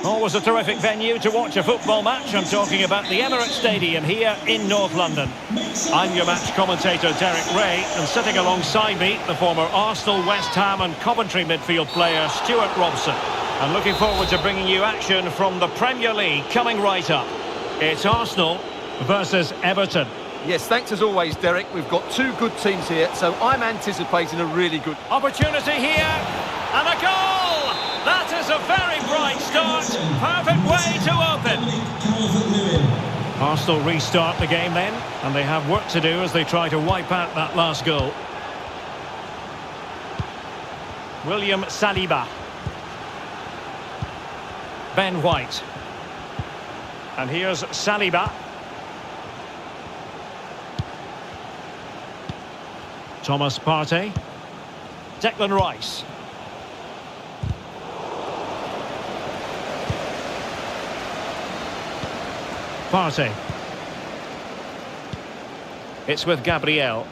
Always a terrific venue to watch a football match. I'm talking about the Emirates Stadium here in North London. I'm your match commentator Derek Ray, and sitting alongside me, the former Arsenal, West Ham and Coventry midfield player Stuart Robson. And looking forward to bringing you action from the Premier League coming right up. It's Arsenal versus Everton. Yes, thanks as always, Derek. We've got two good teams here, so I'm anticipating a really good Opportunity here, and a goal! That is a very bright start. Perfect way to open. Arsenal restart the game then, and they have work to do as they try to wipe out that last goal. William Saliba. Ben White. And here's Saliba. Thomas Partey. Declan Rice. Partey. It's with Gabriel.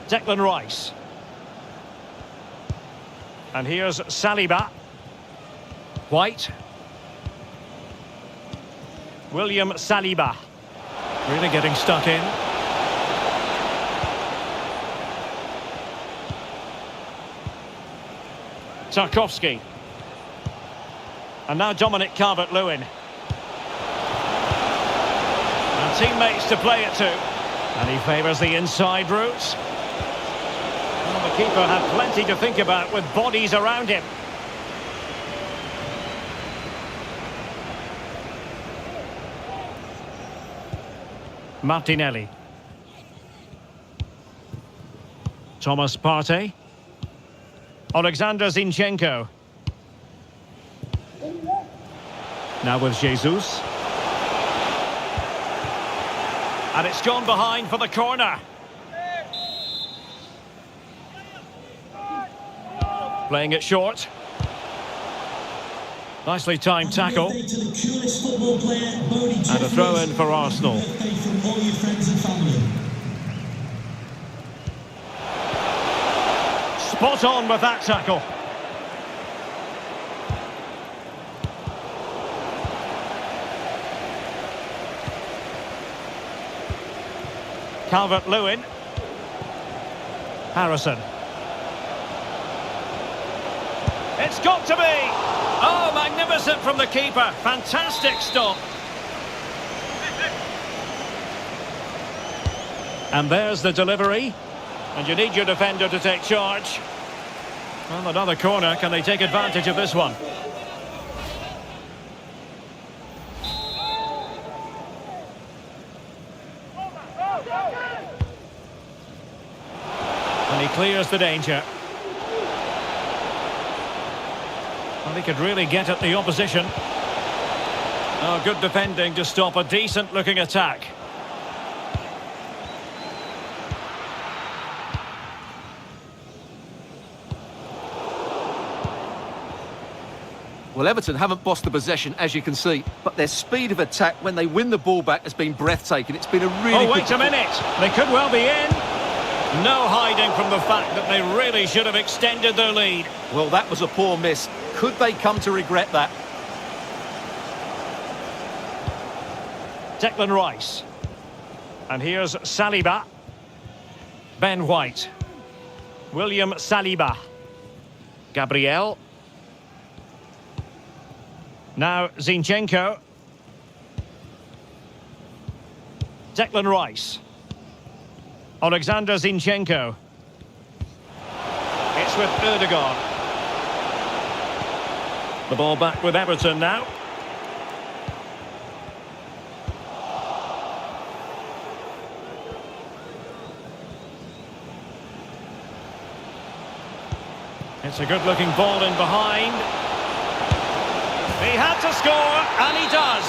Declan Rice. And here's Saliba. White. William Saliba. Really getting stuck in. Tarkowski. And now Dominic Calvert-Lewin. And teammates to play it to. And he favours the inside route. Well, the keeper had plenty to think about with bodies around him. Martinelli. Thomas Partey. Alexander Zinchenko. Now with Jesus. And it's gone behind for the corner. Playing it short. Nicely timed tackle. And a throw in for Arsenal. Spot on with that tackle. Calvert-Lewin. Harrison. It's got to be! Oh, magnificent from the keeper. Fantastic stop. And there's the delivery. And you need your defender to take charge. Well, another corner. Can they take advantage of this one? And he clears the danger. Well, he could really get at the opposition. Oh, good defending to stop a decent-looking attack. Well, Everton haven't bossed the possession, as you can see, but their speed of attack when they win the ball back has been breathtaking. It's been a really Oh, wait a minute. They could well be in. No hiding from the fact that they really should have extended their lead. Well, that was a poor miss. Could they come to regret that? Declan Rice. And here's Saliba. Ben White. William Saliba. Gabriel. Now Zinchenko. Declan Rice. Alexander Zinchenko. It's with Ødegaard. The ball back with Everton now. It's a good-looking ball in behind. He had to score, and he does.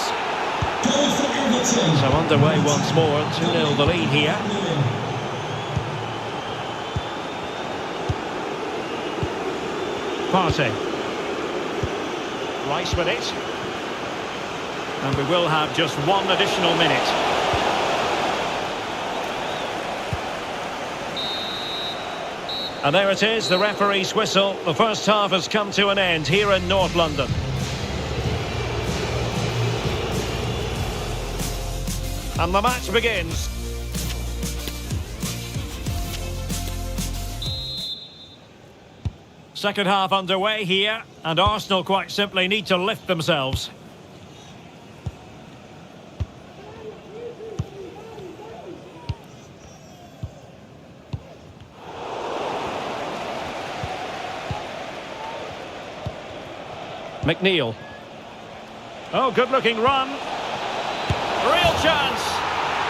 So underway once more, 2-0 the lead here. Partey. Rice with it. And we will have just one additional minute. And there it is, the referee's whistle. The first half has come to an end here in North London. And the match begins. Second half underway here, and Arsenal quite simply need to lift themselves. McNeil. Oh, good-looking run. Real chance.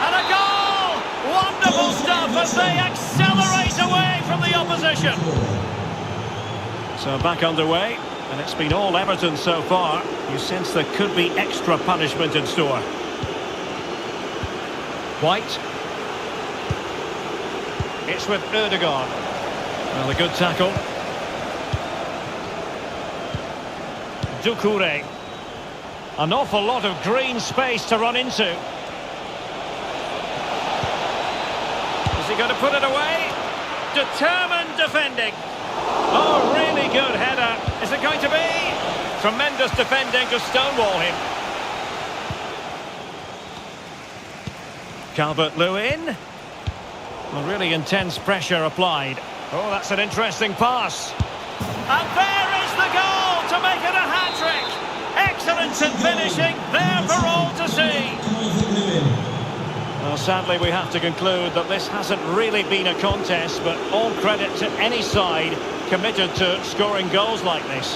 And a goal! Wonderful stuff as they accelerate away from the opposition. So back underway, and it's been all Everton so far. You sense there could be extra punishment in store. White. It's with Ødegaard. Well, a good tackle. Doucouré. An awful lot of green space to run into. Is he going to put it away? Determined defending. Oh, really good header. Is it going to be? Tremendous defending to stonewall him. Calvert-Lewin. Well, really intense pressure applied. Oh, that's an interesting pass. And there is the goal to make it a hat-trick. Excellence in finishing, there for all to see. Well, sadly, we have to conclude that this hasn't really been a contest, but all credit to any side committed to scoring goals like this.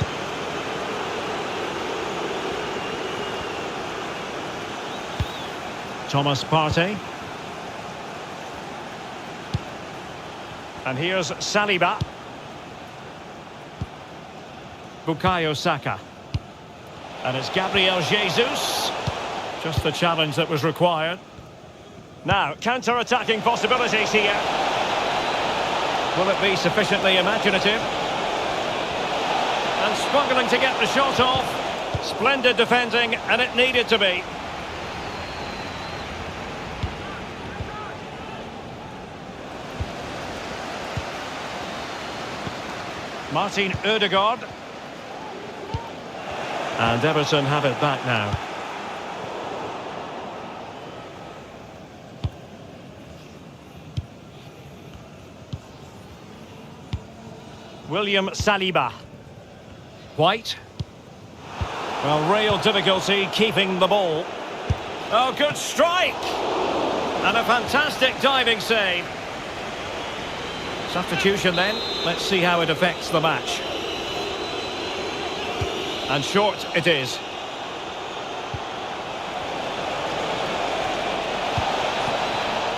Thomas Partey. And here's Saliba. Bukayo Saka. And it's Gabriel Jesus. Just the challenge that was required. Now, counter-attacking possibilities here. Will it be sufficiently imaginative? And struggling to get the shot off. Splendid defending, and it needed to be. Martin Ødegaard. And Everton have it back now. William Saliba. White. Well, real difficulty keeping the ball. Oh, good strike! And a fantastic diving save. Substitution then. Let's see how it affects the match. And short it is.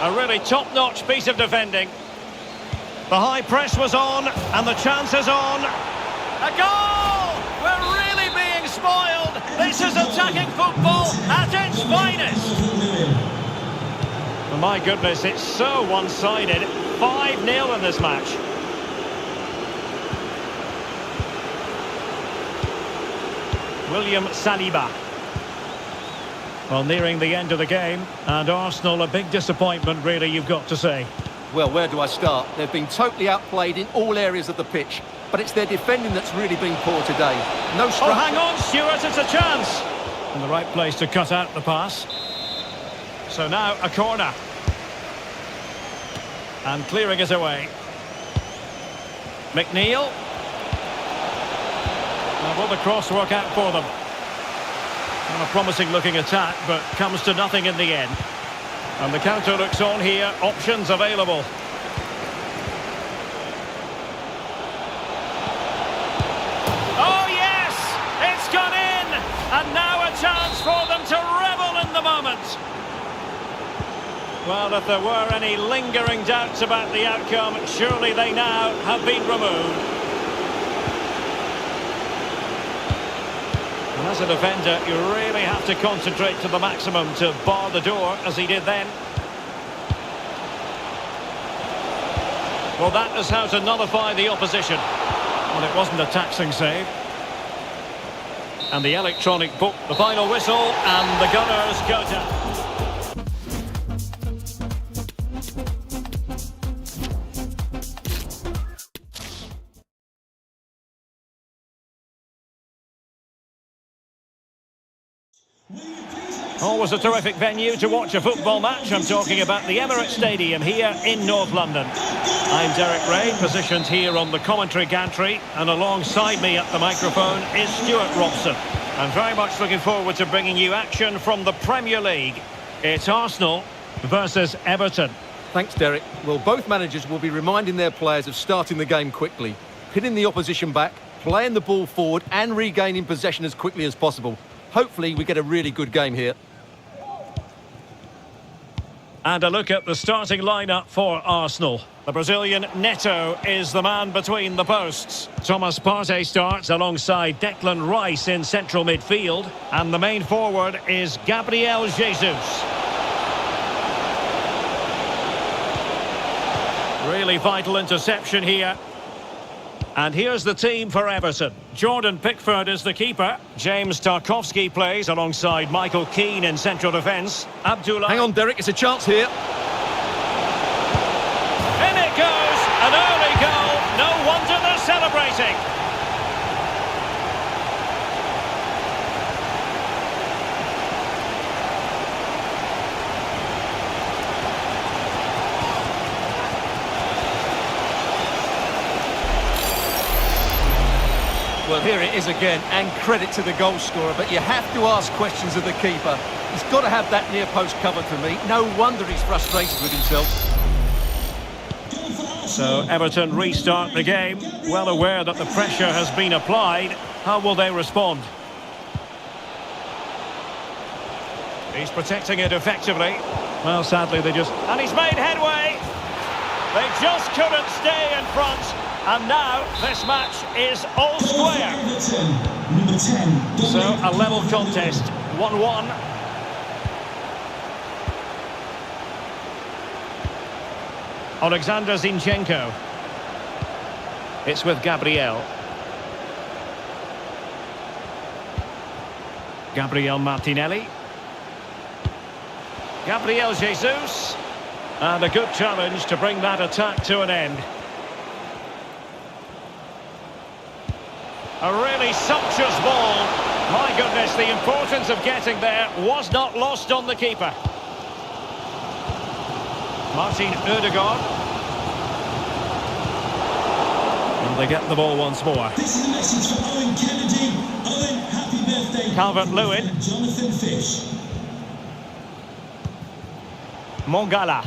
A really top-notch piece of defending. The high press was on, and the chance is on. A goal! We're really being spoiled. This is attacking football at its finest. Oh, my goodness, it's so one-sided. 5-0 in this match. William Saliba. Well, nearing the end of the game, and Arsenal a big disappointment, really, you've got to say. Well, where do I start? They've been totally outplayed in all areas of the pitch, but it's their defending that's really been poor today. No structure. Oh, hang on, Stuart, it's a chance. In the right place to cut out the pass. So now a corner. And clearing it away. McNeil. Now, will the cross work out for them? Well, a promising looking attack, but comes to nothing in the end. And the counter looks on here, options available. Oh yes, it's gone in! And now a chance for them to revel in the moment. Well, if there were any lingering doubts about the outcome, surely they now have been removed. And as a defender, you really have to concentrate to the maximum to bar the door, as he did then. Well, that is how to nullify the opposition. Well, it wasn't a taxing save. And the electronic book, the final whistle, and the Gunners go down. Always a terrific venue to watch a football match. I'm talking about the Emirates Stadium here in North London. I'm Derek Ray, positioned here on the commentary gantry, and alongside me at the microphone is Stuart Robson. I'm very much looking forward to bringing you action from the Premier League. It's Arsenal versus Everton. Thanks, Derek. Well, both managers will be reminding their players of starting the game quickly, pinning the opposition back, playing the ball forward and regaining possession as quickly as possible. Hopefully we get a really good game here. And a look at the starting lineup for Arsenal. The Brazilian Neto is the man between the posts. Thomas Partey starts alongside Declan Rice in central midfield. And the main forward is Gabriel Jesus. Really vital interception here. And here's the team for Everton. Jordan Pickford is the keeper. James Tarkowski plays alongside Michael Keane in central defence. Abdullah... Hang on, Derek, it's a chance here. In it goes! An early goal. No wonder they're celebrating. Well, here it is again, and credit to the goal scorer, but you have to ask questions of the keeper. He's got to have that near post covered for me. No wonder he's frustrated with himself. So Everton restart the game, well aware that the pressure has been applied. How will they respond? He's protecting it effectively. Well, sadly they just... And he's made headway! They just couldn't stay in front. And now this match is all square. Number 10. So a level contest, 1-1. Alexander Zinchenko. It's with Gabriel. Gabriel Martinelli. Gabriel Jesus. And a good challenge to bring that attack to an end. A really sumptuous ball. My goodness, the importance of getting there was not lost on the keeper. Martin Ødegaard. And they get the ball once more. This is a message for Owen Kennedy. Owen, happy birthday. Calvert-Lewin. Jonathan Fish. Mongala.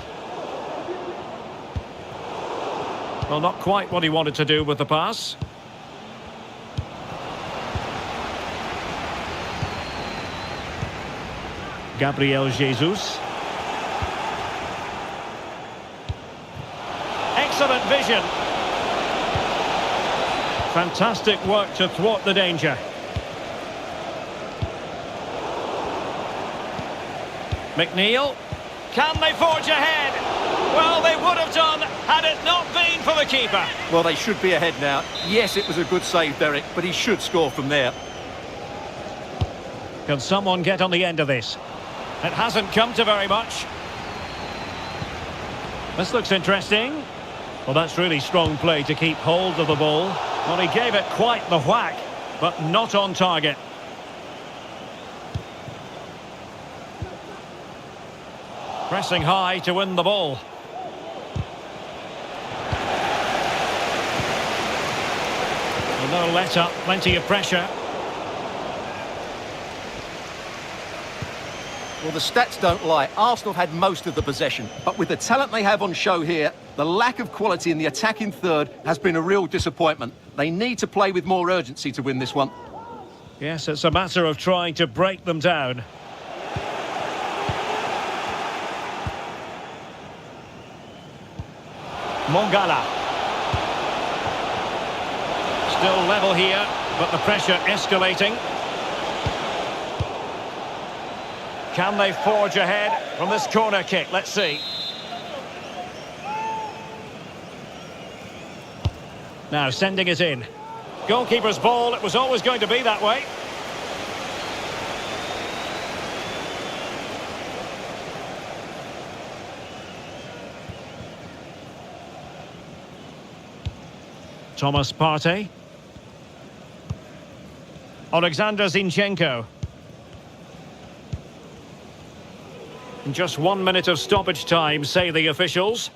Well, not quite what he wanted to do with the pass. Gabriel Jesus. Excellent vision. Fantastic work to thwart the danger. McNeil. Can they forge ahead? Well, they would have done had it not been for the keeper. Well, they should be ahead now. Yes, it was a good save, Derek, but he should score from there. Can someone get on the end of this? It hasn't come to very much. This looks interesting. Well, that's really strong play to keep hold of the ball. Well, he gave it quite the whack, but not on target. Pressing high to win the ball. Well, no let up, plenty of pressure. Well, the stats don't lie. Arsenal had most of the possession, but with the talent they have on show here, the lack of quality in the attacking third has been a real disappointment. They need to play with more urgency to win this one. Yes, it's a matter of trying to break them down. Mongala. Still level here, but the pressure escalating. Can they forge ahead from this corner kick? Let's see. Now sending it in. Goalkeeper's ball, it was always going to be that way. Thomas Partey. Just 1 minute of stoppage time, say the officials.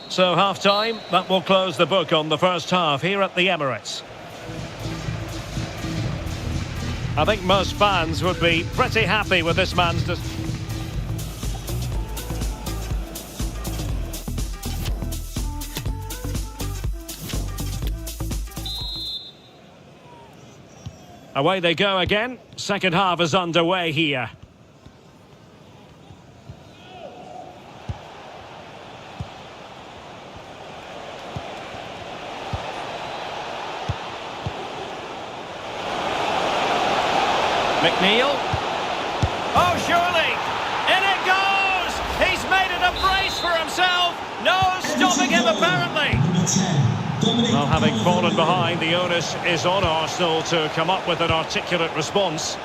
So half-time, that will close the book on the first half here at the Emirates. I think most fans would be pretty happy with this man's... Away they go again. Second half is underway here. McNeil. Oh, surely! In it goes! He's made it a brace for himself! No stopping him, apparently! Well, having fallen behind, the onus is on Arsenal to come up with an articulate response.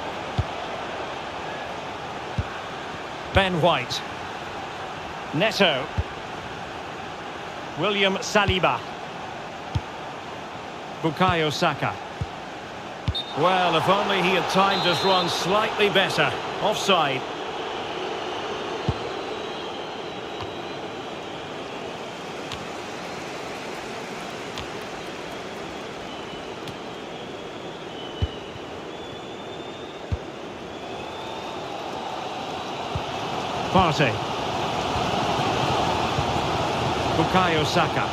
Ben White. Neto. William Saliba. Bukayo Saka. Well, if only he had timed his run slightly better. Offside. Partey. Bukayo Saka.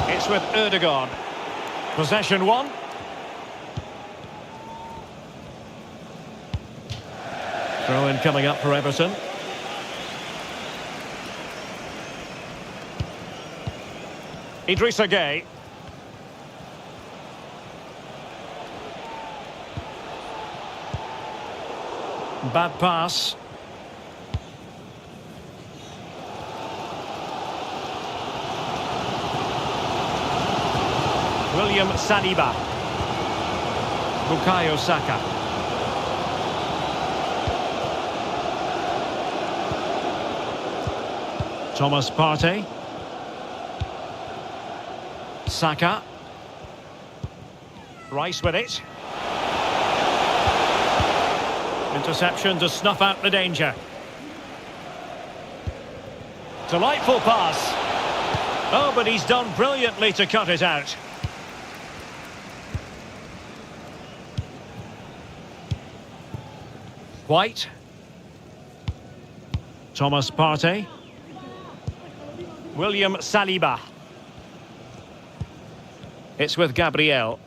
It's with Ødegaard. Possession one. Throw-in coming up for Everton. Idrissa Gueye. Bad pass. William Saliba. Bukayo Saka. Thomas Partey. Saka. Rice with it. Interception to snuff out the danger. Delightful pass. Oh, but he's done brilliantly to cut it out. White. Thomas Partey. William Saliba. It's with Gabriel.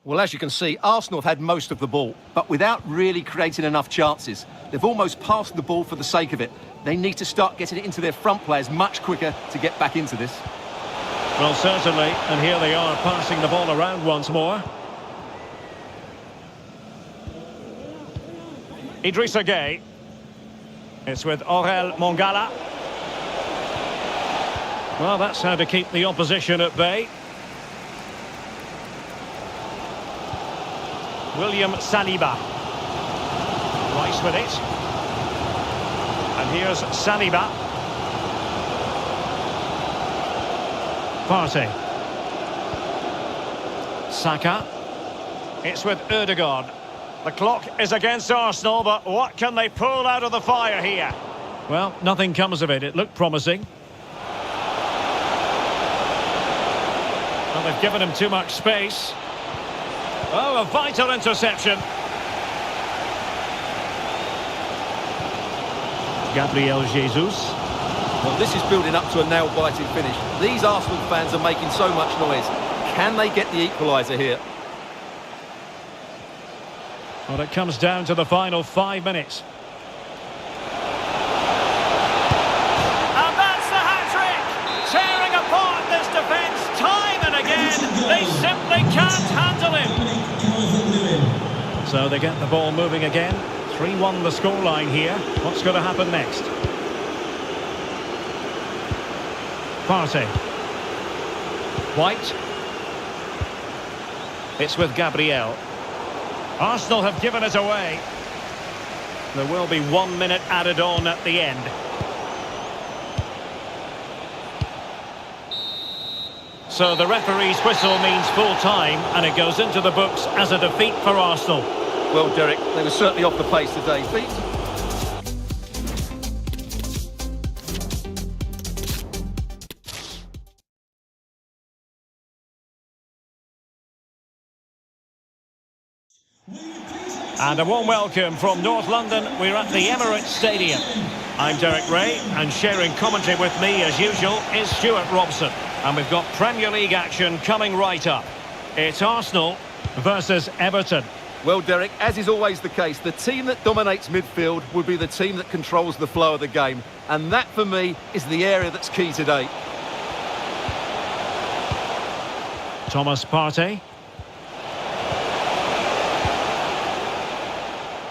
Well, as you can see, Arsenal have had most of the ball, but without really creating enough chances. They've almost passed the ball for the sake of it. They need to start getting it into their front players much quicker to get back into this. Well, certainly, and here they are passing the ball around once more. Idrissa Gueye. It's with Aurel Mangala. Well, that's how to keep the opposition at bay. William Saliba. Rice with it. And here's Saliba. Partey. Saka. It's with Ødegaard. The clock is against Arsenal, but what can they pull out of the fire here? Well, nothing comes of it. It looked promising. Well, they've given him too much space. Oh, a vital interception. Gabriel Jesus. Well, this is building up to a nail-biting finish. These Arsenal fans are making so much noise. Can they get the equaliser here? Well, it comes down to the final 5 minutes. And that's the hat-trick! Tearing apart this defence time and again. They simply can't handle him. So they get the ball moving again. 3-1 the scoreline here. What's going to happen next? Partey. White. It's with Gabriel. Arsenal have given it away. There will be 1 minute added on at the end. So the referee's whistle means full time, and it goes into the books as a defeat for Arsenal. Well, Derek, they were certainly off the pace today. And a warm welcome from North London. We're at the Emirates Stadium. I'm Derek Ray, and sharing commentary with me as usual is Stuart Robson. And we've got Premier League action coming right up. It's Arsenal versus Everton. Well, Derek, as is always the case, the team that dominates midfield will be the team that controls the flow of the game. And that, for me, is the area that's key today. Thomas Partey.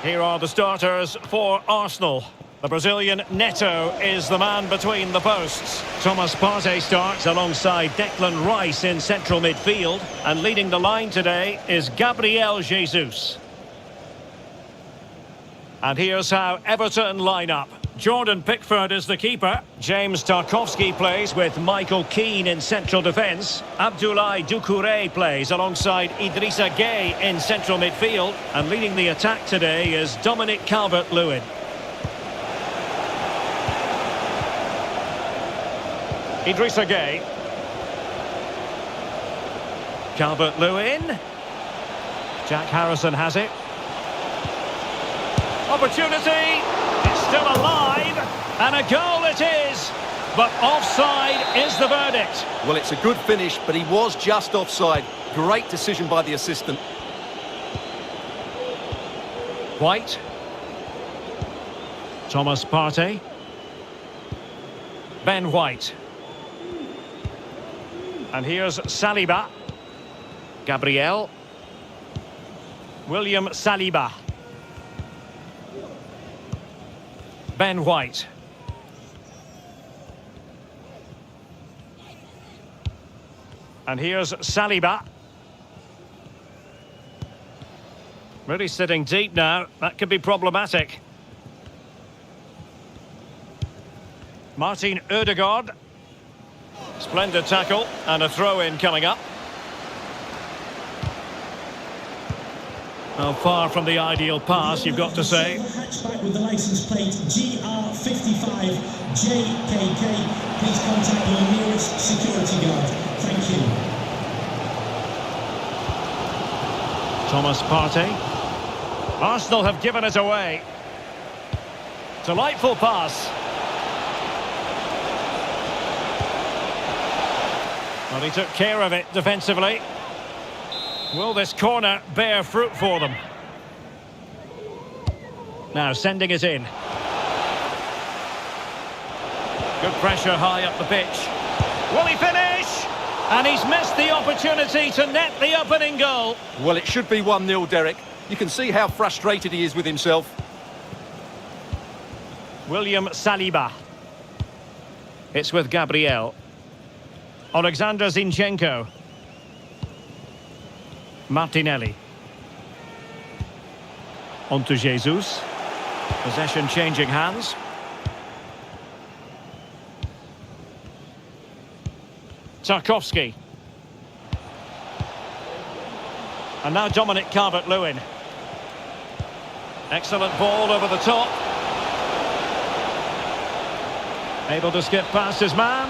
Here are the starters for Arsenal. The Brazilian Neto is the man between the posts. Thomas Partey starts alongside Declan Rice in central midfield. And leading the line today is Gabriel Jesus. And here's how Everton line up. Jordan Pickford is the keeper. James Tarkowski plays with Michael Keane in central defence. Abdoulaye Doucouré plays alongside Idrissa Gueye in central midfield. And leading the attack today is Dominic Calvert-Lewin. Idrissa Gueye. Calvert-Lewin. Jack Harrison has it. Opportunity. It's still alive. And a goal it is. But offside is the verdict. Well, it's a good finish, but he was just offside. Great decision by the assistant. White. Thomas Partey. Ben White. And here's Saliba. Gabriel. William Saliba. Ben White. And here's Saliba. Really sitting deep now. That could be problematic. Martin Ødegaard. Splendid tackle and a throw-in coming up. Well, far from the ideal pass, you've got to say. Hatchback with the license plate GR55JKK. Please contact your nearest security guard. Thank you. Thomas Partey. Arsenal have given it away. Delightful pass. Well, he took care of it defensively. Will this corner bear fruit for them? Now sending it in. Good pressure high up the pitch. Will he finish? And he's missed the opportunity to net the opening goal. Well, it should be 1-0, Derek. You can see how frustrated he is with himself. William Saliba. It's with Gabriel. Alexander Zinchenko. Martinelli. On to Jesus. Possession changing hands. Tarkowski. And now Dominic Calvert-Lewin. Excellent ball over the top. Able to skip past his man.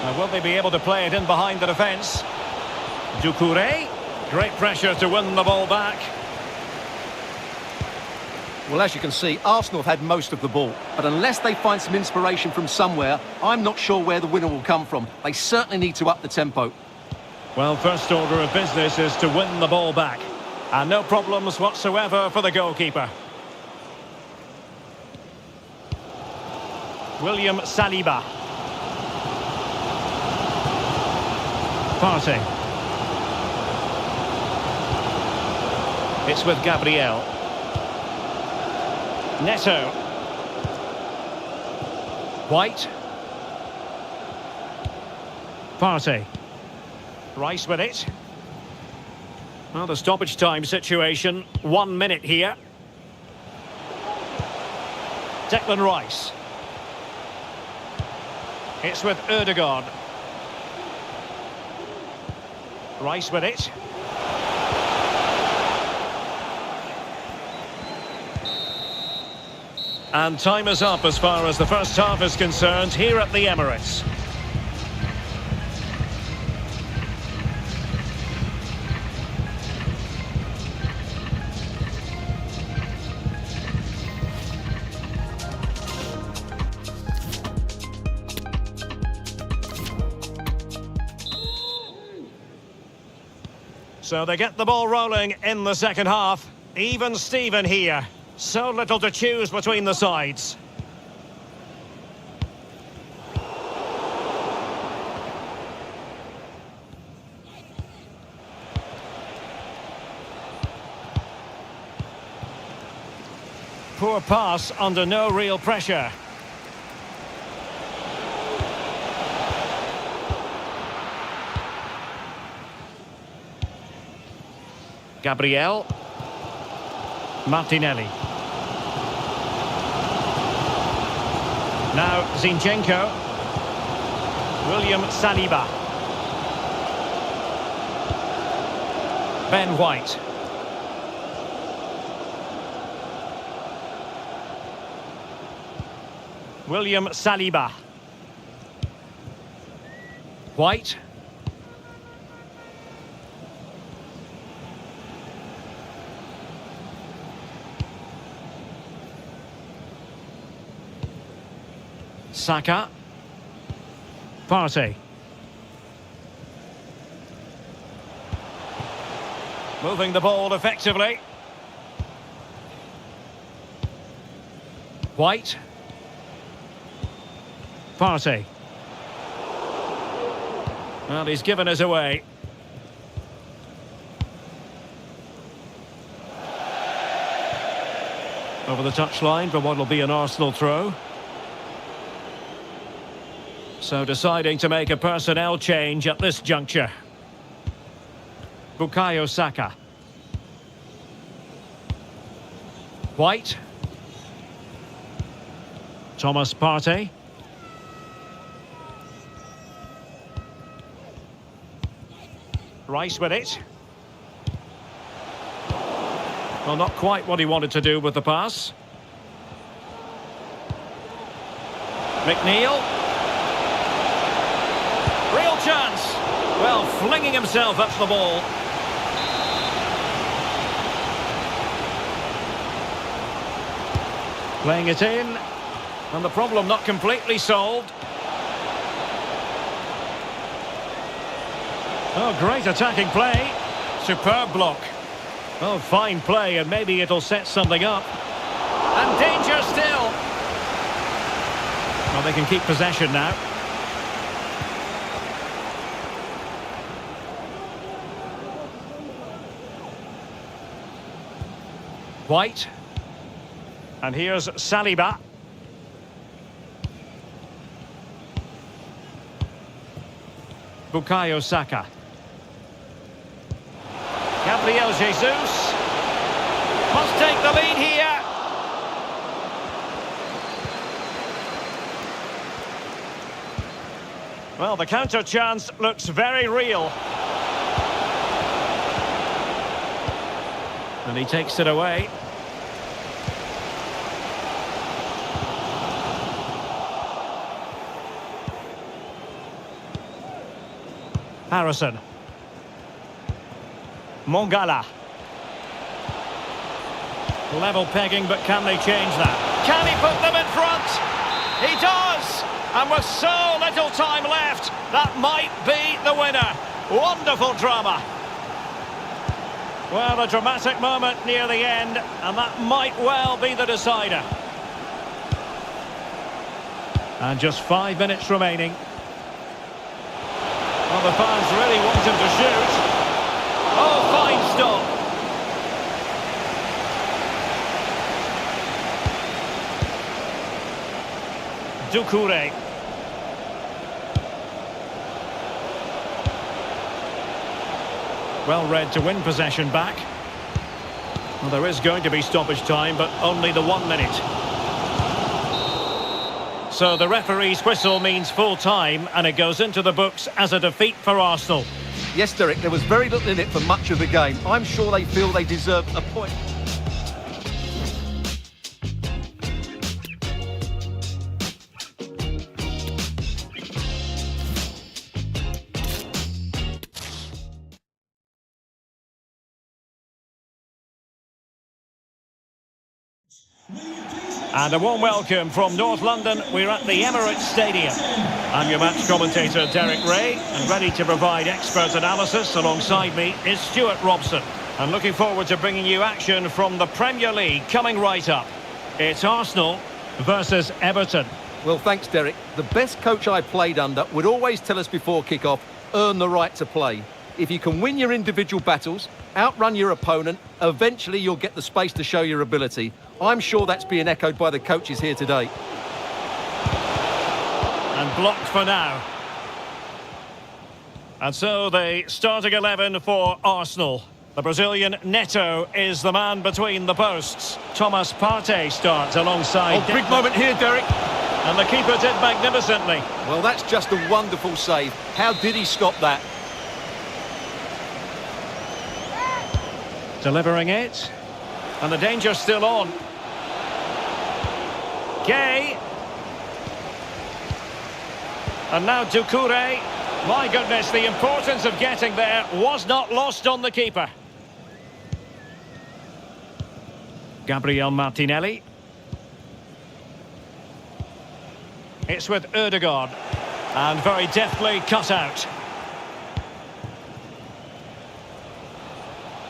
Now, will they be able to play it in behind the defence? Doucouré. Great pressure to win the ball back. Well, as you can see, Arsenal have had most of the ball. But unless they find some inspiration from somewhere, I'm not sure where the winner will come from. They certainly need to up the tempo. Well, first order of business is to win the ball back. And no problems whatsoever for the goalkeeper. William Saliba. Partey. It's with Gabriel. Neto. White. Partey. Rice with it. Well, the stoppage time situation, 1 minute here. Declan Rice. It's with Ødegaard. Rice with it. And time is up as far as the first half is concerned here at the Emirates. So they get the ball rolling in the second half. Even Steven here. So little to choose between the sides. Poor pass under no real pressure. Gabriel. Martinelli. Now Zinchenko. William Saliba. Ben White. William Saliba. White. Saka. Partey. Moving the ball effectively. White. Partey. Well, he's given us away. Over the touchline for what will be an Arsenal throw. So deciding to make a personnel change at this juncture. Bukayo Saka. White. Thomas Partey. Rice with it. Well, not quite what he wanted to do with the pass. McNeil. Real chance. Well, flinging himself up the ball. Playing it in. And the problem not completely solved. Oh, great attacking play. Superb block. Oh, fine play, and maybe it'll set something up. And danger still. Well, they can keep possession now. White. And here's Saliba. Bukayo Saka. Gabriel Jesus must take the lead here. Well, the counter chance looks very real. And he takes it away. Harrison. Mongala. Level pegging, but can they change that? Can he put them in front? He does! And with so little time left, that might be the winner. Wonderful drama. Well, a dramatic moment near the end, and that might well be the decider. And just 5 minutes remaining. Well, the fans really want him to shoot. Oh, fine stop. Doucouré. Well read to win possession back. Well, there is going to be stoppage time, but only the 1 minute. So the referee's whistle means full time, and it goes into the books as a defeat for Arsenal. Yes, Derek, there was very little in it for much of the game. I'm sure they feel they deserve a point. And a warm welcome from North London. We're at the Emirates Stadium. I'm your match commentator, Derek Ray, and ready to provide expert analysis alongside me is Stuart Robson. I'm looking forward to bringing you action from the Premier League coming right up. It's Arsenal versus Everton. Well, thanks, Derek. The best coach I played under would always tell us before kick-off, earn the right to play. If you can win your individual battles, outrun your opponent, eventually you'll get the space to show your ability. I'm sure that's being echoed by the coaches here today. And blocked for now. And so the starting 11 for Arsenal. The Brazilian Neto is the man between the posts. Thomas Partey starts alongside... Oh, big moment here, Derek. And the keeper did magnificently. Well, that's just a wonderful save. How did he stop that? Delivering it. And the danger's still on. Gay. And now Doucouré. My goodness, the importance of getting there was not lost on the keeper. Gabriel Martinelli. It's with Ødegaard. And very deftly cut out.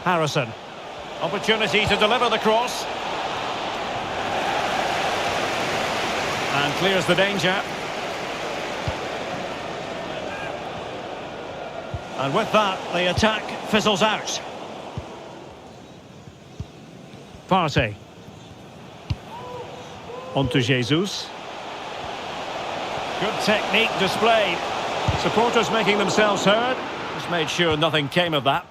Harrison. Opportunity to deliver the cross. And clears the danger. And with that, the attack fizzles out. Partey. On to Jesus. Good technique displayed. Supporters making themselves heard. Just made sure nothing came of that.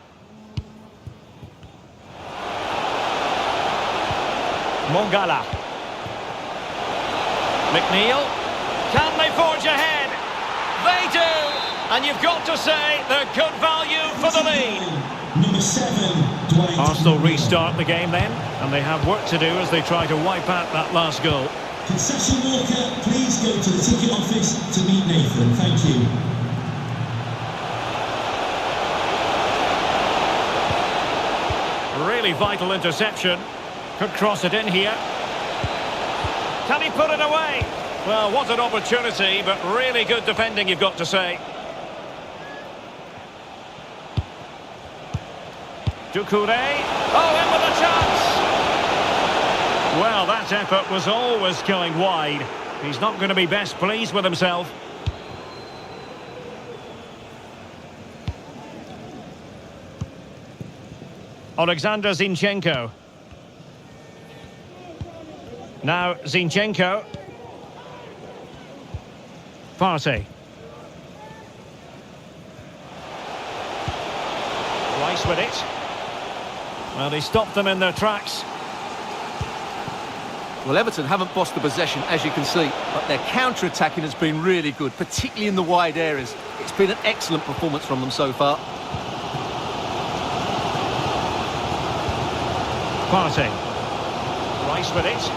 Mongala. McNeil. Can they forge ahead? They do! And you've got to say they're good value for the lead. Number 7, Arsenal restart the game then, and they have work to do as they try to wipe out that last goal. Concession worker, please go to the ticket office to meet Nathan. Thank you. Really vital interception. Could cross it in here. Can he put it away? Well, what an opportunity, but really good defending, you've got to say. Doucouré. Oh, in with a chance! Well, that effort was always going wide. He's not going to be best pleased with himself. Alexander Zinchenko. Now Zinchenko. Partey. Rice with it. Well, they stopped them in their tracks. Well, Everton haven't bossed the possession, as you can see, but their counter-attacking has been really good, particularly in the wide areas. It's been an excellent performance from them so far. Partey. Rice with it.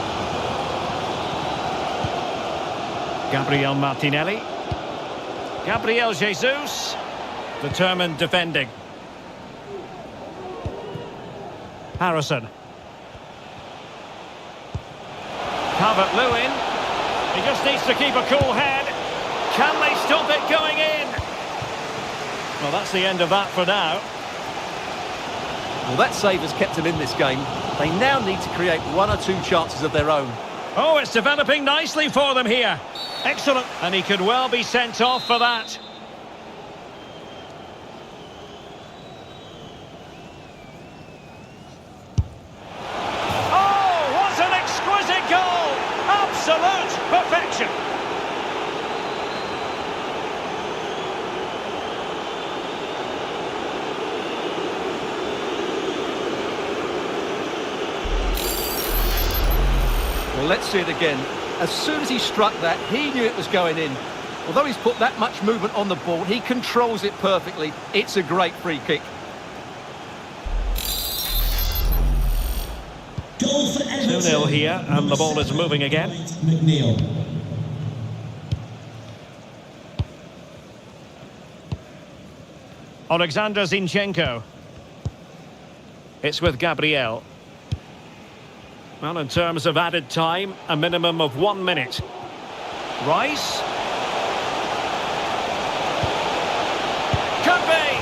Gabriel Martinelli. Gabriel Jesus. Determined defending. Harrison. Calvert-Lewin. He just needs to keep a cool head. Can they stop it going in? Well, that's the end of that for now. Well, that save has kept them in this game. They now need to create one or two chances of their own. Oh, it's developing nicely for them here. Excellent. And he could well be sent off for that. Oh, what an exquisite goal! Absolute perfection. Well, let's see it again. As soon as he struck that, he knew it was going in. Although he's put that much movement on the ball, he controls it perfectly. It's a great free kick. Goal for Everton. 2-0 here, and the ball is moving again. McNeil. Alexander Zinchenko. It's with Gabriel. Well, in terms of added time, a minimum of 1 minute. Rice. Could be.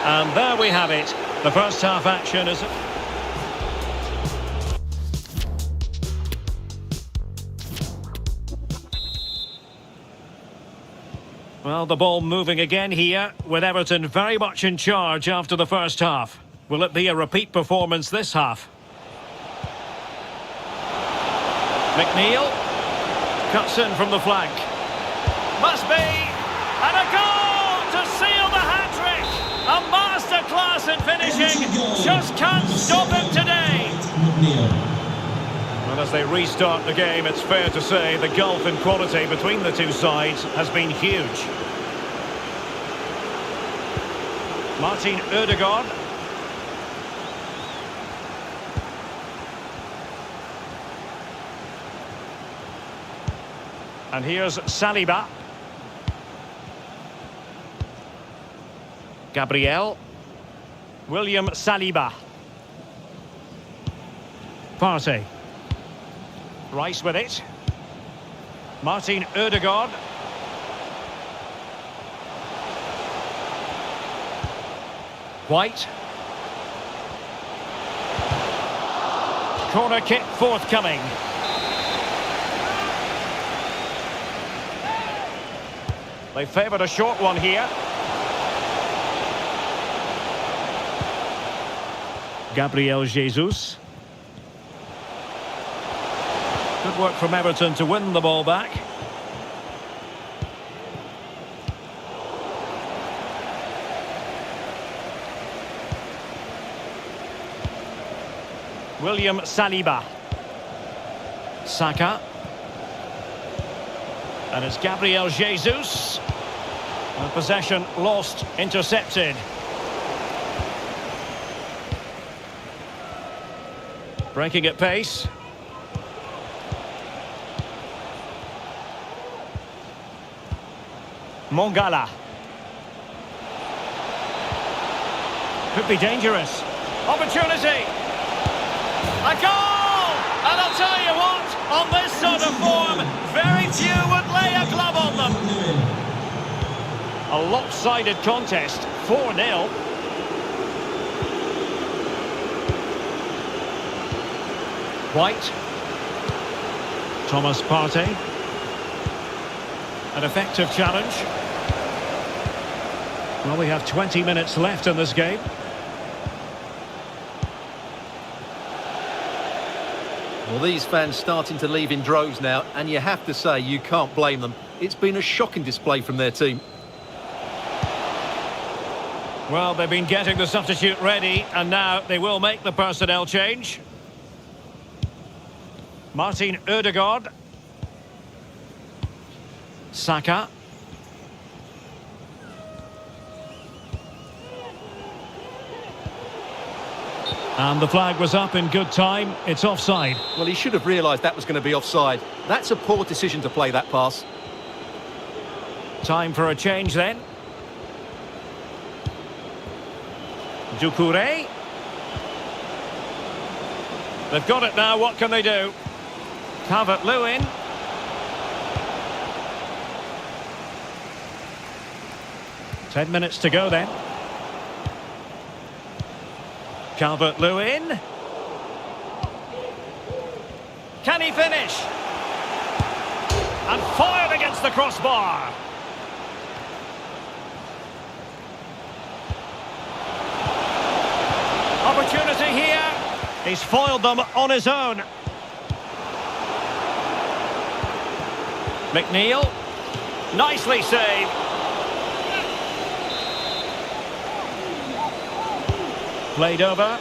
And there we have it. The first half action is... Well, the ball moving again here, with Everton very much in charge after the first half. Will it be a repeat performance this half? McNeil cuts in from the flank. Must be! And a goal to seal the hat-trick! A masterclass in finishing! Just can't stop him today! Well, as they restart the game, it's fair to say the gulf in quality between the two sides has been huge. Martin Ødegaard. And here's Saliba. Gabriel. William Saliba. Partey. Rice with it. Martin Ødegaard. White. Corner kick forthcoming. They favoured a short one here. Gabriel Jesus. Good work from Everton to win the ball back. William Saliba. Saka. And it's Gabriel Jesus. And possession lost, intercepted. Breaking at pace. Mongala. Could be dangerous. Opportunity. A goal! And I'll tell you what, on this sort of form, very few would lay a glove on them. A lopsided contest, 4-0. White. Thomas Partey. An effective challenge. Well, we have 20 minutes left in this game. Well, these fans starting to leave in droves now, and you have to say you can't blame them. It's been a shocking display from their team. Well, they've been getting the substitute ready, and now they will make the personnel change. Martin Ødegaard. Saka. And the flag was up in good time. It's offside. Well, he should have realised that was going to be offside. That's a poor decision to play that pass. Time for a change then. Doucouré. They've got it now, what can they do? Calvert-Lewin. Ten minutes to go then. Calvert-Lewin. Can he finish? And fired against the crossbar. Opportunity here. He's foiled them on his own. McNeil. Nicely saved. Played over.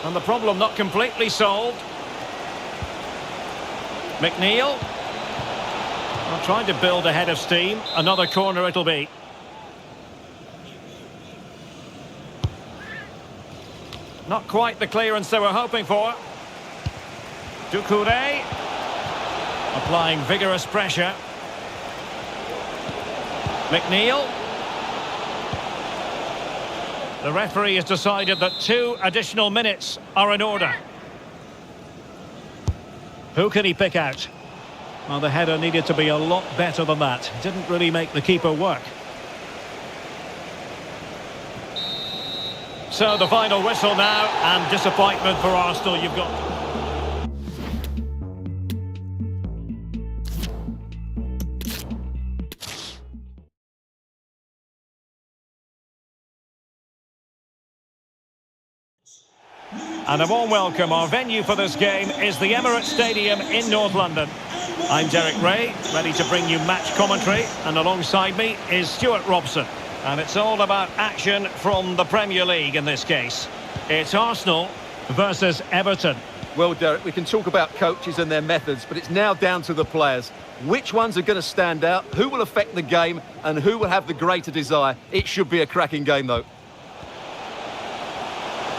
And the problem not completely solved. McNeil. Well, trying to build a head of steam. Another corner it'll be. Not quite the clearance they were hoping for. Doucouré. Applying vigorous pressure. McNeil. The referee has decided that 2 additional minutes are in order. Who can he pick out? Well, the header needed to be a lot better than that. Didn't really make the keeper work. So the final whistle now, and disappointment for Arsenal you've got. And a warm welcome. Our venue for this game is the Emirates Stadium in North London. I'm Derek Ray, ready to bring you match commentary, and alongside me is Stuart Robson. And it's all about action from the Premier League in this case. It's Arsenal versus Everton. Well, Derek, we can talk about coaches and their methods, but it's now down to the players. Which ones are going to stand out, who will affect the game, and who will have the greater desire? It should be a cracking game, though.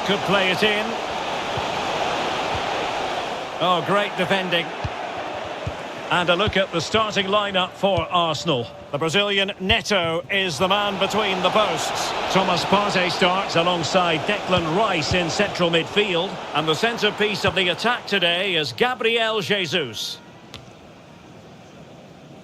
Could play it in. Oh, great defending. And a look at the starting lineup for Arsenal. The Brazilian Neto is the man between the posts. Thomas Partey starts alongside Declan Rice in central midfield. And the centrepiece of the attack today is Gabriel Jesus.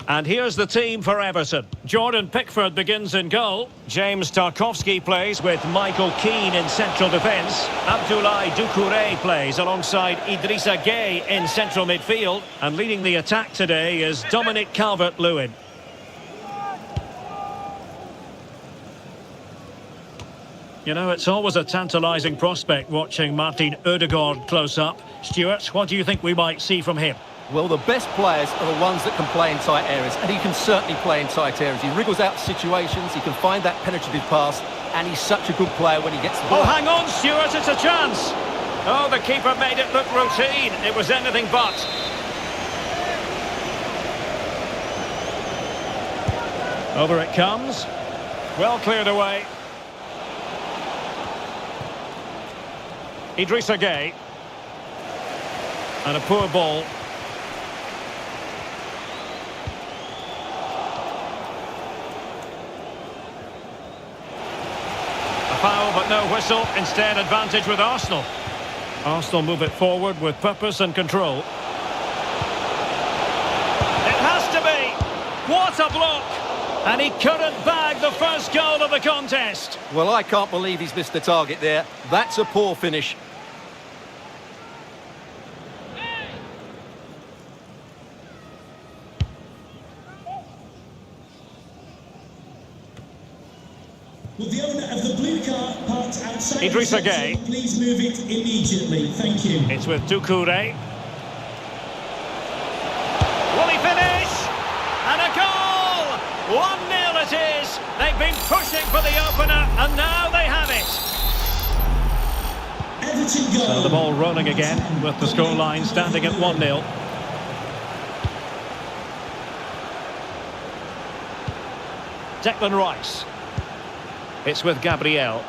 And here's the team for Everton. Jordan Pickford begins in goal. James Tarkowski plays with Michael Keane in central defence. Abdoulaye Doucouré plays alongside Idrissa Gueye in central midfield. And leading the attack today is Dominic Calvert-Lewin. You know, it's always a tantalising prospect watching Martin Ødegaard close up. Stuart, what do you think we might see from him? Well, the best players are the ones that can play in tight areas, and he can certainly play in tight areas. He wriggles out situations, he can find that penetrative pass, and he's such a good player when he gets the ball. Oh, hang on, Stuart, it's a chance! Oh, the keeper made it look routine. It was anything but. Over it comes. Well cleared away. Idrissa Gueye. And a poor ball. Foul, but no whistle. Instead, advantage with Arsenal. Arsenal move it forward with purpose and control. It has to be. What a block! And he couldn't bag the first goal of the contest. Well, I can't believe he's missed the target there. That's a poor finish. Will the owner of the blue car parked outside Idrissa the section, Gueye. please move it immediately. Thank you. It's with Doucouré. Will he finish? And a goal! 1-0 it is. They've been pushing for the opener, and now they have it. Everton goal. So the ball rolling again, with the scoreline standing at 1-0. Declan Rice. It's with Gabriel.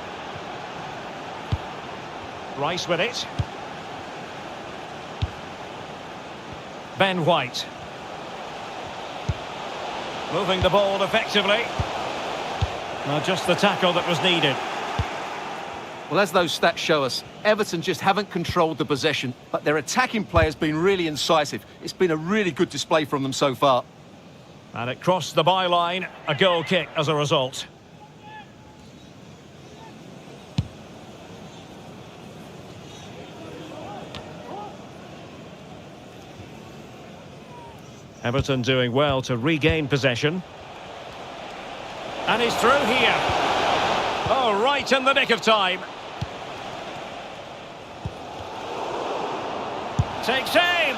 Rice with it. Ben White. Moving the ball effectively. Well, just the tackle that was needed. Well, as those stats show us, Everton just haven't controlled the possession, but their attacking play has been really incisive. It's been a really good display from them so far. And it crossed the byline, a goal kick as a result. Everton doing well to regain possession. And he's through here. Oh, right in the nick of time. Takes aim.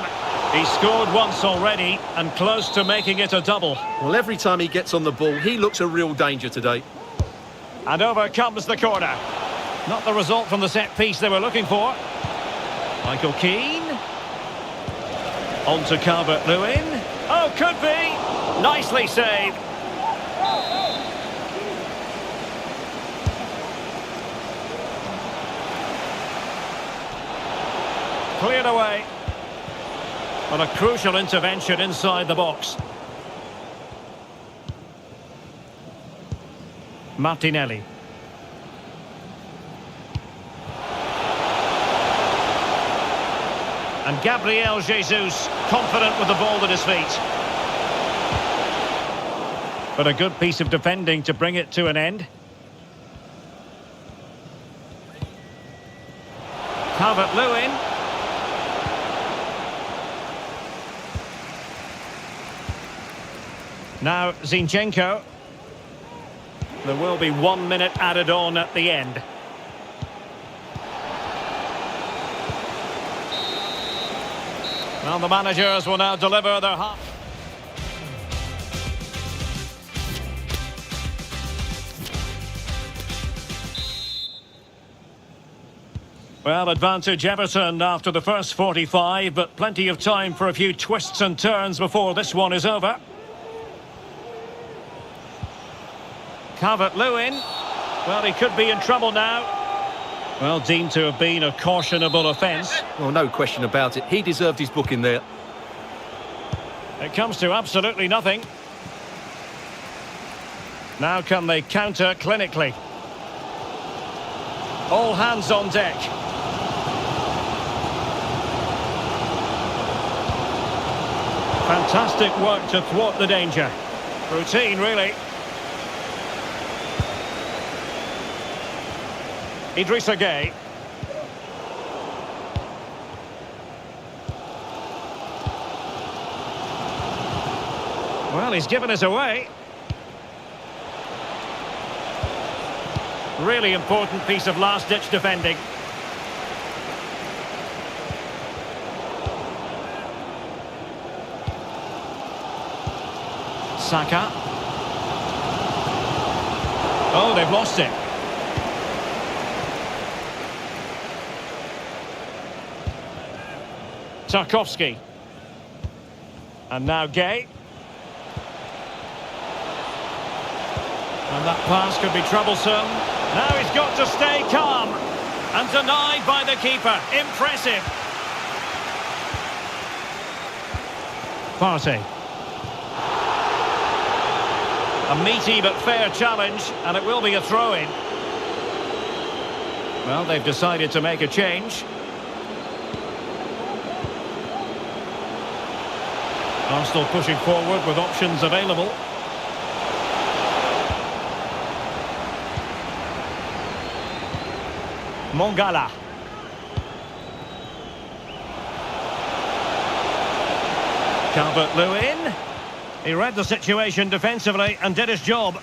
He scored once already and close to making it a double. Well, every time he gets on the ball, he looks a real danger today. And over comes the corner. Not the result from the set piece they were looking for. Michael Keane. On to Calvert-Lewin. Oh, could be. Nicely saved. Cleared away. But a crucial intervention inside the box. Martinelli. And Gabriel Jesus, confident with the ball at his feet. But a good piece of defending to bring it to an end. Calvert-Lewin. Now Zinchenko. There will be 1 minute added on at the end. Well, the managers will now deliver their half. Well, advantage Everton after the first 45, but plenty of time for a few twists and turns before this one is over. Calvert-Lewin. Well, he could be in trouble now. Well, deemed to have been a cautionable offence. Well, no question about it. He deserved his booking there. It comes to absolutely nothing. Now can they counter clinically? All hands on deck. Fantastic work to thwart the danger. Routine, really. Idrissa Gueye. Well, he's given us away. Really important piece of last-ditch defending. Saka. Oh, they've lost it. Tarkowski. And now Gueye. And that pass could be troublesome. Now he's got to stay calm. And denied by the keeper. Impressive. Partey. A meaty but fair challenge, and it will be a throw-in. Well, they've decided to make a change. Arsenal pushing forward with options available. Mongala. Calvert-Lewin. He read the situation defensively and did his job.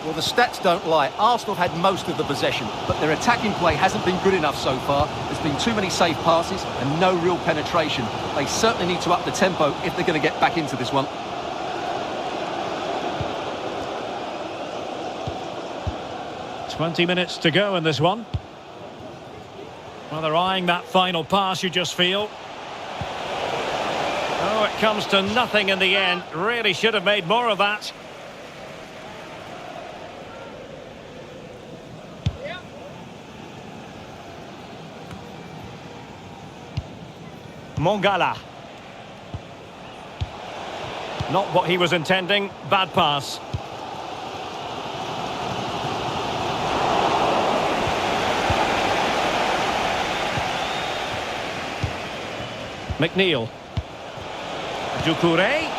Well, the stats don't lie. Arsenal had most of the possession, but their attacking play hasn't been good enough so far. There's been too many safe passes and no real penetration. They certainly need to up the tempo if they're going to get back into this one. "20 minutes to go in this one." Well, they're eyeing that final pass, you just feel. Oh, it comes to nothing in the end. Really should have made more of that. Mongala. Not what he was intending. Bad pass. McNeil. Doucouré.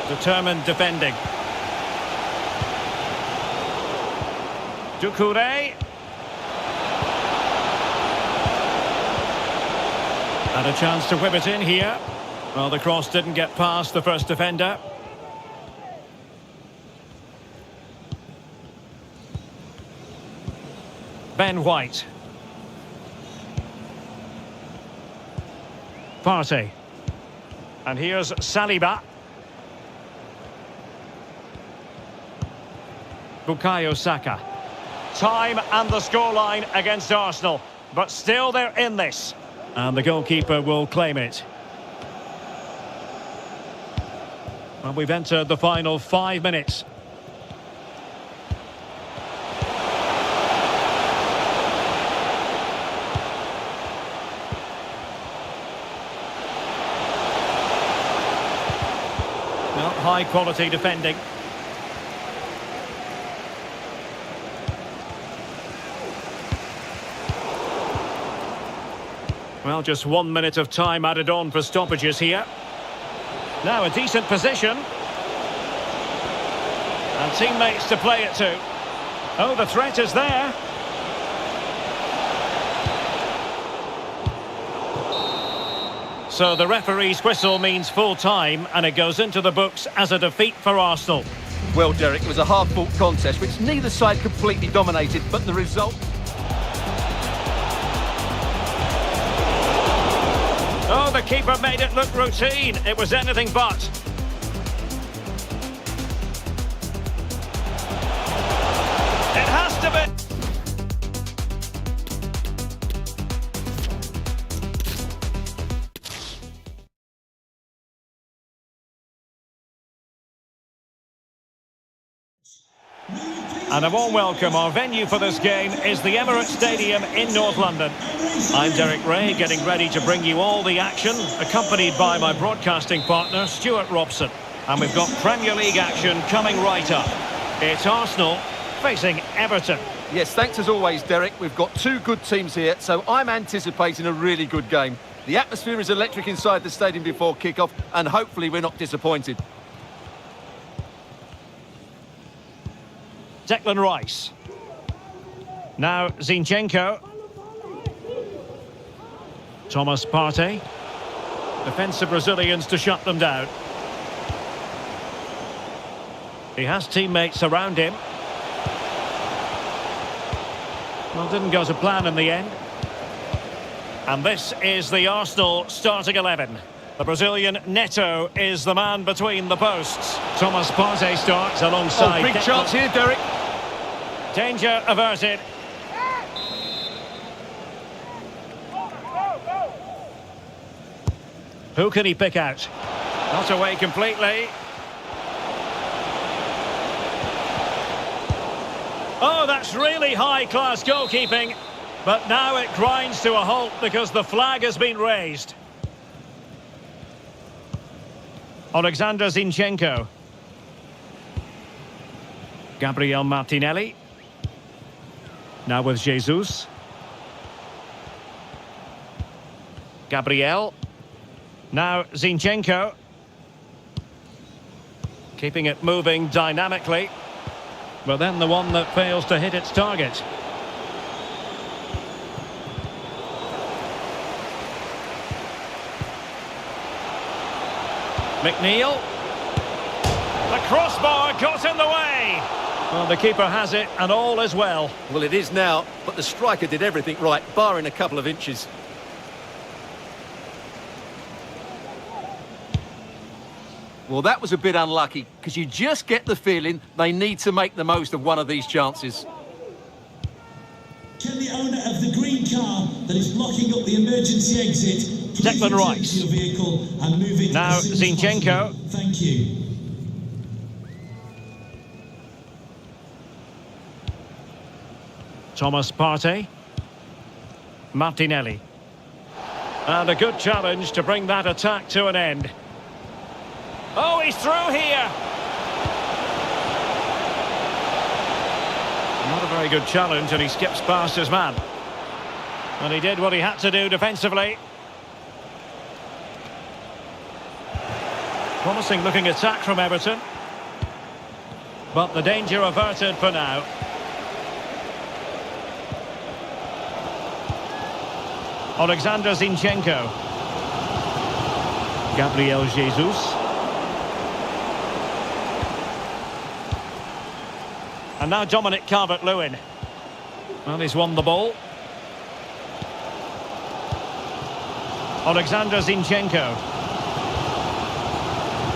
Determined defending. Doucouré. And a chance to whip it in here. Well, the cross didn't get past the first defender. Ben White. Partey. And here's Saliba. Bukayo Saka. Time and the scoreline against Arsenal. But still they're in this. And the goalkeeper will claim it. Well, we've entered the final 5 minutes. Well, high quality defending. Well, just 1 minute of time added on for stoppages here. Now a decent position. And teammates to play it to. Oh, the threat is there. So the referee's whistle means full time, and it goes into the books as a defeat for Arsenal. Well, Derek, it was a hard-fought contest which neither side completely dominated, but the result... Oh, the keeper made it look routine. It was anything but. It has to be. And a warm welcome. Our venue for this game is the Emirates Stadium in North London. I'm Derek Ray, getting ready to bring you all the action, accompanied by my broadcasting partner, Stuart Robson. And we've got Premier League action coming right up. It's Arsenal facing Everton. Yes, thanks as always, Derek. We've got two good teams here, so I'm anticipating a really good game. The atmosphere is electric inside the stadium before kick-off, and hopefully we're not disappointed. Declan Rice. Now Zinchenko. Thomas Partey. Defensive Brazilians to shut them down. He has teammates around him. Well, didn't go to plan in the end. And this is the Arsenal starting 11. The Brazilian Neto is the man between the posts. Thomas Partey starts alongside. Oh, big chance here, Derek. Danger averted. Who can he pick out? Not away completely. Oh, that's really high-class goalkeeping. But now it grinds to a halt because the flag has been raised. Alexander Zinchenko. Gabriel Martinelli. Now with Jesus. Gabriel. Now Zinchenko. Keeping it moving dynamically. But then the one that fails to hit its target. McNeil. The crossbar got in the way. Well, the keeper has it, and all is well. Well, it is now, but the striker did everything right, barring a couple of inches. Well, that was a bit unlucky, because you just get the feeling they need to make the most of one of these chances. Can the owner of the green car that is blocking up the emergency exit please Declan return Rice. to your vehicle and move it Now as soon as Zinchenko. possible? Thank you. Thomas Partey. Martinelli. And a good challenge to bring that attack to an end. Oh, he's through here. Not a very good challenge, and he skips past his man. And he did what he had to do defensively. Promising looking attack from Everton. But the danger averted for now. Alexander Zinchenko. Gabriel Jesus. And now Dominic Calvert-Lewin. Well, he's won the ball. Alexander Zinchenko.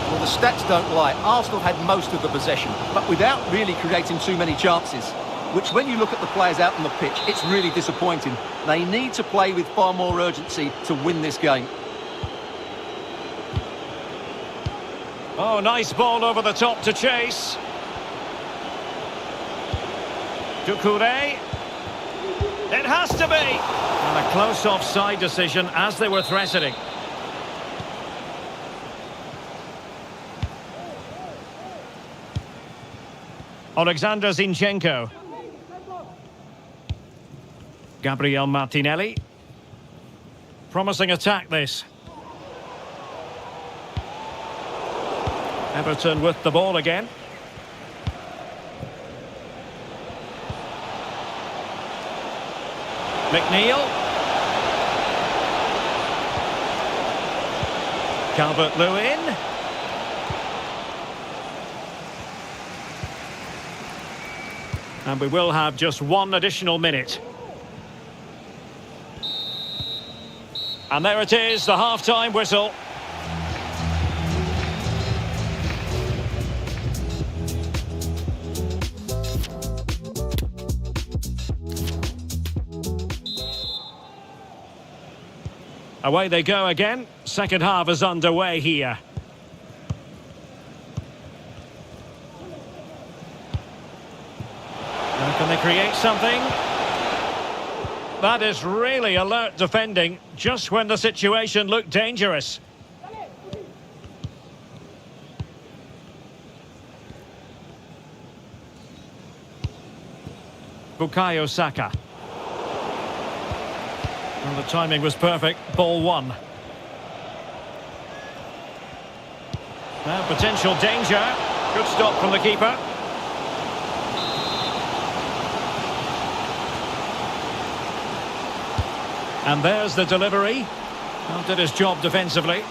Well, the stats don't lie. Arsenal had most of the possession, but without really creating too many chances, which when you look at the players out on the pitch, it's really disappointing. They need to play with far more urgency to win this game. Oh, nice ball over the top to chase. Doucouré. It has to be. And a close offside decision as they were threatening. Alexander Zinchenko. Gabriel Martinelli. Promising attack this. Everton with the ball again. McNeil. Calvert-Lewin. And we will have just one additional minute. And there it is, the half-time whistle. Away they go again. Second half is underway here. Now can they create something? That is really alert defending, just when the situation looked dangerous. Bukayo Saka. Well, the timing was perfect. Ball one. Now potential danger. Good stop from the keeper. And there's the delivery. Well, did his job defensively.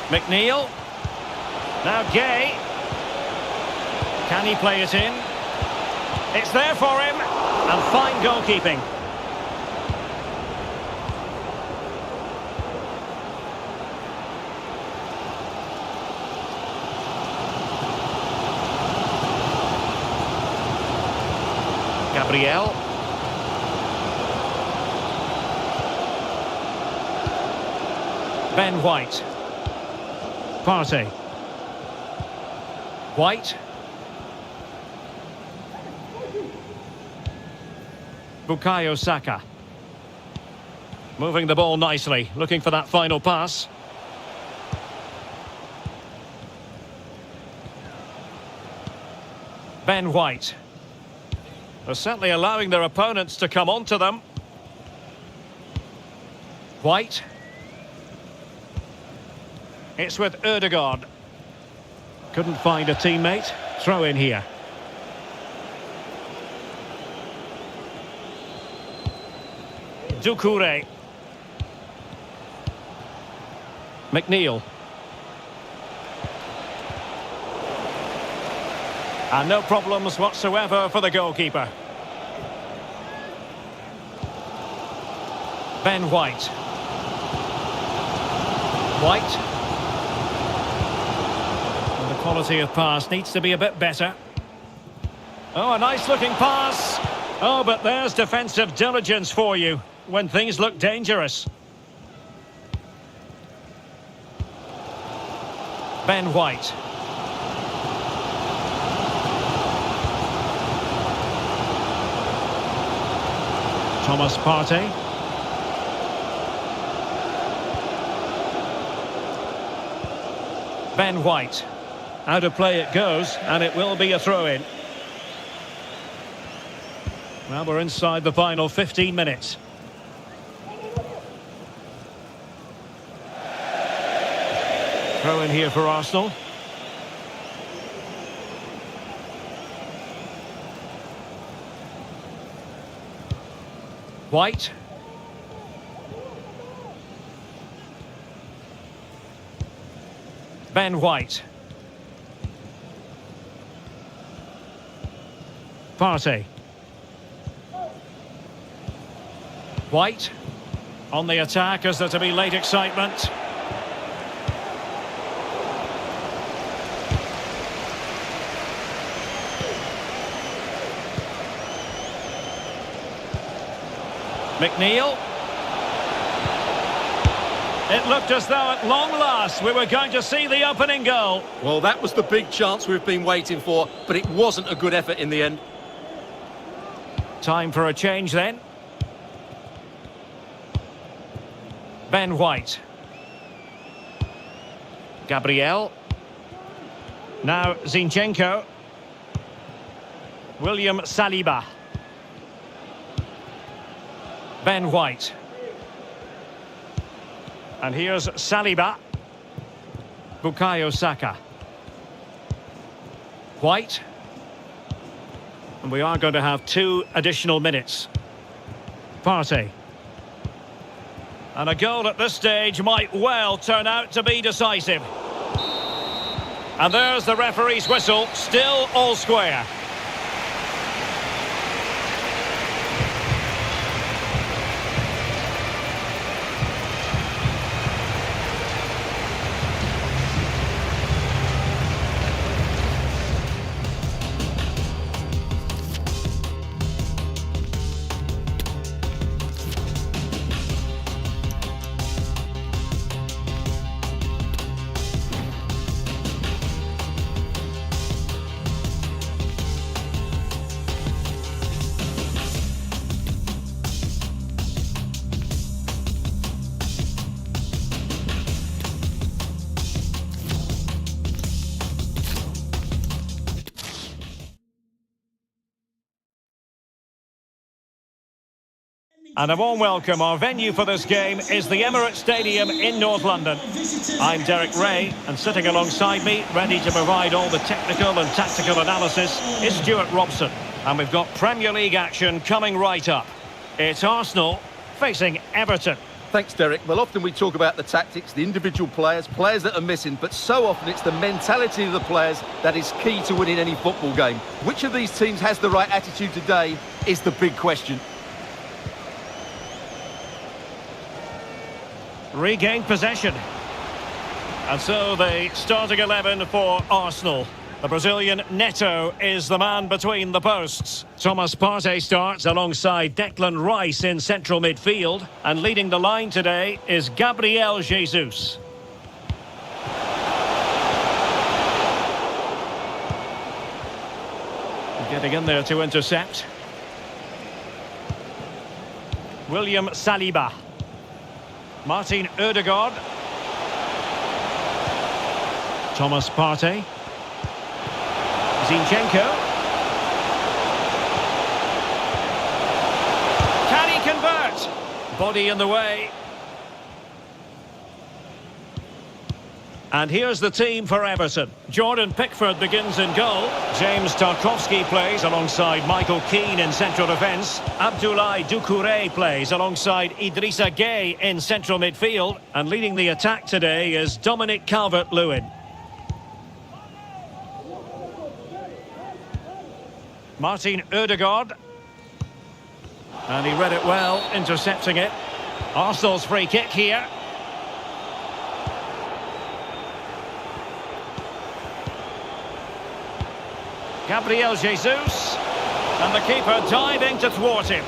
McNeil. Now Gay. Can he play it in? It's there for him. And fine goalkeeping. Gabriel. Ben White. Partey. White. Bukayo Saka. Moving the ball nicely, looking for that final pass. Ben White. They're certainly allowing their opponents to come onto them. White. It's with Ødegaard. Couldn't find a teammate. Throw in here. Doucouré. McNeil. And no problems whatsoever for the goalkeeper. Ben White. White. And the quality of pass needs to be a bit better. Oh, a nice looking pass. Oh, but there's defensive diligence for you when things look dangerous. Ben White. Thomas Partey. Ben White. Out of play it goes, and it will be a throw-in. Well, we're inside the final 15 minutes. Throw in here for Arsenal. White. Ben White. Partey. White. On the attack as there to be late excitement. McNeil. It looked as though at long last we were going to see the opening goal. Well, that was the big chance we've been waiting for, but it wasn't a good effort in the end. Time for a change then. Ben White. Gabriel. Now Zinchenko. William Saliba. Ben White. And here's Saliba. Bukayo Saka. White. And we are going to have 2 additional minutes. Partey. And a goal at this stage might well turn out to be decisive. And there's the referee's whistle, still all square. And a warm welcome. Our venue for this game is the Emirates Stadium in North London. I'm Derek Ray, and sitting alongside me, ready to provide all the technical and tactical analysis, is Stuart Robson. And we've got Premier League action coming right up. It's Arsenal facing Everton. Thanks, Derek. Well, often we talk about the tactics, the individual players that are missing, but so often it's the mentality of the players that is key to winning any football game. Which of these teams has the right attitude today is the big question. Regained possession. And so the starting 11 for Arsenal. The Brazilian Neto is the man between the posts. Thomas Partey starts alongside Declan Rice in central midfield. And leading the line today is Gabriel Jesus. Getting in there to intercept. William Saliba. Martin Ødegaard. Thomas Partey. Zinchenko. Can he convert? Body in the way. And here's the team for Everton. Jordan Pickford begins in goal. James Tarkowski plays alongside Michael Keane in central defence. Abdoulaye Doucouré plays alongside Idrissa Gueye in central midfield. And leading the attack today is Dominic Calvert-Lewin. Martin Ødegaard. And he read it well, intercepting it. Arsenal's free kick here. Gabriel Jesus. And the keeper diving to thwart him.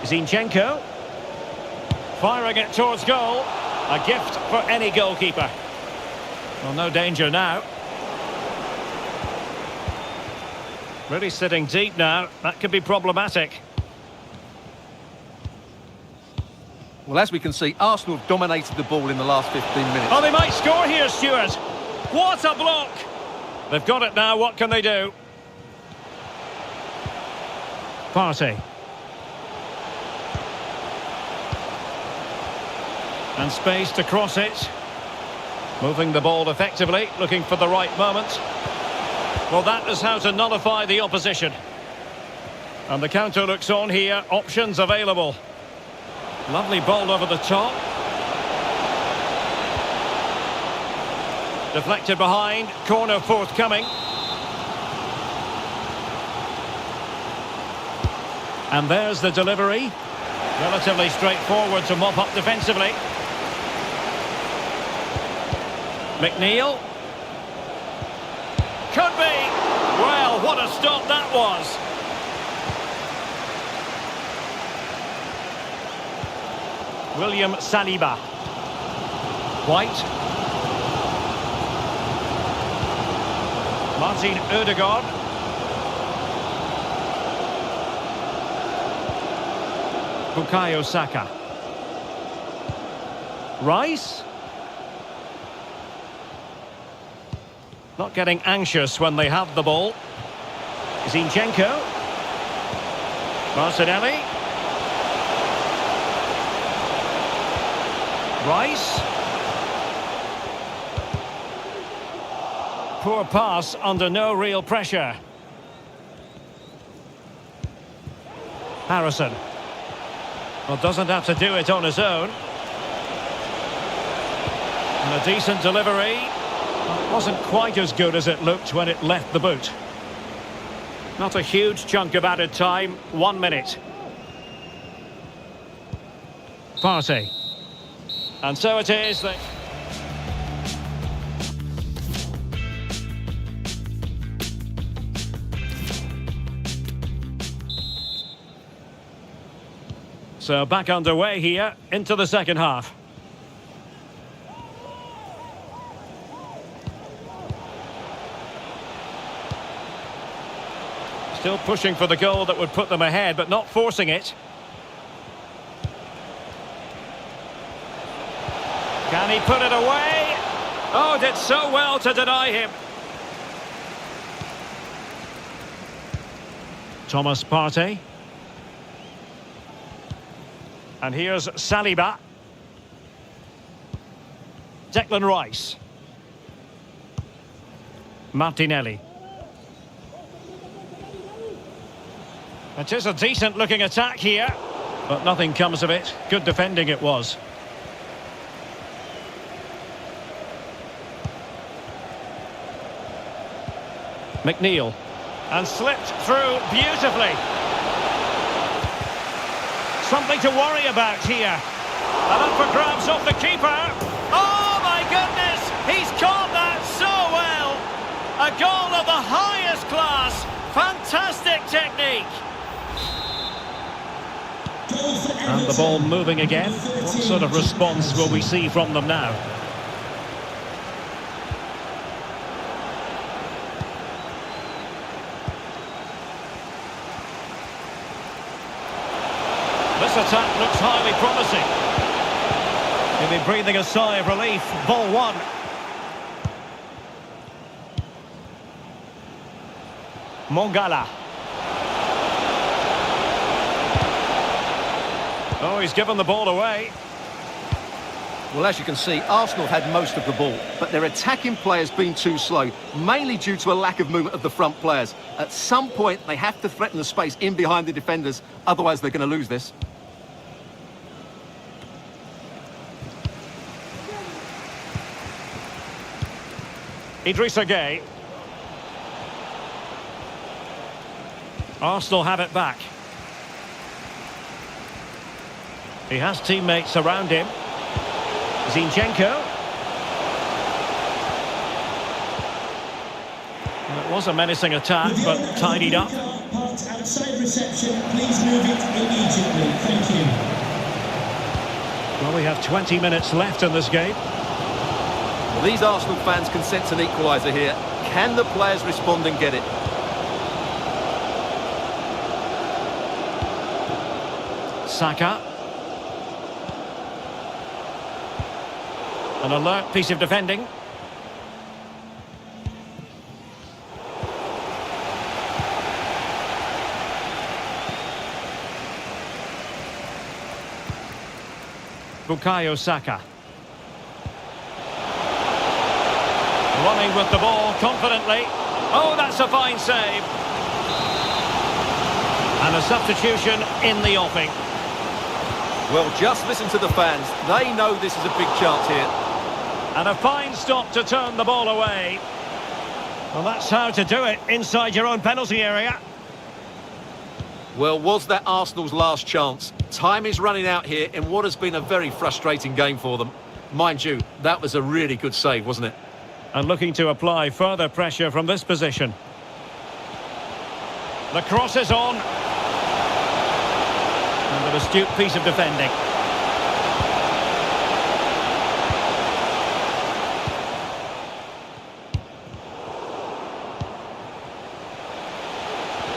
Zinchenko. Firing it towards goal. A gift for any goalkeeper. Well, no danger now. Really sitting deep now. That could be problematic. Well, as we can see, Arsenal have dominated the ball in the last 15 minutes. Oh, they might score here, Stuart. What a block! They've got it now, what can they do? Partey. And space to cross it. Moving the ball effectively, looking for the right moment. Well, that is how to nullify the opposition. And the counter looks on here, options available. Lovely ball over the top. Deflected behind, corner forthcoming. And there's the delivery. Relatively straightforward to mop up defensively. McNeil. Could be. Well, what a stop that was. William Saliba. White. Martin Ødegaard. Bukayo Saka. Rice. Not getting anxious when they have the ball. Zinchenko. Martinelli. Rice. Poor pass under no real pressure. Harrison. Well, doesn't have to do it on his own. And a decent delivery. Well, it wasn't quite as good as it looked when it left the boot. Not a huge chunk of added time. 1 minute. Partey. And so it is that... So back underway here into the second half. Still pushing for the goal that would put them ahead, but not forcing it. Can he put it away? Oh, did so well to deny him. Thomas Partey. And here's Saliba. Declan Rice. Martinelli. It is a decent looking attack here, but nothing comes of it. Good defending it was. McNeil. And slipped through beautifully. Something to worry about here. And up for grabs off the keeper. Oh my goodness! He's caught that so well! A goal of the highest class. Fantastic technique. And the ball moving again. What sort of response will we see from them now? This attack looks highly promising. He'll be breathing a sigh of relief. Ball one. Mongala. Oh, he's given the ball away. Well, as you can see, Arsenal had most of the ball, but their attacking players been too slow, mainly due to a lack of movement of the front players. At some point, they have to threaten the space in behind the defenders, otherwise they're going to lose this. Idrissa Gueye. Arsenal have it back. He has teammates around him. Zinchenko. It was a menacing attack, but tidied up. Outside reception, please move it immediately. Thank you. Well, we have 20 minutes left in this game. Well, these Arsenal fans can sense an equaliser here. Can the players respond and get it? An alert piece of defending. Bukayo Saka. Running with the ball confidently. Oh, that's a fine save. And a substitution in the offing. Well, just listen to the fans. They know this is a big chance here. And a fine stop to turn the ball away. Well, that's how to do it inside your own penalty area. Well, was that Arsenal's last chance? Time is running out here in what has been a very frustrating game for them. Mind you, that was a really good save, wasn't it? And looking to apply further pressure from this position. The cross is on. And an astute piece of defending.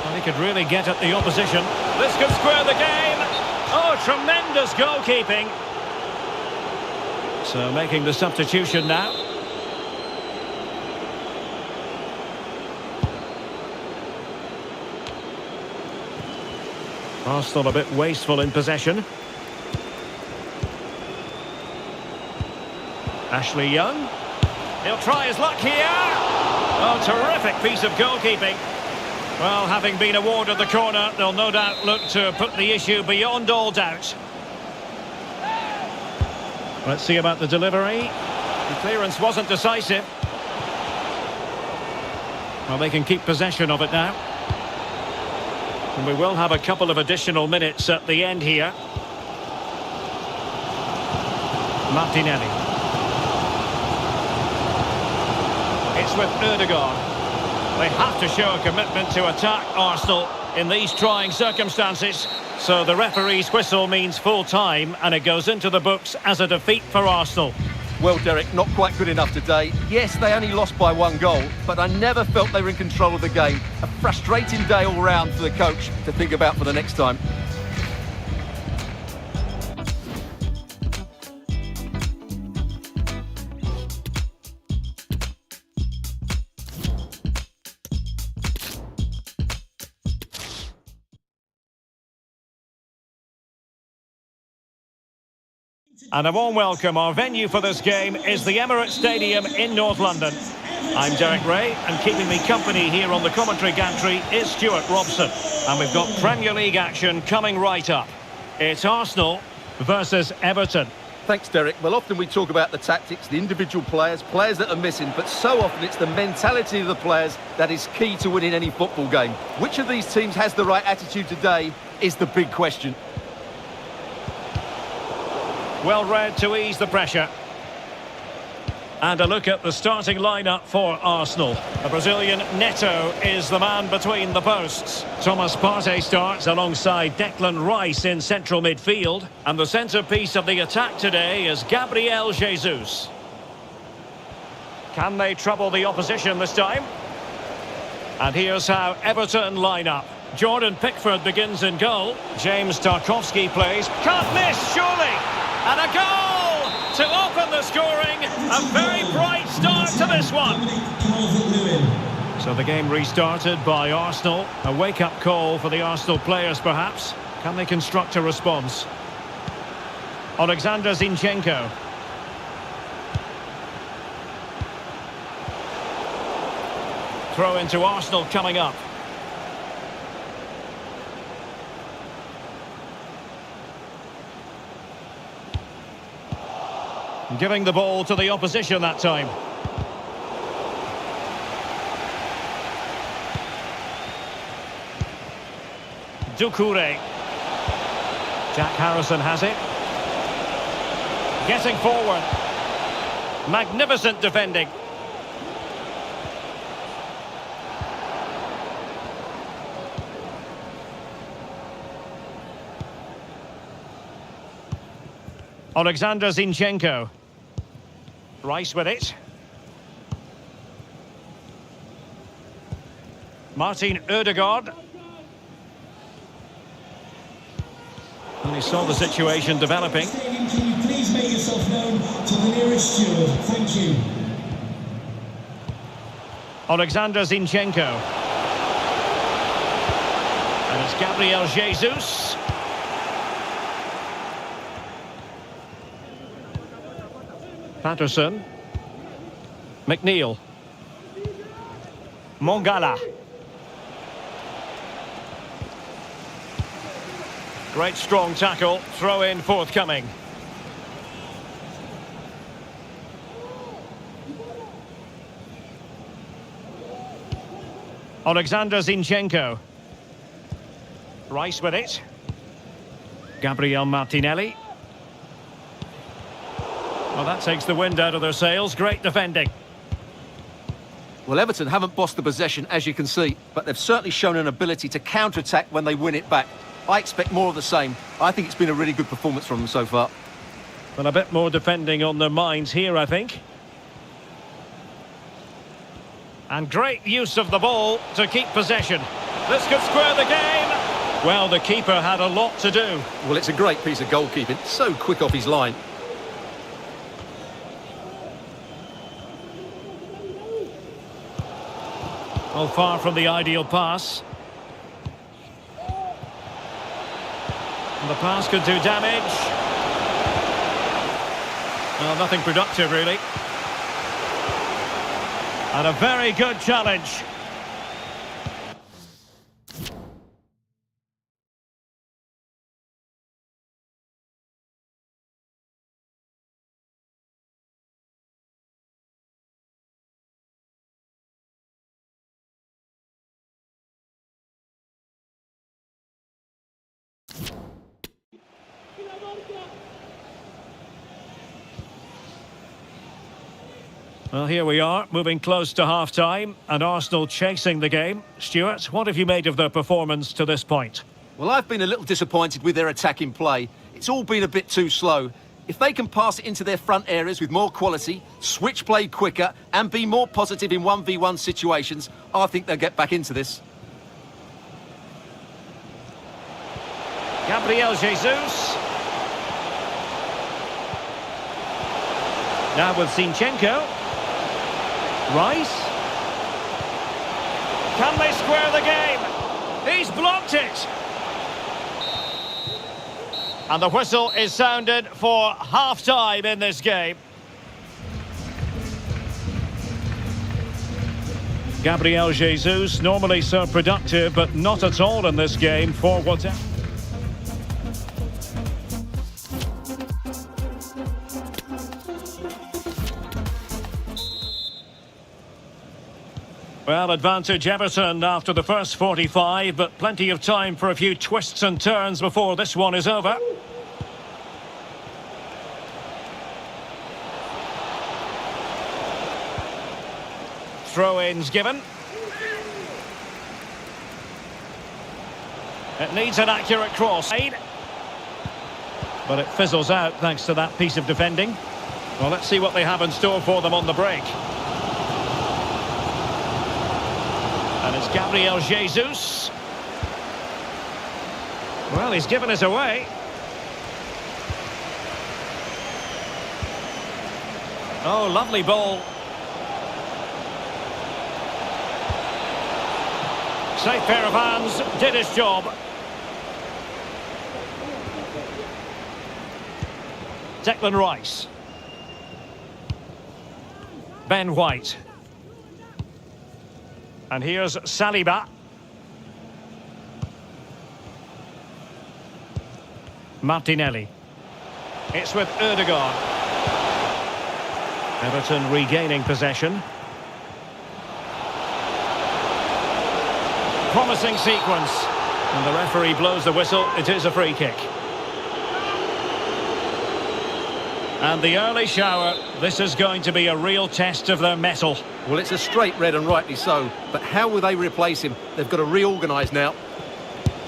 Well, he could really get at the opposition. This could square the game. Oh, tremendous goalkeeping. So making the substitution now. Arsenal a bit wasteful in possession. Ashley Young. He'll try his luck here. Oh, terrific piece of goalkeeping. Well, having been awarded the corner, they'll no doubt look to put the issue beyond all doubt. Let's see about the delivery. The clearance wasn't decisive. Well, they can keep possession of it now. And we will have a couple of additional minutes at the end here. Martinelli. It's with Ødegaard. They have to show a commitment to attack Arsenal in these trying circumstances. So the referee's whistle means full time, and it goes into the books as a defeat for Arsenal. Well, Derek, not quite good enough today. Yes, they only lost by 1 goal, but I never felt they were in control of the game. A frustrating day all round for the coach to think about for the next time. And a warm welcome. Our venue for this game is the Emirates Stadium in North London. I'm Derek Ray, and keeping me company here on the commentary gantry is Stuart Robson. And we've got Premier League action coming right up. It's Arsenal versus Everton. Thanks, Derek. Well, often we talk about the tactics, the individual players that are missing, but so often it's the mentality of the players that is key to winning any football game. Which of these teams has the right attitude today is the big question. Well read to ease the pressure. And a look at the starting lineup for Arsenal. The Brazilian Neto is the man between the posts. Thomas Partey starts alongside Declan Rice in central midfield. And the centrepiece of the attack today is Gabriel Jesus. Can they trouble the opposition this time? And here's how Everton line up. Jordan Pickford begins in goal. James Tarkowski plays. Can't miss, surely! And a goal to open the scoring. A very bright start to this one. So the game restarted by Arsenal. A wake-up call for the Arsenal players, perhaps. Can they construct a response? Alexander Zinchenko. Throw into Arsenal coming up. Giving the ball to the opposition that time. Doucouré. Jack Harrison has it. Getting forward. Magnificent defending. Alexander Zinchenko. Rice with it. Martin Ødegaard. And he saw the situation developing. Can you please please make yourself known to the nearest steward. Thank you. Alexander Zinchenko. And it's Gabriel Jesus. Patterson. McNeil. Mongala. Great strong tackle, throw in forthcoming. Alexander Zinchenko. Rice with it. Gabriel Martinelli. Well, that takes the wind out of their sails. Great defending. Well, Everton haven't bossed the possession, as you can see, but they've certainly shown an ability to counter-attack when they win it back. I expect more of the same. I think it's been a really good performance from them so far. Well, a bit more defending on their minds here, I think. And great use of the ball to keep possession. This could square the game. Well, the keeper had a lot to do. Well, it's a great piece of goalkeeping. So quick off his line. Well, far from the ideal pass. And the pass could do damage. Well, nothing productive, really. And a very good challenge. Well, here we are, moving close to half-time, and Arsenal chasing the game. Stuart, what have you made of their performance to this point? Well, I've been a little disappointed with their attacking play. It's all been a bit too slow. If they can pass it into their front areas with more quality, switch play quicker, and be more positive in 1v1 situations, I think they'll get back into this. Gabriel Jesus. Now with Zinchenko. Rice. Can they square the game? He's blocked it. And the whistle is sounded for half-time in this game. Gabriel Jesus, normally so productive, but not at all in this game for whatever. Well, advantage Everton after the first 45, but plenty of time for a few twists and turns before this one is over. Throw-ins given. It needs an accurate cross. But it fizzles out thanks to that piece of defending. Well, let's see what they have in store for them on the break. And it's Gabriel Jesus. Well, he's given us away. Oh, lovely ball. Safe pair of hands, did his job. Declan Rice. Ben White. And here's Saliba. Martinelli. It's with Ødegaard. Everton regaining possession. Promising sequence. And the referee blows the whistle. It is a free kick. And the early shower. This is going to be a real test of their mettle. Well, it's a straight red and rightly so. But how will they replace him? They've got to reorganise now.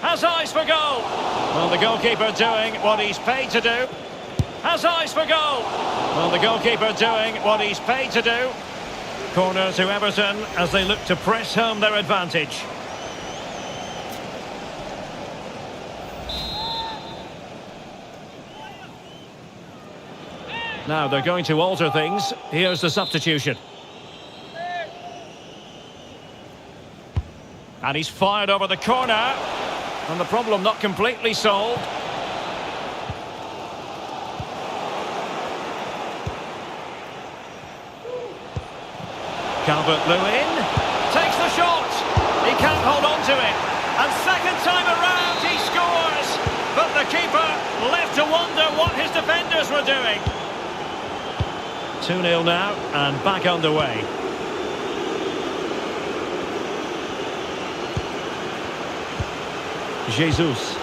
Has eyes for goal. Well, the goalkeeper doing what he's paid to do. Has eyes for goal. Well, the goalkeeper doing what he's paid to do. Corner to Everton as they look to press home their advantage. Now they're going to alter things. Here's the substitution. And he's fired over the corner. And the problem not completely solved. Calvert-Lewin takes the shot. He can't hold on to it. And second time around he scores. But the keeper left to wonder what his defenders were doing. 2-0 now and back underway. Jesus.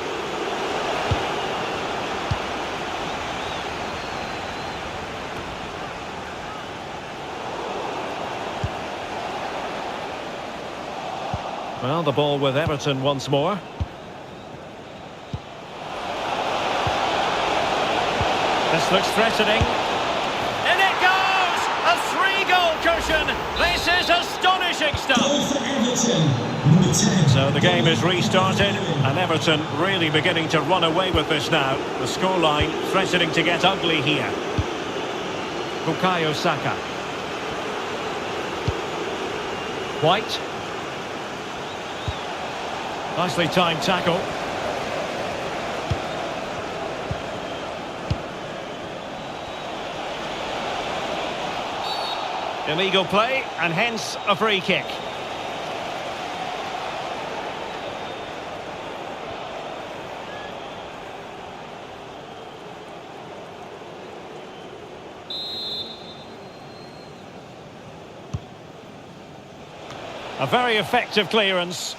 Well, the ball with Everton once more. This looks threatening. In it goes! A 3-goal cushion! This is astonishing stuff! So the game is restarted, and Everton really beginning to run away with this now. The scoreline threatening to get ugly here. Bukayo Saka. White. Nicely timed tackle. Illegal play, and hence a free kick. A very effective clearance.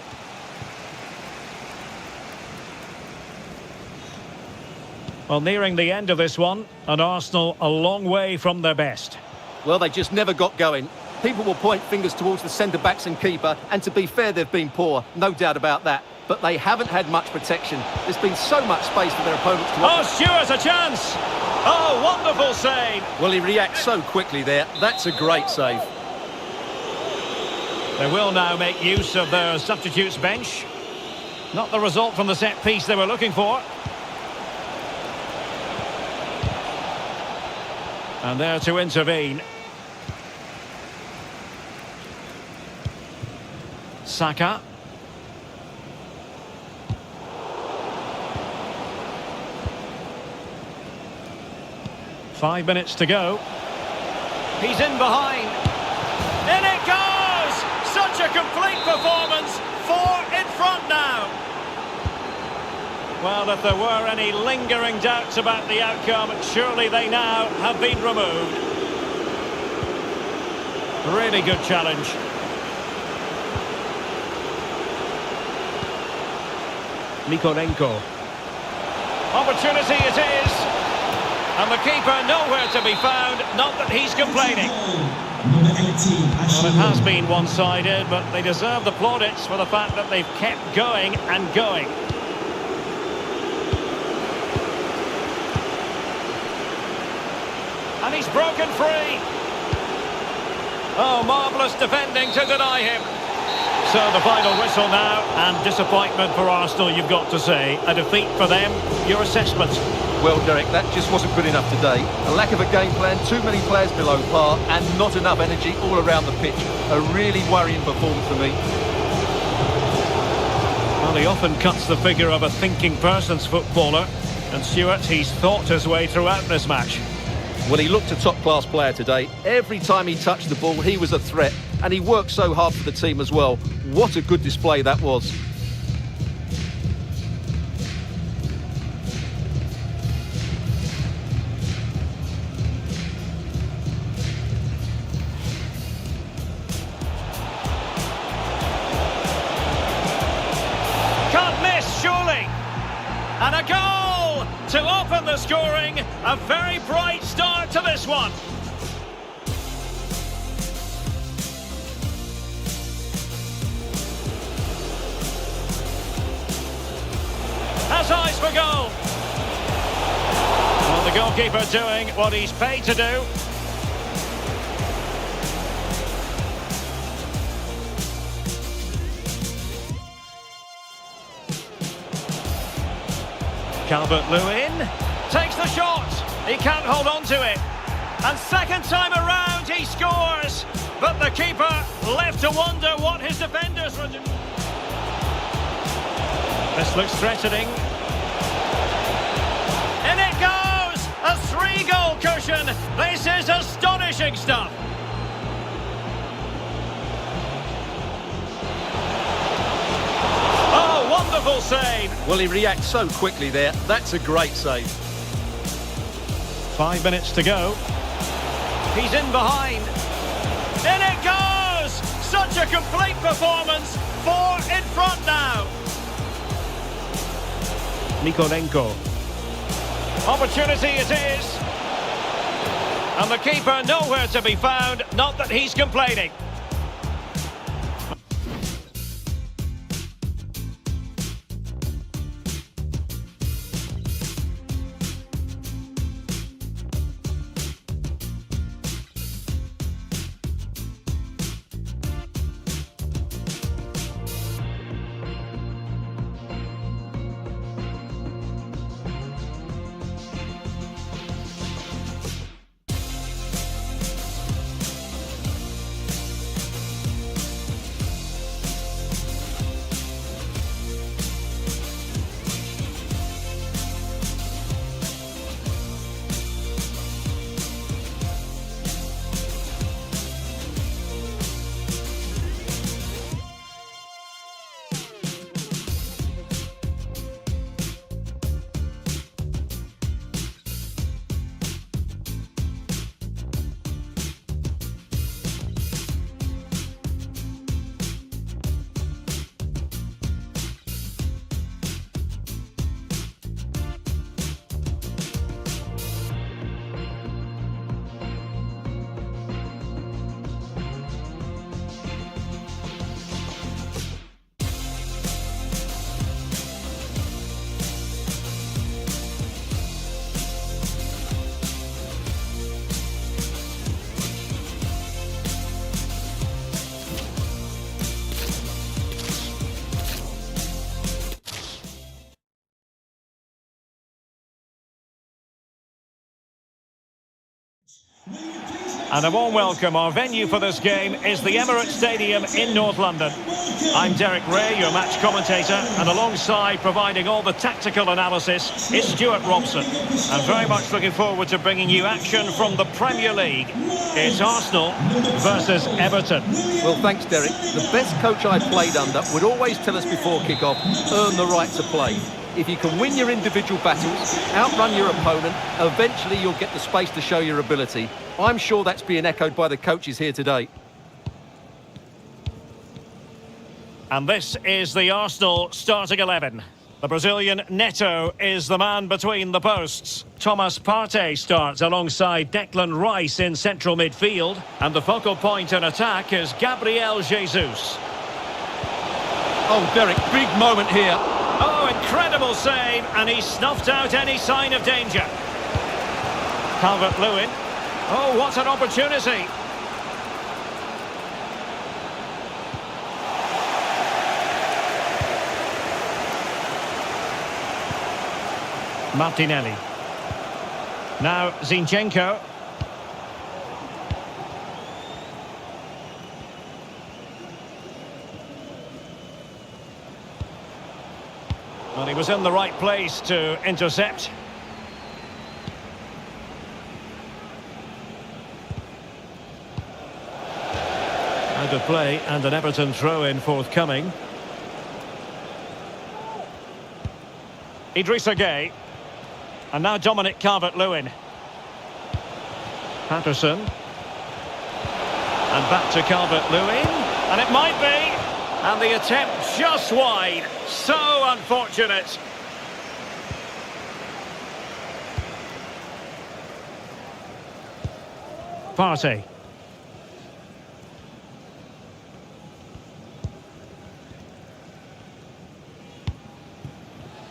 Well, nearing the end of this one, and Arsenal a long way from their best. Well, they just never got going. People will point fingers towards the centre-backs and keeper, and to be fair, they've been poor, no doubt about that. But they haven't had much protection. There's been so much space for their opponents to... Oh, Stewart, a chance! Oh, wonderful save! Well, he reacts so quickly there. That's a great save. They will now make use of their substitutes bench. Not the result from the set piece they were looking for. And there to intervene. Saka. Five minutes to go. He's in behind. In it goes! Such a complete performance. 4 in front now. Well, if there were any lingering doubts about the outcome, surely they now have been removed. Really good challenge. Mikolenko. Opportunity it is. And the keeper nowhere to be found. Not that he's complaining. Well, it has been one-sided, but they deserve the plaudits for the fact that they've kept going and going. And he's broken free. Oh, marvellous defending to deny him. So the final whistle now, and disappointment for Arsenal, you've got to say. A defeat for them. Your assessment? Well, Derek, that just wasn't good enough today. A lack of a game plan, too many players below par, and not enough energy all around the pitch. A really worrying performance for me. Well, he often cuts the figure of a thinking person's footballer. And Stewart, he's thought his way throughout this match. Well, he looked a top-class player today. Every time he touched the ball, he was a threat. And he worked so hard for the team as well. What a good display that was. Can't miss, surely. And a goal to open the scoring. A very bright start to this one. Has eyes for goal. Well, the goalkeeper doing what he's paid to do. Calvert-Lewin takes the shot. He can't hold on to it. And second time around, he scores. But the keeper left to wonder what his defenders were doing. This looks threatening. In it goes! A 3-goal cushion. This is astonishing stuff. Oh, wonderful save. Well, he reacts so quickly there. That's a great save. 5 minutes to go. He's in behind. In it goes! Such a complete performance. 4 in front now. Nikolenko. Opportunity it is. And the keeper nowhere to be found. Not that he's complaining. And a warm welcome. Our venue for this game is the Emirates Stadium in North London. I'm Derek Ray, your match commentator, and alongside providing all the tactical analysis is Stuart Robson. I'm very much looking forward to bringing you action from the Premier League. It's Arsenal versus Everton. Well, thanks, Derek. The best coach I played under would always tell us before kick-off, earn the right to play. If you can win your individual battles, outrun your opponent, eventually you'll get the space to show your ability. I'm sure that's being echoed by the coaches here today. And this is the Arsenal starting 11. The Brazilian Neto is the man between the posts. Thomas Partey starts alongside Declan Rice in central midfield. And the focal point in attack is Gabriel Jesus. Oh, Derek, big moment here. Oh, incredible save, and he snuffed out any sign of danger. Calvert-Lewin. Oh, what an opportunity. Martinelli. Now Zinchenko. Well, he was in the right place to intercept. Out of play and an Everton throw-in forthcoming. Idrissa Gueye. And now Dominic Calvert-Lewin. Patterson. And back to Calvert-Lewin. And it might be. And the attempt just wide. So unfortunate. Partey.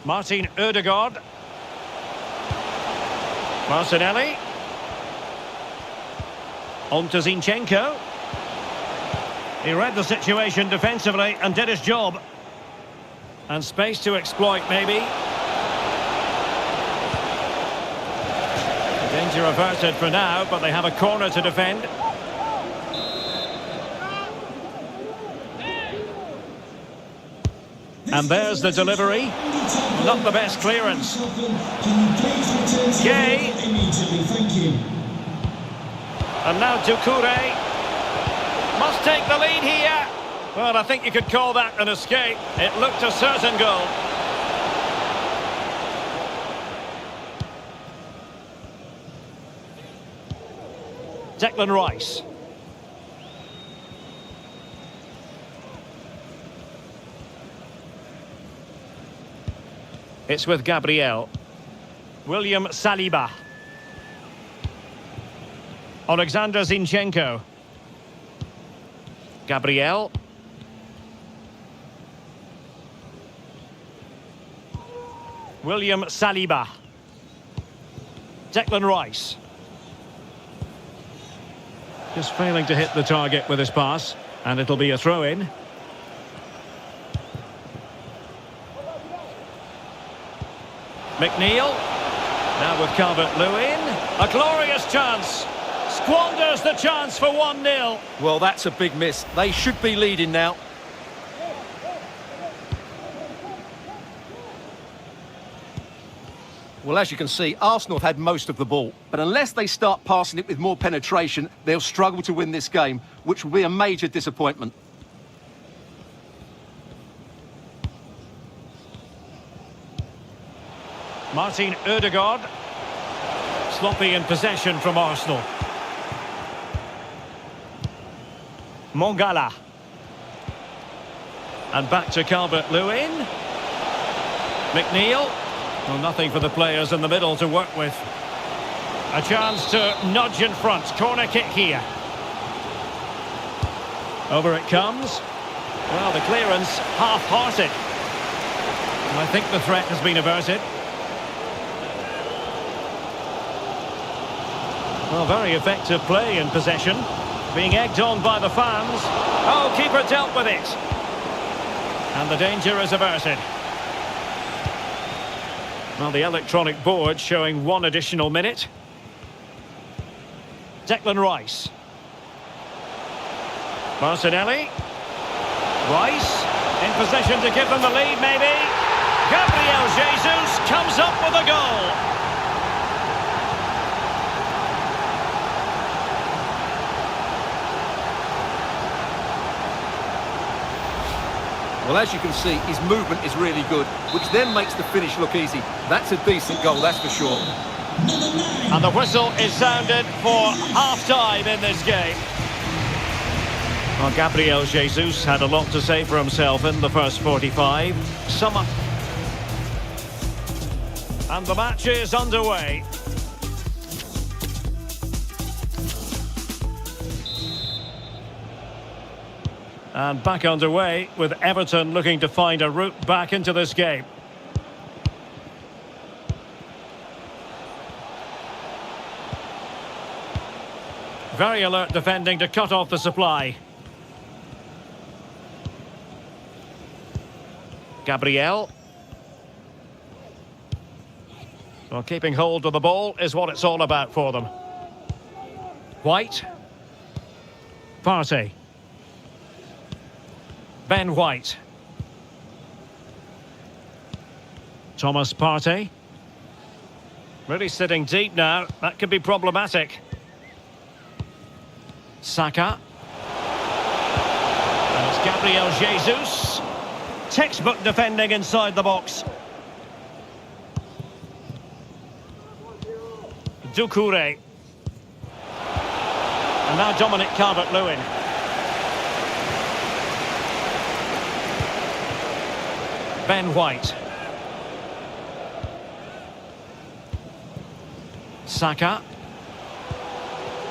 Martin Ødegaard. Martinelli. On to Zinchenko. He read the situation defensively and did his job. And space to exploit, maybe. Danger averted for now, but they have a corner to defend. And there's the delivery. Not the best clearance. Gay. Thank you. And now Doucouré. Must take the lead here. Well, I think you could call that an escape. It looked a certain goal. Declan Rice. It's with Gabriel. William Saliba. Alexander Zinchenko. Gabriel. William Saliba. Declan Rice. Just failing to hit the target with his pass. And it'll be a throw-in. McNeil. Now with Calvert-Lewin. A glorious chance. Squanders the chance for 1-0. Well, that's a big miss. They should be leading now. Well, as you can see, Arsenal have had most of the ball. But unless they start passing it with more penetration, they'll struggle to win this game, which will be a major disappointment. Martin Ødegaard. Sloppy in possession from Arsenal. Mongala. And back to Calvert-Lewin. McNeil. Well, nothing for the players in the middle to work with. A chance to nudge in front. Corner kick here. Over it comes. Well, the clearance half-hearted. I think the threat has been averted. Well, very effective play in possession. Being egged on by the fans. Oh, keeper dealt with it. And the danger is averted. Well, the electronic board showing 1 additional minute. Declan Rice. Martinelli. Rice. In possession to give them the lead, maybe. Gabriel Jesus comes up with a goal. Well, as you can see, his movement is really good, which then makes the finish look easy. That's a decent goal, that's for sure. And the whistle is sounded for half-time in this game. Well, Gabriel Jesus had a lot to say for himself in the first 45. And the match is underway. And back underway with Everton looking to find a route back into this game. Very alert defending to cut off the supply. Gabriel. Well, keeping hold of the ball is what it's all about for them. White. Partey. Ben White. Thomas Partey. Really sitting deep now. That could be problematic. Saka. And it's Gabriel Jesus. Textbook defending inside the box. Doucouré. And now Dominic Calvert-Lewin. Ben White. Saka.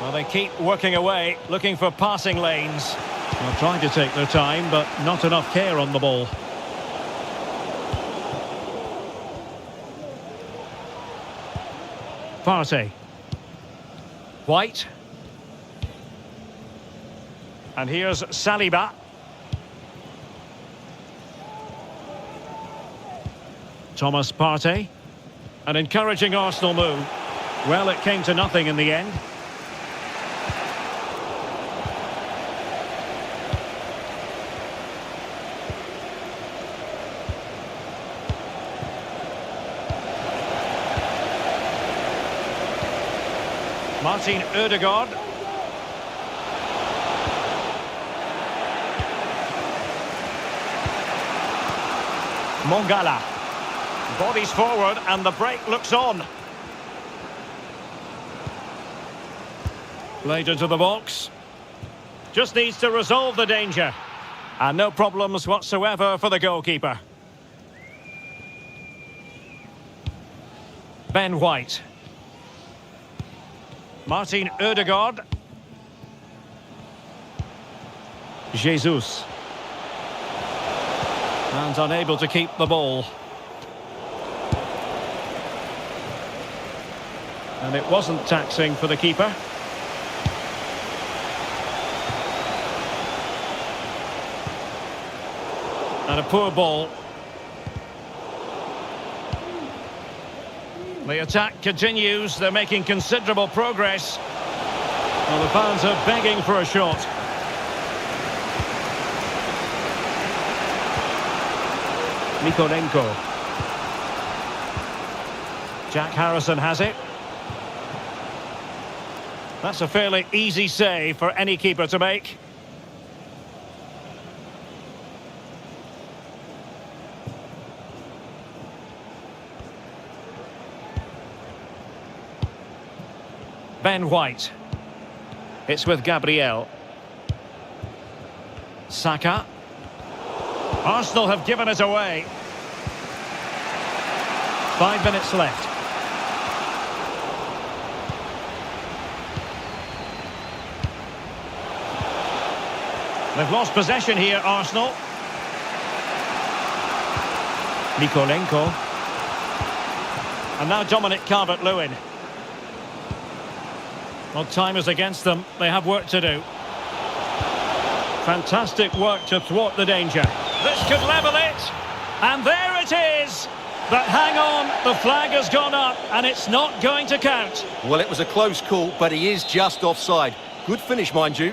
Well, they keep working away, looking for passing lanes. Well, trying to take their time, but not enough care on the ball. Partey. White. And here's Saliba. Thomas Partey. An encouraging Arsenal move. Well, it came to nothing in the end. Martin Ødegaard. Mongala. Bodies forward and the break looks on. Played into the box. Just needs to resolve the danger. And no problems whatsoever for the goalkeeper. Ben White. Martin Ødegaard. Jesus. And unable to keep the ball. And it wasn't taxing for the keeper. And a poor ball. The attack continues. They're making considerable progress. Well, the fans are begging for a shot. Mikolenko. Jack Harrison has it. That's a fairly easy save for any keeper to make. Ben White. It's with Gabriel. Saka. Arsenal have given it away. 5 minutes left. They've lost possession here, Arsenal. Mikolenko. And now Dominic Calvert-Lewin. Well, time is against them. They have work to do. Fantastic work to thwart the danger. This could level it. And there it is. But hang on, the flag has gone up and it's not going to count. Well, it was a close call, but he is just offside. Good finish, mind you.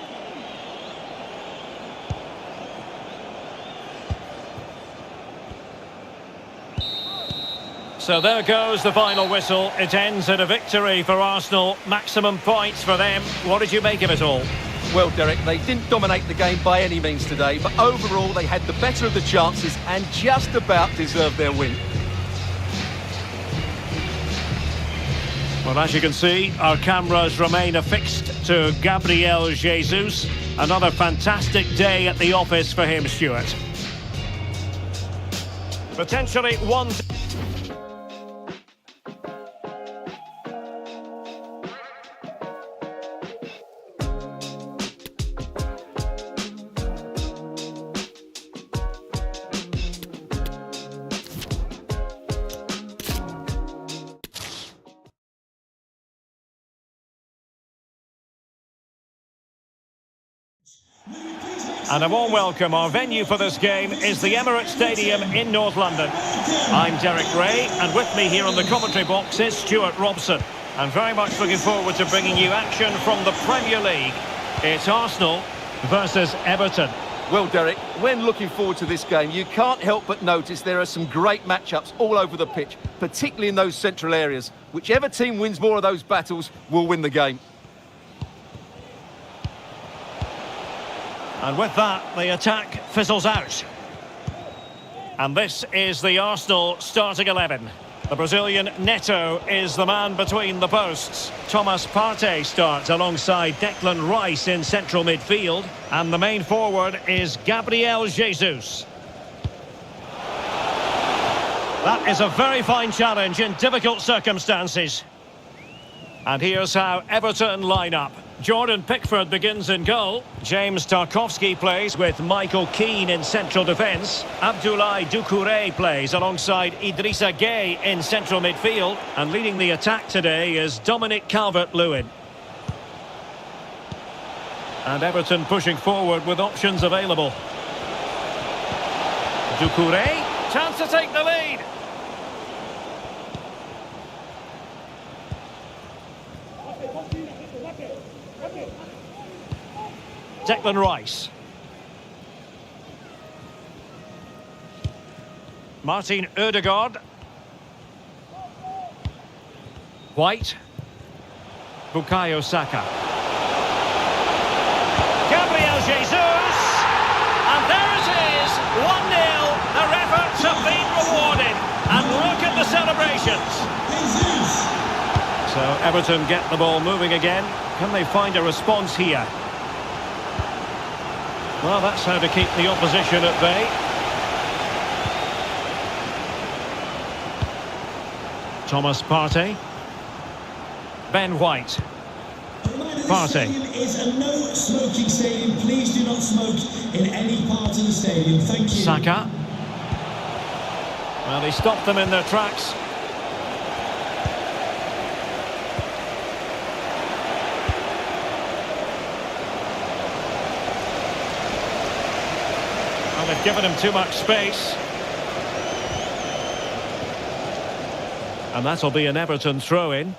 So there goes the final whistle. It ends in a victory for Arsenal. Maximum points for them. What did you make of it all? Well, Derek, they didn't dominate the game by any means today, but overall they had the better of the chances and just about deserved their win. Well, as you can see, our cameras remain affixed to Gabriel Jesus. Another fantastic day at the office for him, Stuart. Potentially one... And a warm welcome. Our venue for this game is the Emirates Stadium in North London. I'm Derek Ray, and with me here on the commentary box is Stuart Robson. And very much looking forward to bringing you action from the Premier League. It's Arsenal versus Everton. Well, Derek, when looking forward to this game, you can't help but notice there are some great matchups all over the pitch, particularly in those central areas. Whichever team wins more of those battles will win the game. And with that, the attack fizzles out. And this is the Arsenal starting 11. The Brazilian Neto is the man between the posts. Thomas Partey starts alongside Declan Rice in central midfield. And the main forward is Gabriel Jesus. That is a very fine challenge in difficult circumstances. And here's how Everton line up. Jordan Pickford begins in goal. James Tarkowski plays with Michael Keane in central defence. Abdoulaye Doucouré plays alongside Idrissa Gueye in central midfield. And leading the attack today is Dominic Calvert-Lewin. And Everton pushing forward with options available. Doucouré, chance to take the lead. Declan Rice. Martin Ødegaard. White. Bukayo Saka. Gabriel Jesus. And there it is, 1-0. Their efforts have been rewarded. And look at the celebrations. So Everton get the ball moving again. Can they find a response here? Well, that's how to keep the opposition at bay. Thomas Partey. Ben White. Partey. This stadium is a no-smoking stadium. Please do not smoke in any part of the stadium. Thank you. Saka. Well, he stopped them in their tracks. Well, they've given him too much space. And that'll be an Everton throw-in.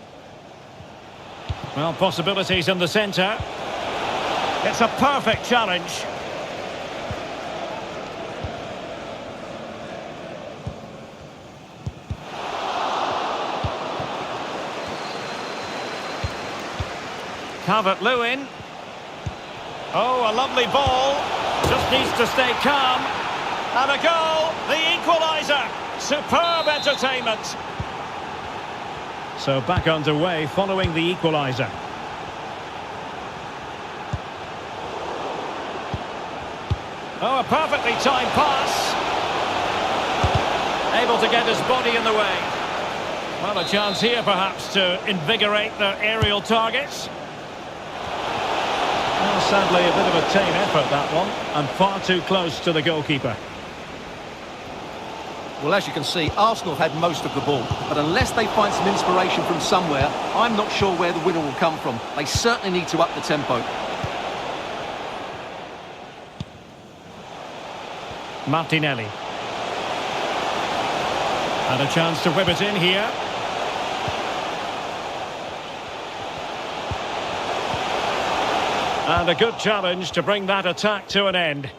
Well, possibilities in the centre. It's a perfect challenge. Calvert-Lewin. Oh, a lovely ball. Just needs to stay calm. And a goal, the equaliser. Superb entertainment. So back underway following the equaliser. Oh, a perfectly timed pass. Able to get his body in the way. Well, a chance here perhaps to invigorate their aerial targets. Well, sadly, a bit of a tame effort, that one, and far too close to the goalkeeper. Well, as you can see, Arsenal had most of the ball, but unless they find some inspiration from somewhere, I'm not sure where the winner will come from. They certainly need to up the tempo. Martinelli. And a chance to whip it in here. And a good challenge to bring that attack to an end.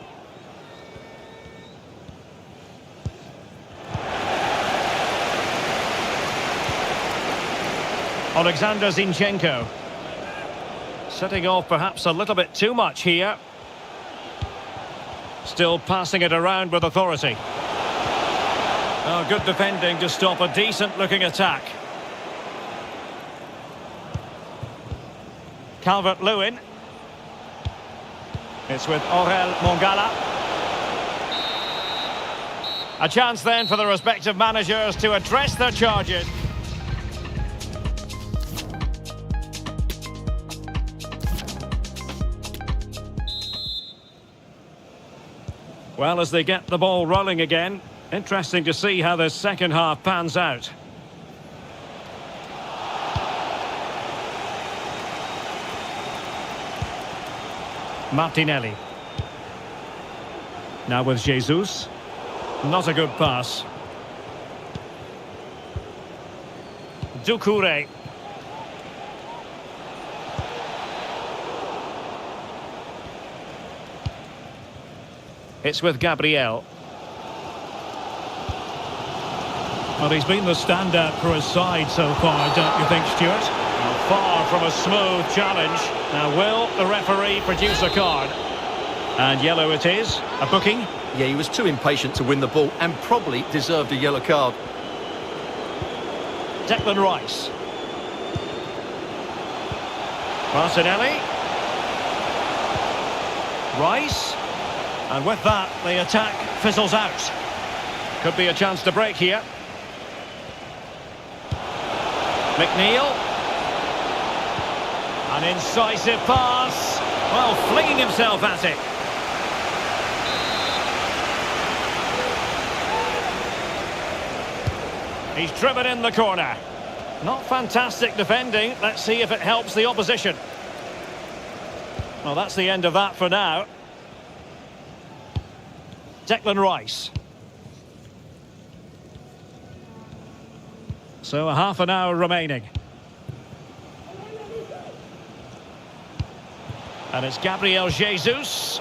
Alexander Zinchenko. Setting off perhaps a little bit too much here. Still passing it around with authority. Oh, good defending to stop a decent-looking attack. Calvert-Lewin. It's with Orel Mongala. A chance then for the respective managers to address their charges. Well, as they get the ball rolling again, interesting to see how this second half pans out. Martinelli. Now with Jesus. Not a good pass. Doucouré. It's with Gabriel. Well, he's been the standout for his side so far, don't you think, Stuart? Well, far from a smooth challenge. Now, will the referee produce a card? And yellow it is. A booking. Yeah, he was too impatient to win the ball and probably deserved a yellow card. Declan Rice. Martinelli. Rice. And with that, the attack fizzles out. Could be a chance to break here. McNeil. An incisive pass. Well, flinging himself at it. He's driven in the corner. Not fantastic defending. Let's see if it helps the opposition. Well, that's the end of that for now. Declan Rice. So a half an hour remaining. And it's Gabriel Jesus.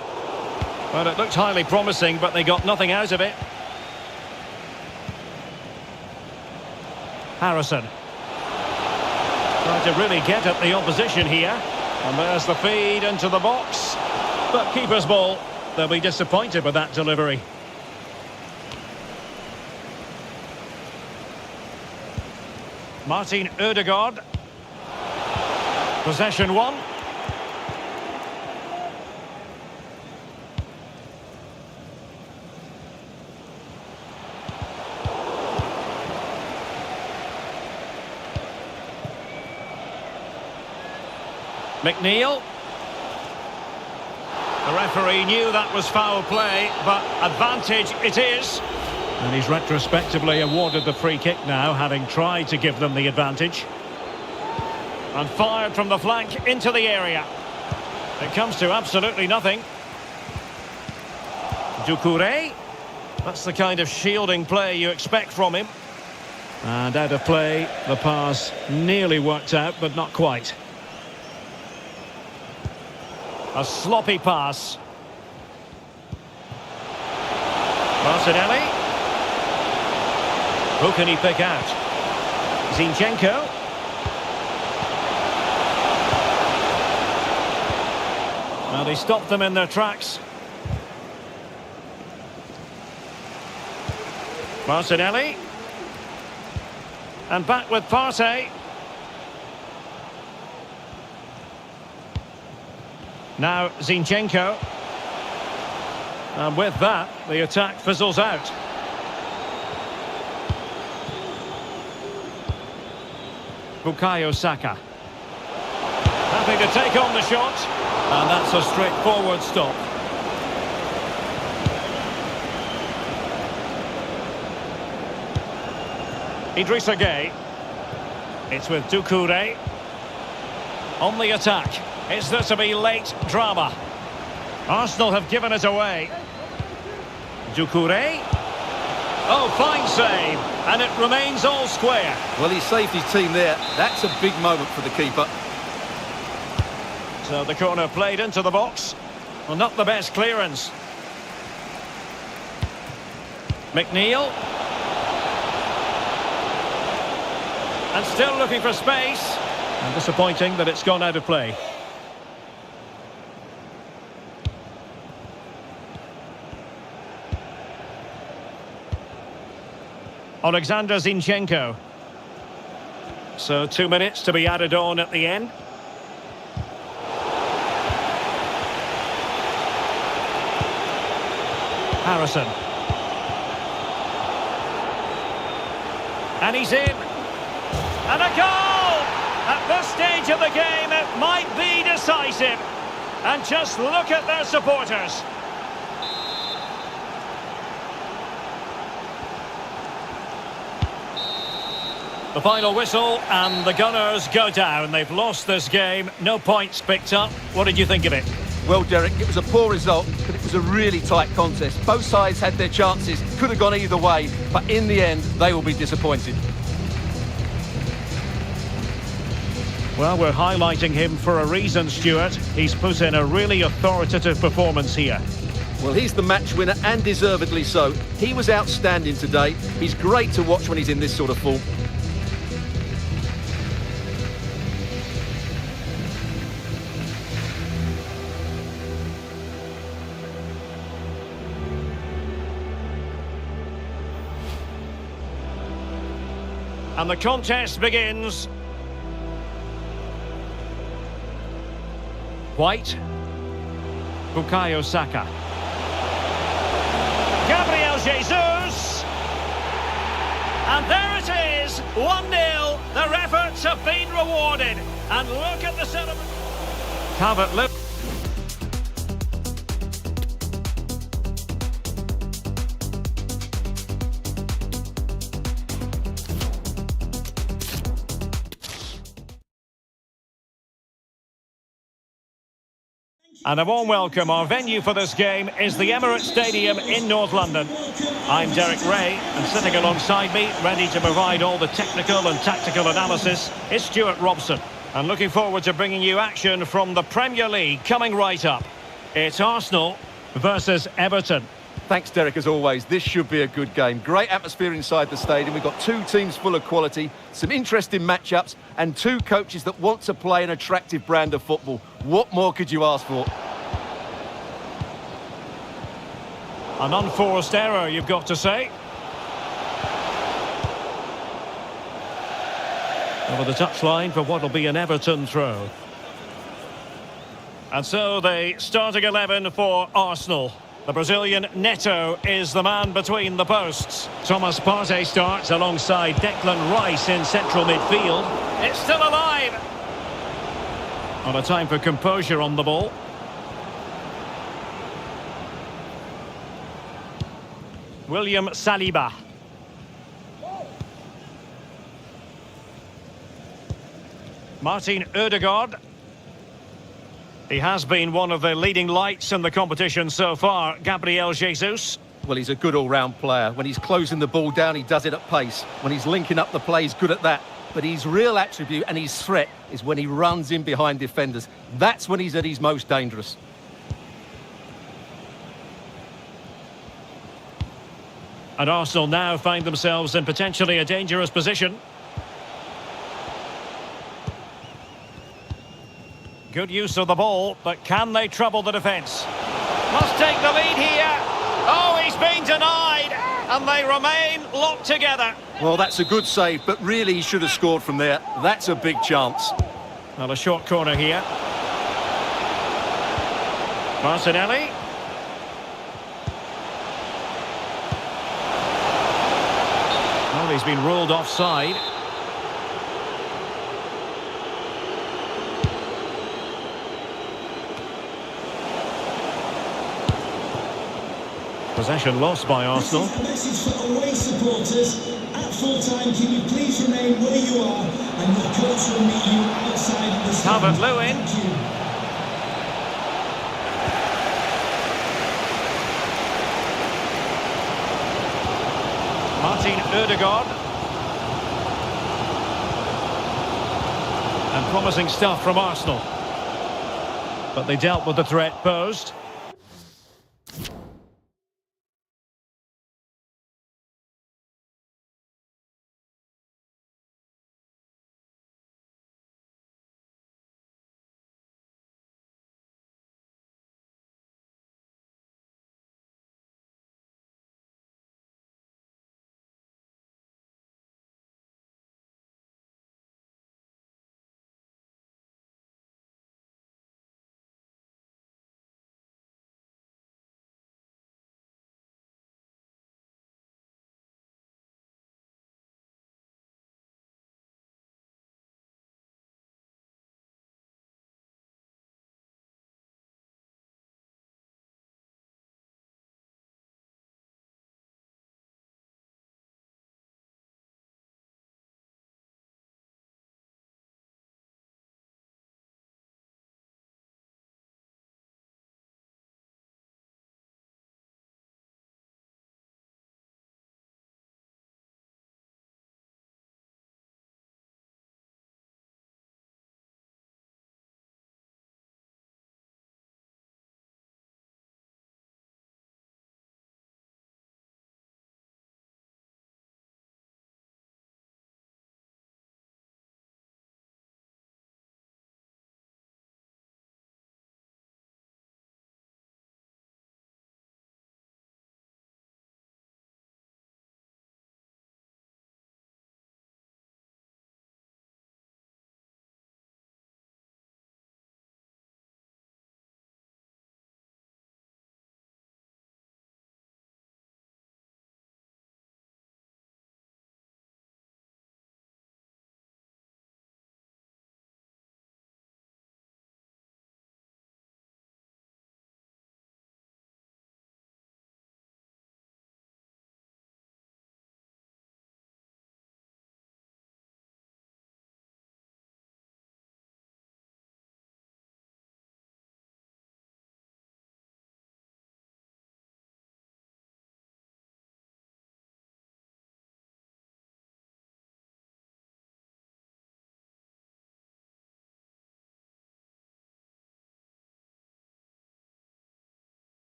Well, it looked highly promising, but they got nothing out of it. Harrison. Trying to really get at the opposition here. And there's the feed into the box. But keeper's ball. They'll be disappointed with that delivery. Martin Ødegaard. Possession one. McNeil. The referee knew that was foul play, but advantage it is. And he's retrospectively awarded the free kick now, having tried to give them the advantage. And fired from the flank into the area. It comes to absolutely nothing. Doucouré. That's the kind of shielding play you expect from him. And out of play, the pass nearly worked out, but not quite. A sloppy pass. Martinelli. Who can he pick out? Zinchenko. Well, he stopped them in their tracks. Martinelli. And back with Partey. Now Zinchenko. And with that, the attack fizzles out. Bukayo Saka. Happy to take on the shot. And that's a straightforward stop. Idrissa Gueye. It's with Doucouré. On the attack. Is there to be late drama? Arsenal have given it away. Doucouré. Oh, fine save. And it remains all square. Well, he saved his team there. That's a big moment for the keeper. So the corner played into the box. Well, not the best clearance. McNeil. And still looking for space. And disappointing that it's gone out of play. Alexander Zinchenko. So 2 minutes to be added on at the end. Harrison. And he's in. And a goal! At this stage of the game, it might be decisive. And just look at their supporters. The final whistle, and the Gunners go down. They've lost this game. No points picked up. What did you think of it? Well, Derek, it was a poor result, but it was a really tight contest. Both sides had their chances, could have gone either way, but in the end, they will be disappointed. Well, we're highlighting him for a reason, Stuart. He's put in a really authoritative performance here. Well, he's the match winner, and deservedly so. He was outstanding today. He's great to watch when he's in this sort of form. And the contest begins. White. Bukayo Saka. Gabriel Jesus. And there it is, 1-0. Their efforts have been rewarded. And look at the celebration. Calvert-Lewin. And a warm welcome. Our venue for this game is the Emirates Stadium in North London. I'm Derek Ray, and sitting alongside me, ready to provide all the technical and tactical analysis, is Stuart Robson. And looking forward to bringing you action from the Premier League coming right up. It's Arsenal versus Everton. Thanks, Derek, as always. This should be a good game. Great atmosphere inside the stadium. We've got two teams full of quality, some interesting matchups, and two coaches that want to play an attractive brand of football. What more could you ask for? An unforced error, you've got to say. Over the touchline for what will be an Everton throw. And so the starting 11 for Arsenal. The Brazilian Neto is the man between the posts. Thomas Partey starts alongside Declan Rice in central midfield. It's still alive. On a time for composure on the ball. William Saliba. Martin Ødegaard. He has been one of the leading lights in the competition so far, Gabriel Jesus. Well, he's a good all-round player. When he's closing the ball down, he does it at pace. When he's linking up the play, he's good at that. But his real attribute and his threat is when he runs in behind defenders. That's when he's at his most dangerous. And Arsenal now find themselves in potentially a dangerous position. Good use of the ball, but can they trouble the defence? Must take the lead here. Oh, he's been denied, and they remain locked together. Well, that's a good save, but really he should have scored from there. That's a big chance. Well, a short corner here. Martinelli. Well, he's been ruled offside. Possession lost by Arsenal. This is a message for away supporters. At full-time, can you please remain where you are, and your coach will meet you outside the stand. Calvert-Lewin. Thank you. Martin Ødegaard. And promising stuff from Arsenal. But they dealt with the threat posed.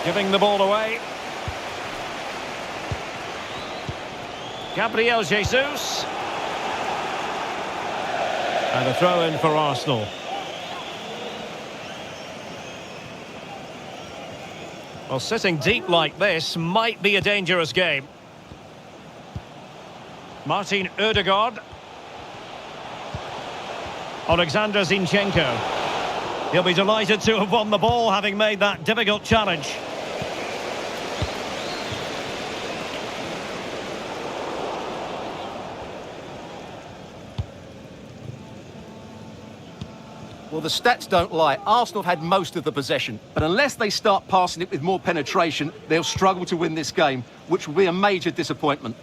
Giving the ball away. Gabriel Jesus. And a throw-in for Arsenal. Well, sitting deep like this might be a dangerous game. Martin Ødegaard. Alexander Zinchenko. He'll be delighted to have won the ball, having made that difficult challenge. Well, the stats don't lie. Arsenal have had most of the possession, but unless they start passing it with more penetration, they'll struggle to win this game, which will be a major disappointment.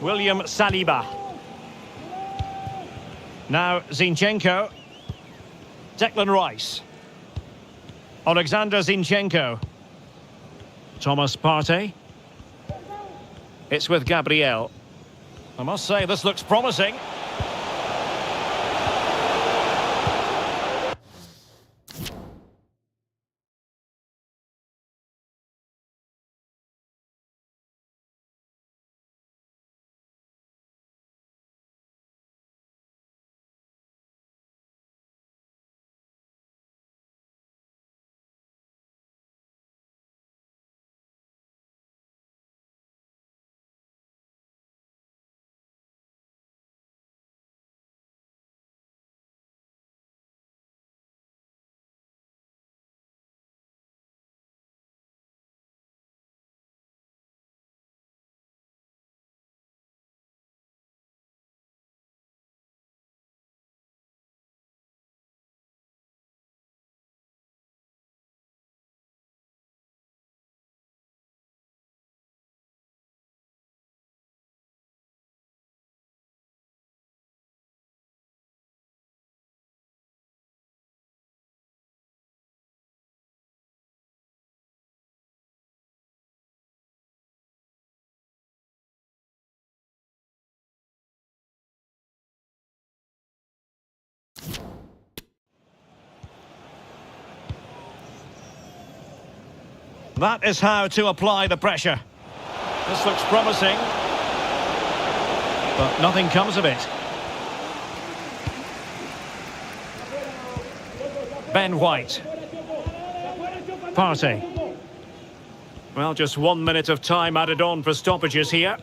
William Saliba. Now Zinchenko. Declan Rice. Alexander Zinchenko. Thomas Partey. It's with Gabriel. I must say, this looks promising. That is how to apply the pressure. This looks promising, but nothing comes of it. Ben White. Partey. Well, just 1 minute of time added on for stoppages here.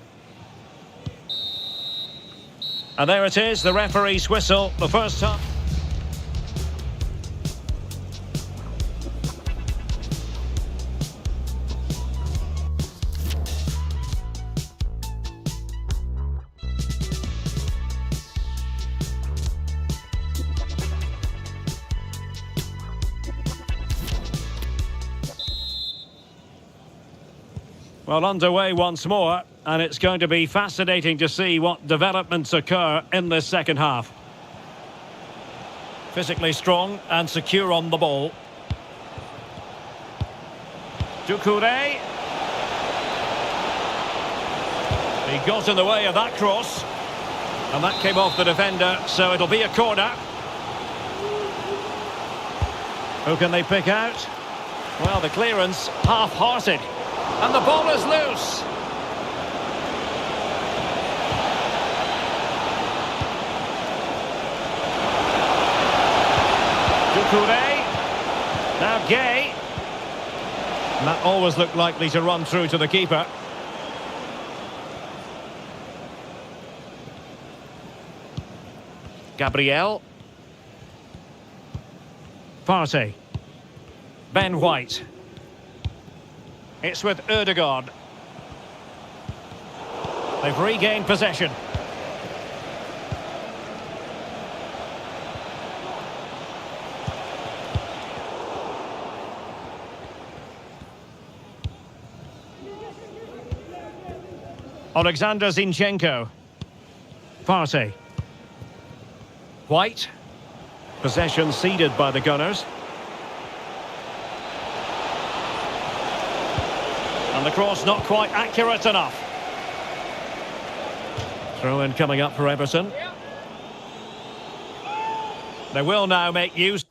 And there it is, the referee's whistle, the first time. Well, underway once more, and it's going to be fascinating to see what developments occur in this second half. Physically strong and secure on the ball. Doucouré. He got in the way of that cross, and that came off the defender, so it'll be a corner. Who can they pick out? Well, the clearance half-hearted. And the ball is loose. Doucouré. Now Gay. And that always looked likely to run through to the keeper. Gabriel. Partey. Ben White. It's with Ødegaard. They've regained possession. Alexander Zinchenko. Partey. White. Possession ceded by the Gunners. And the cross not quite accurate enough. Throw-in coming up for Everton. They will now make use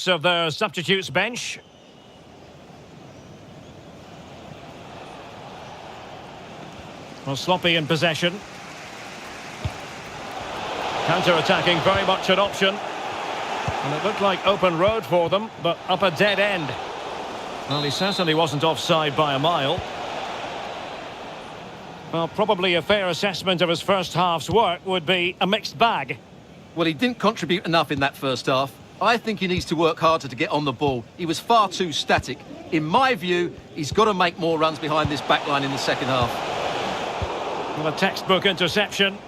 of their substitutes bench. Well, sloppy in possession. Counter-attacking, very much an option. And it looked like open road for them, but up a dead end. Well, he certainly wasn't offside by a mile. Well, probably a fair assessment of his first half's work would be a mixed bag. Well, he didn't contribute enough in that first half. I think he needs to work harder to get on the ball. He was far too static. In my view, he's got to make more runs behind this back line in the second half. Well, a textbook interception.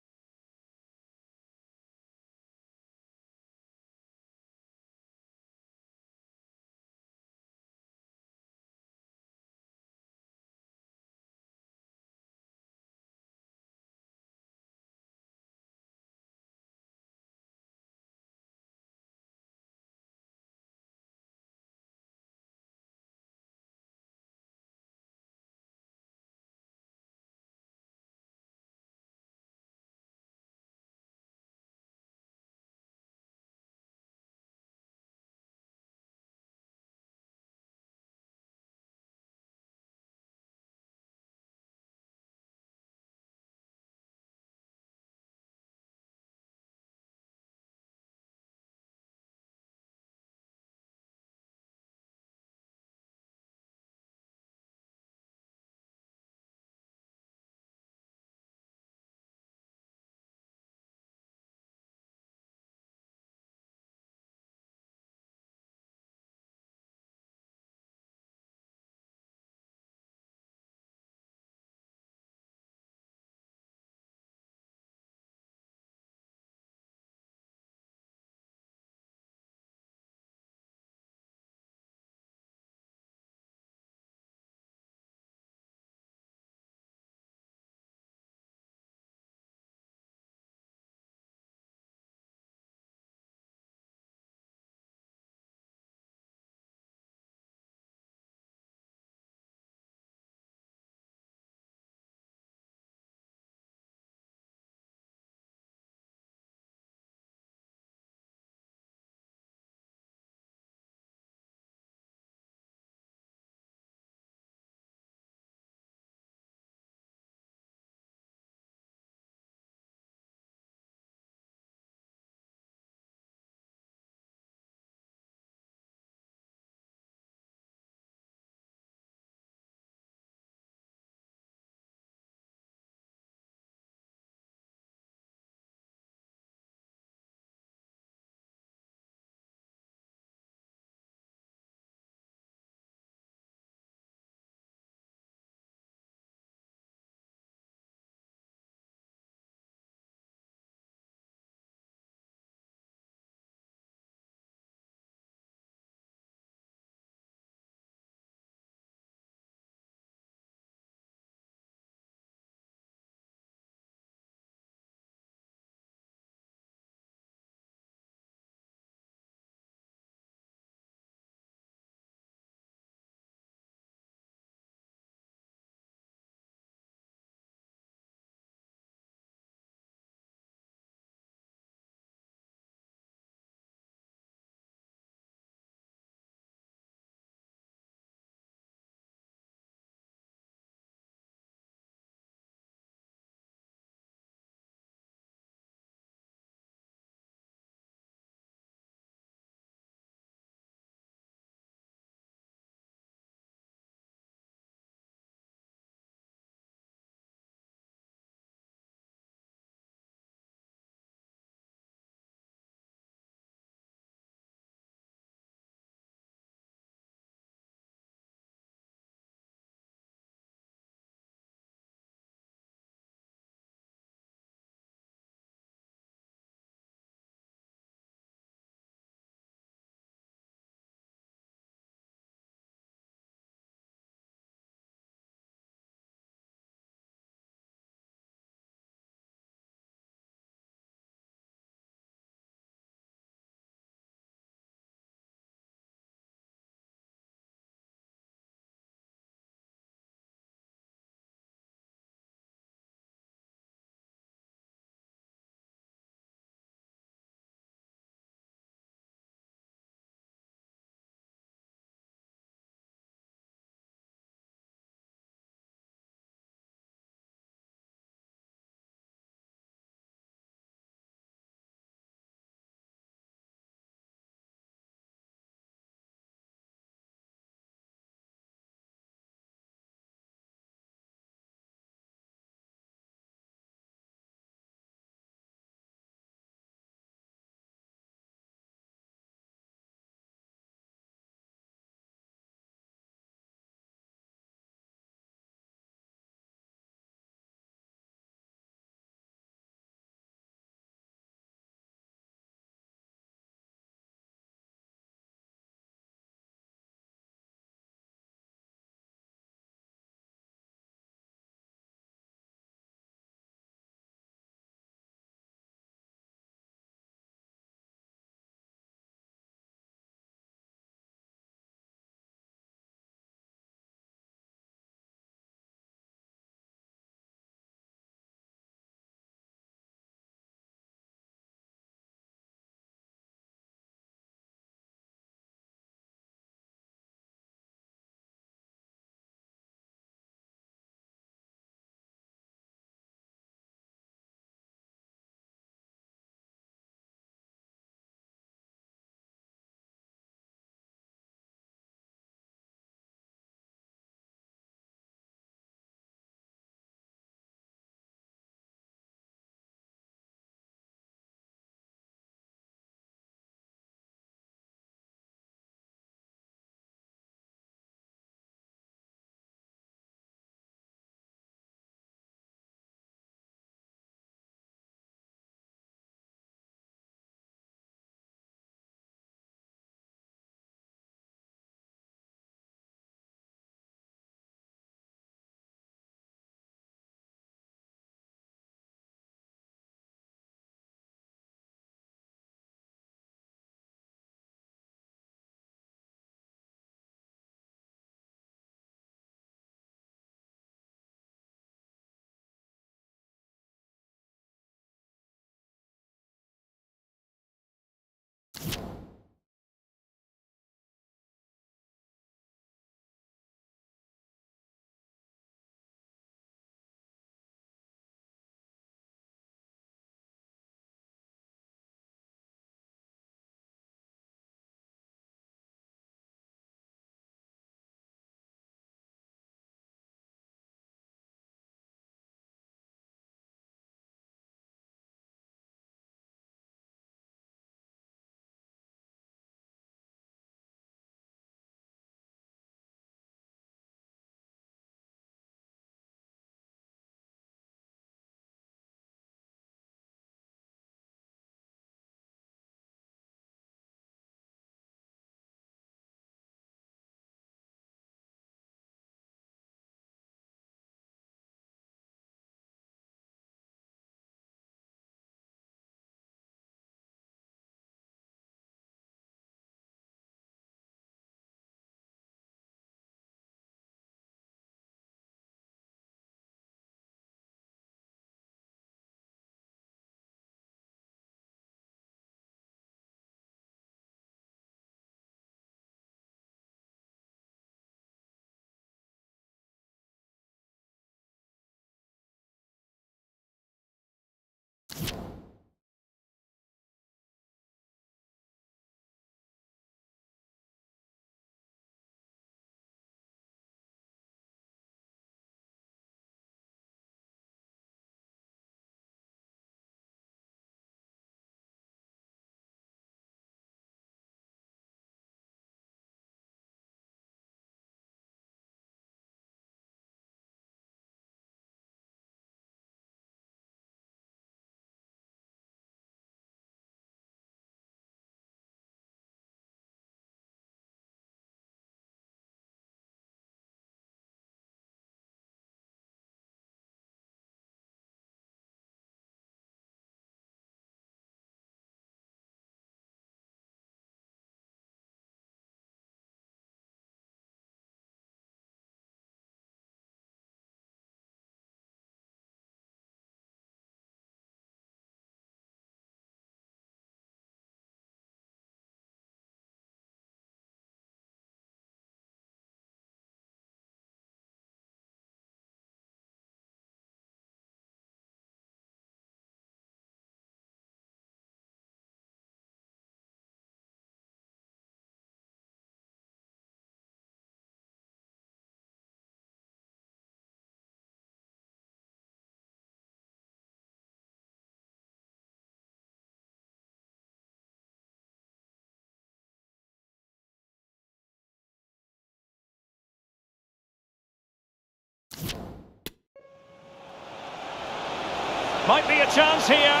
Might be a chance here.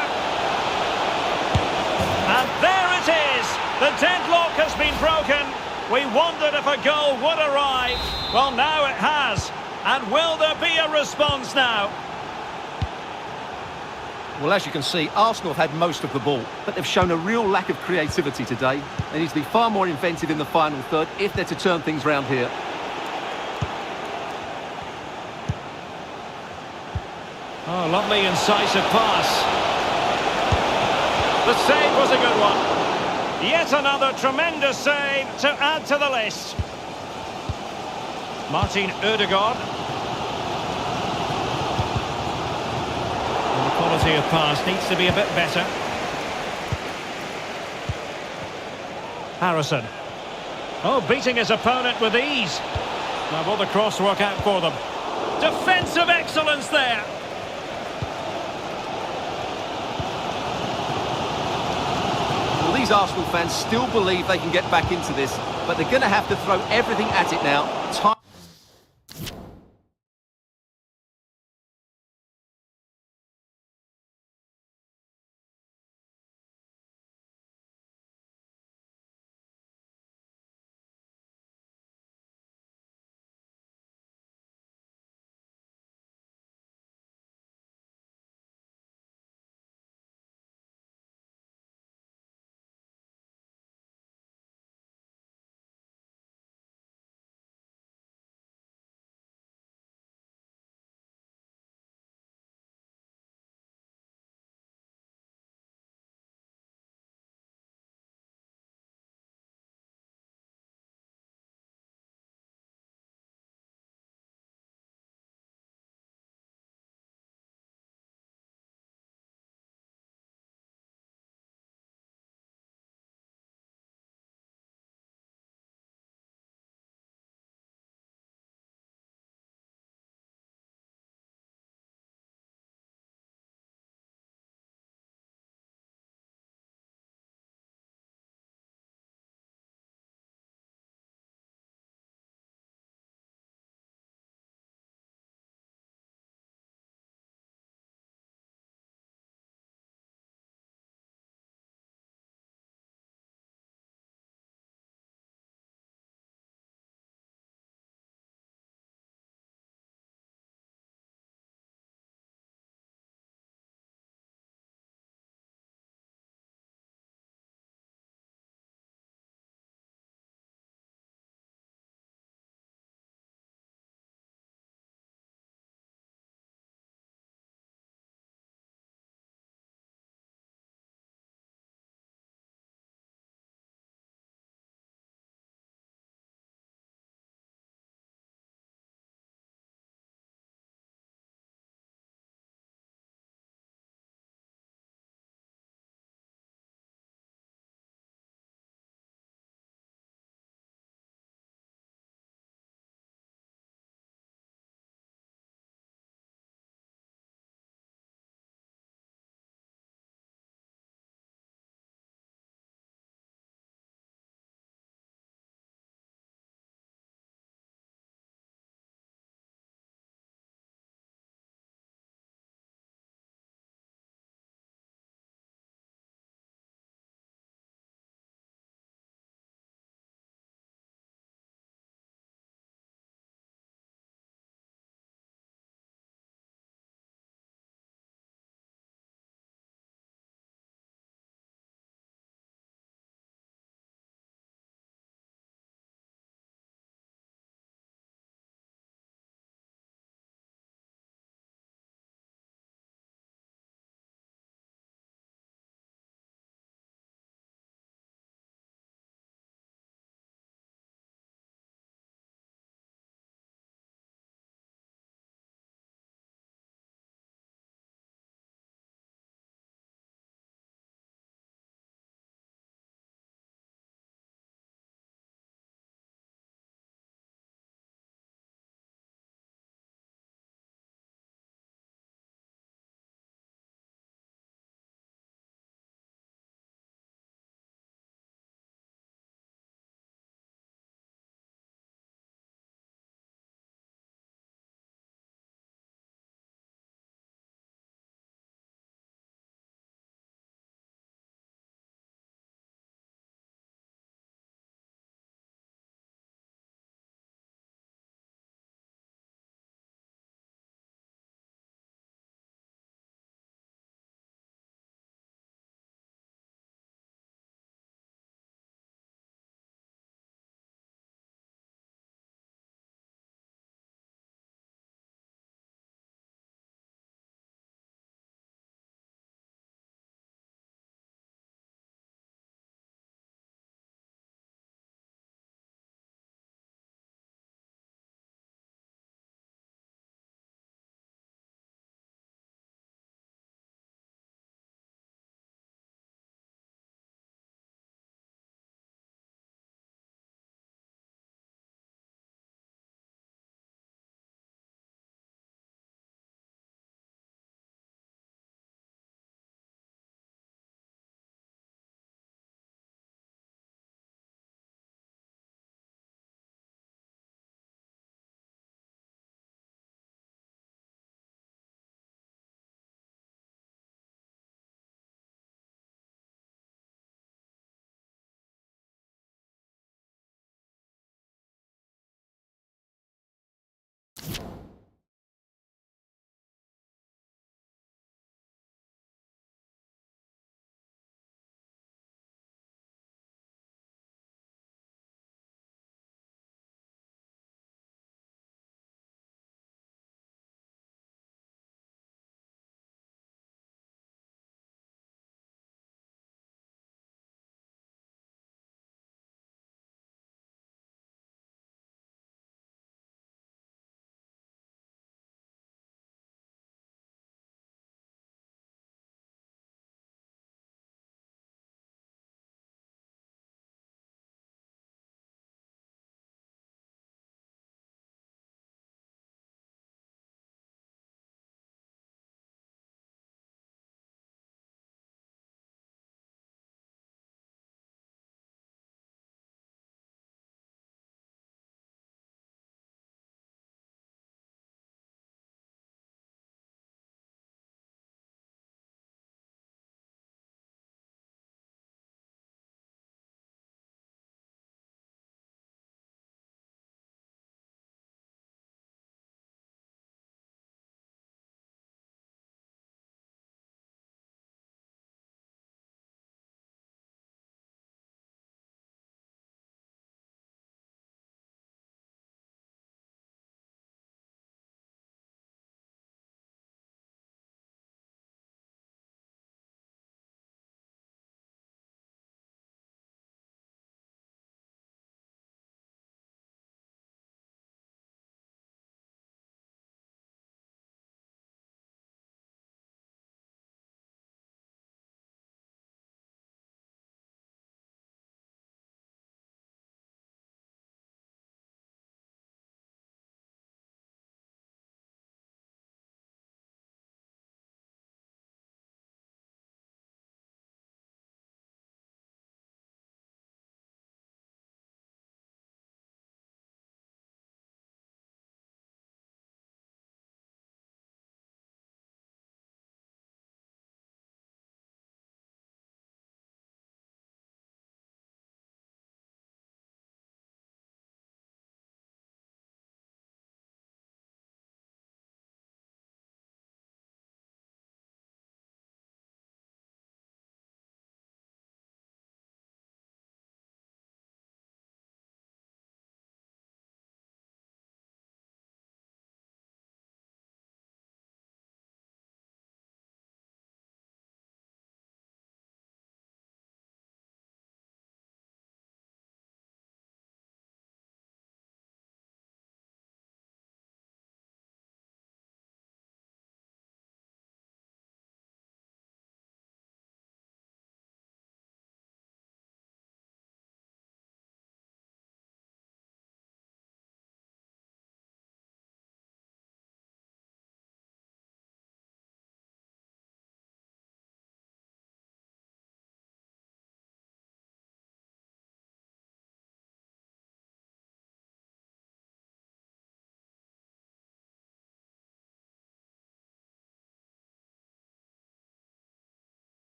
And there it is! The deadlock has been broken. We wondered if a goal would arrive. Well, now it has. And will there be a response now? Well, as you can see, Arsenal have had most of the ball, but they've shown a real lack of creativity today. They need to be far more inventive in the final third if they're to turn things round here. Oh, lovely incisive pass. The save was a good one. Yet another tremendous save to add to the list. Martin Ødegaard. And the quality of pass needs to be a bit better. Harrison. Oh, beating his opponent with ease. Now will the cross work out for them? Defensive excellence there. Well, these Arsenal fans still believe they can get back into this, but they're going to have to throw everything at it now.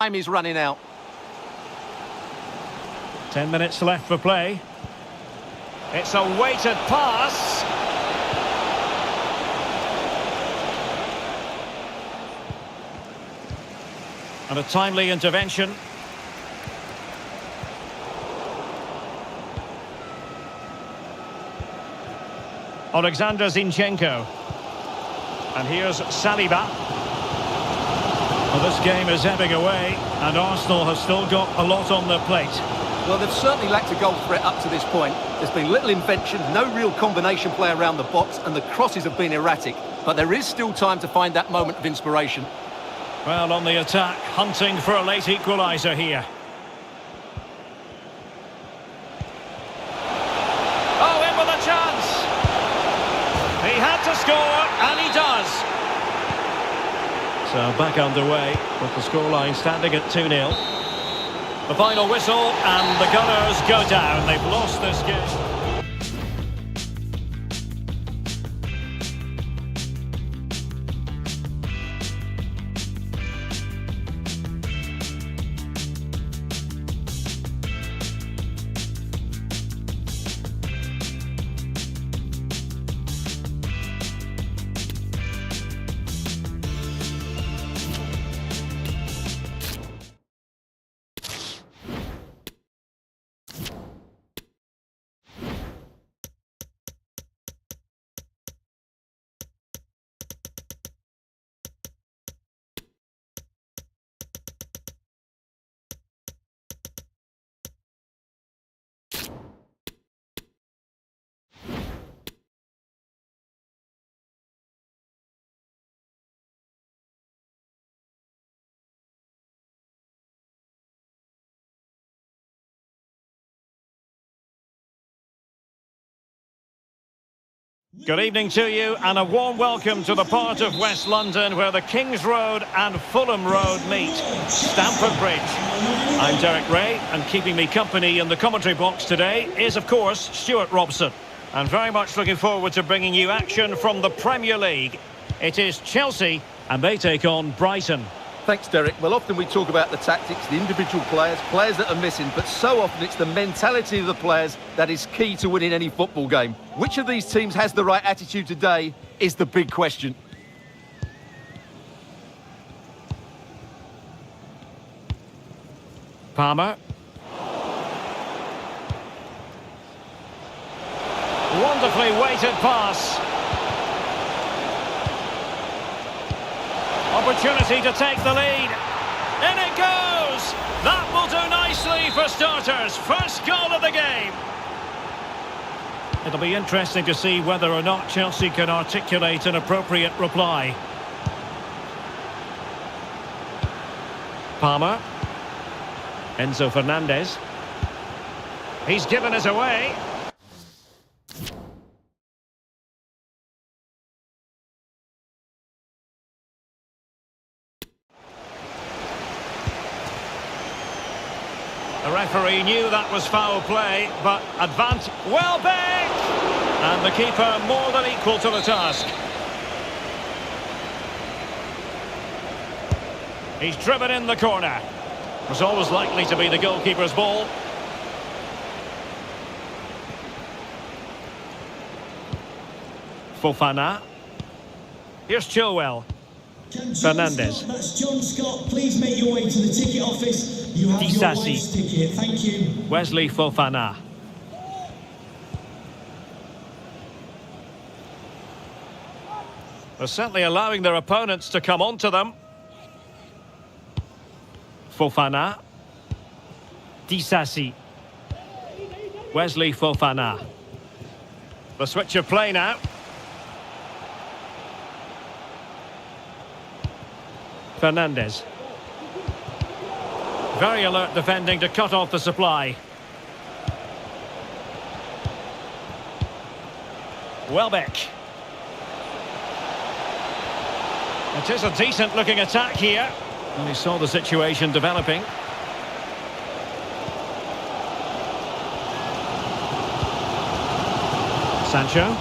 Time is running out. 10 minutes left for play. It's a weighted pass. And a timely intervention. Alexander Zinchenko. And here's Saliba. Well, this game is ebbing away, and Arsenal have still got a lot on their plate. Well, they've certainly lacked a goal threat up to this point. There's been little invention, no real combination play around the box, and the crosses have been erratic. But there is still time to find that moment of inspiration. Well, on the attack, hunting for a late equaliser here. Oh, in with a chance! He had to score, and he does. So back underway, with the scoreline standing at 2-0. The final whistle, and the Gunners go down. They've lost this game. Good evening to you, and a warm welcome to the part of West London where the Kings Road and Fulham Road meet, Stamford Bridge. I'm Derek Ray, and keeping me company in the commentary box today is, of course, Stuart Robson. And very much looking forward to bringing you action from the Premier League. It is Chelsea, and they take on Brighton. Thanks, Derek. Well, often we talk about the tactics, the individual players that are missing, but so often it's the mentality of the players that is key to winning any football game. Which of these teams has the right attitude today is the big question. Palmer. Wonderfully weighted pass. Opportunity to take the lead. In it goes! That will do nicely for starters. First goal of the game. It'll be interesting to see whether or not Chelsea can articulate an appropriate reply. Palmer. Enzo Fernandez. He's given us away. The referee knew that was foul play, but Welbeck! And the keeper more than equal to the task. He's driven in the corner. It was always likely to be the goalkeeper's ball. Fofana. Here's Chilwell. Fernandez. That's John Scott. Please make your way to the ticket office. You have your wife's ticket. Thank you. Wesley Fofana. They're certainly allowing their opponents to come onto them. Fofana. Disasi. Wesley Fofana. The switch of play now. Fernandez. Very alert defending to cut off the supply. Welbeck. It is a decent looking attack here. And he saw the situation developing. Sancho.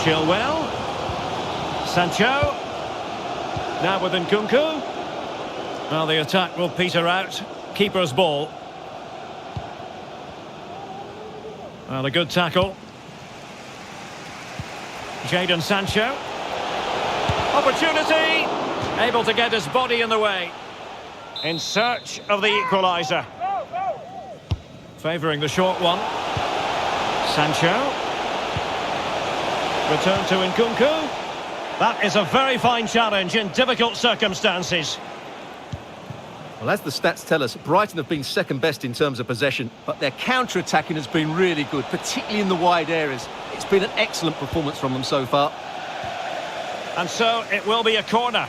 Chilwell. Sancho. Now with Nkunku. Well, the attack will peter out. Keeper's ball. Well, a good tackle. Jadon Sancho. Opportunity. Able to get his body in the way. In search of the equaliser. Favouring the short one. Sancho. Return to Nkunku. That is a very fine challenge in difficult circumstances. Well, as the stats tell us, Brighton have been second best in terms of possession, but their counter-attacking has been really good, particularly in the wide areas. It's been an excellent performance from them so far. And so it will be a corner.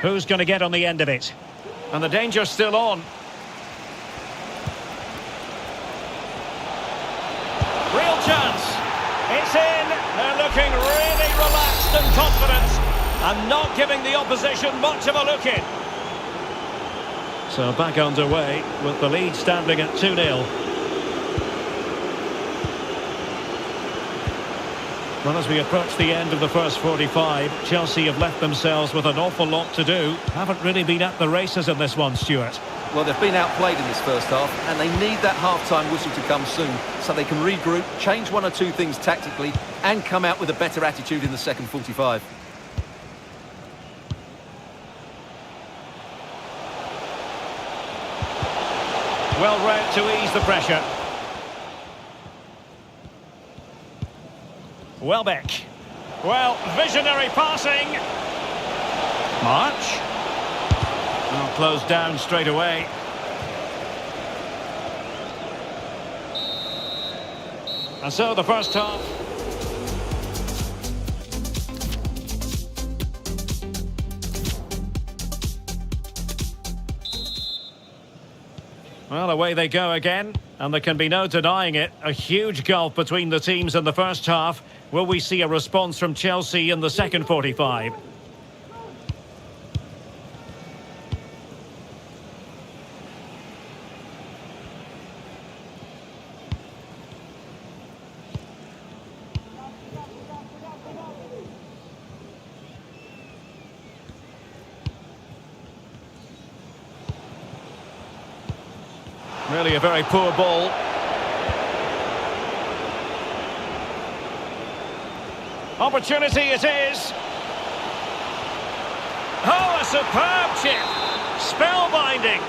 Who's going to get on the end of it? And the danger's still on. Real chance. It's in. They're looking really relaxed and confident and not giving the opposition much of a look in. So back underway with the lead standing at 2-0. Well, as we approach the end of the first 45, Chelsea have left themselves with an awful lot to do. Haven't really been at the races in this one, Stuart. Well, they've been outplayed in this first half, and they need that half-time whistle to come soon so they can regroup, change one or two things tactically, and come out with a better attitude in the second 45. Well read to ease the pressure. Welbeck. Well, visionary passing. March. Well, closed down straight away. And so the first half. Well, away they go again, and there can be no denying it. A huge gulf between the teams in the first half. Will we see a response from Chelsea in the second 45? Really a very poor ball. Opportunity it is. Oh, a superb chip. Spellbinding.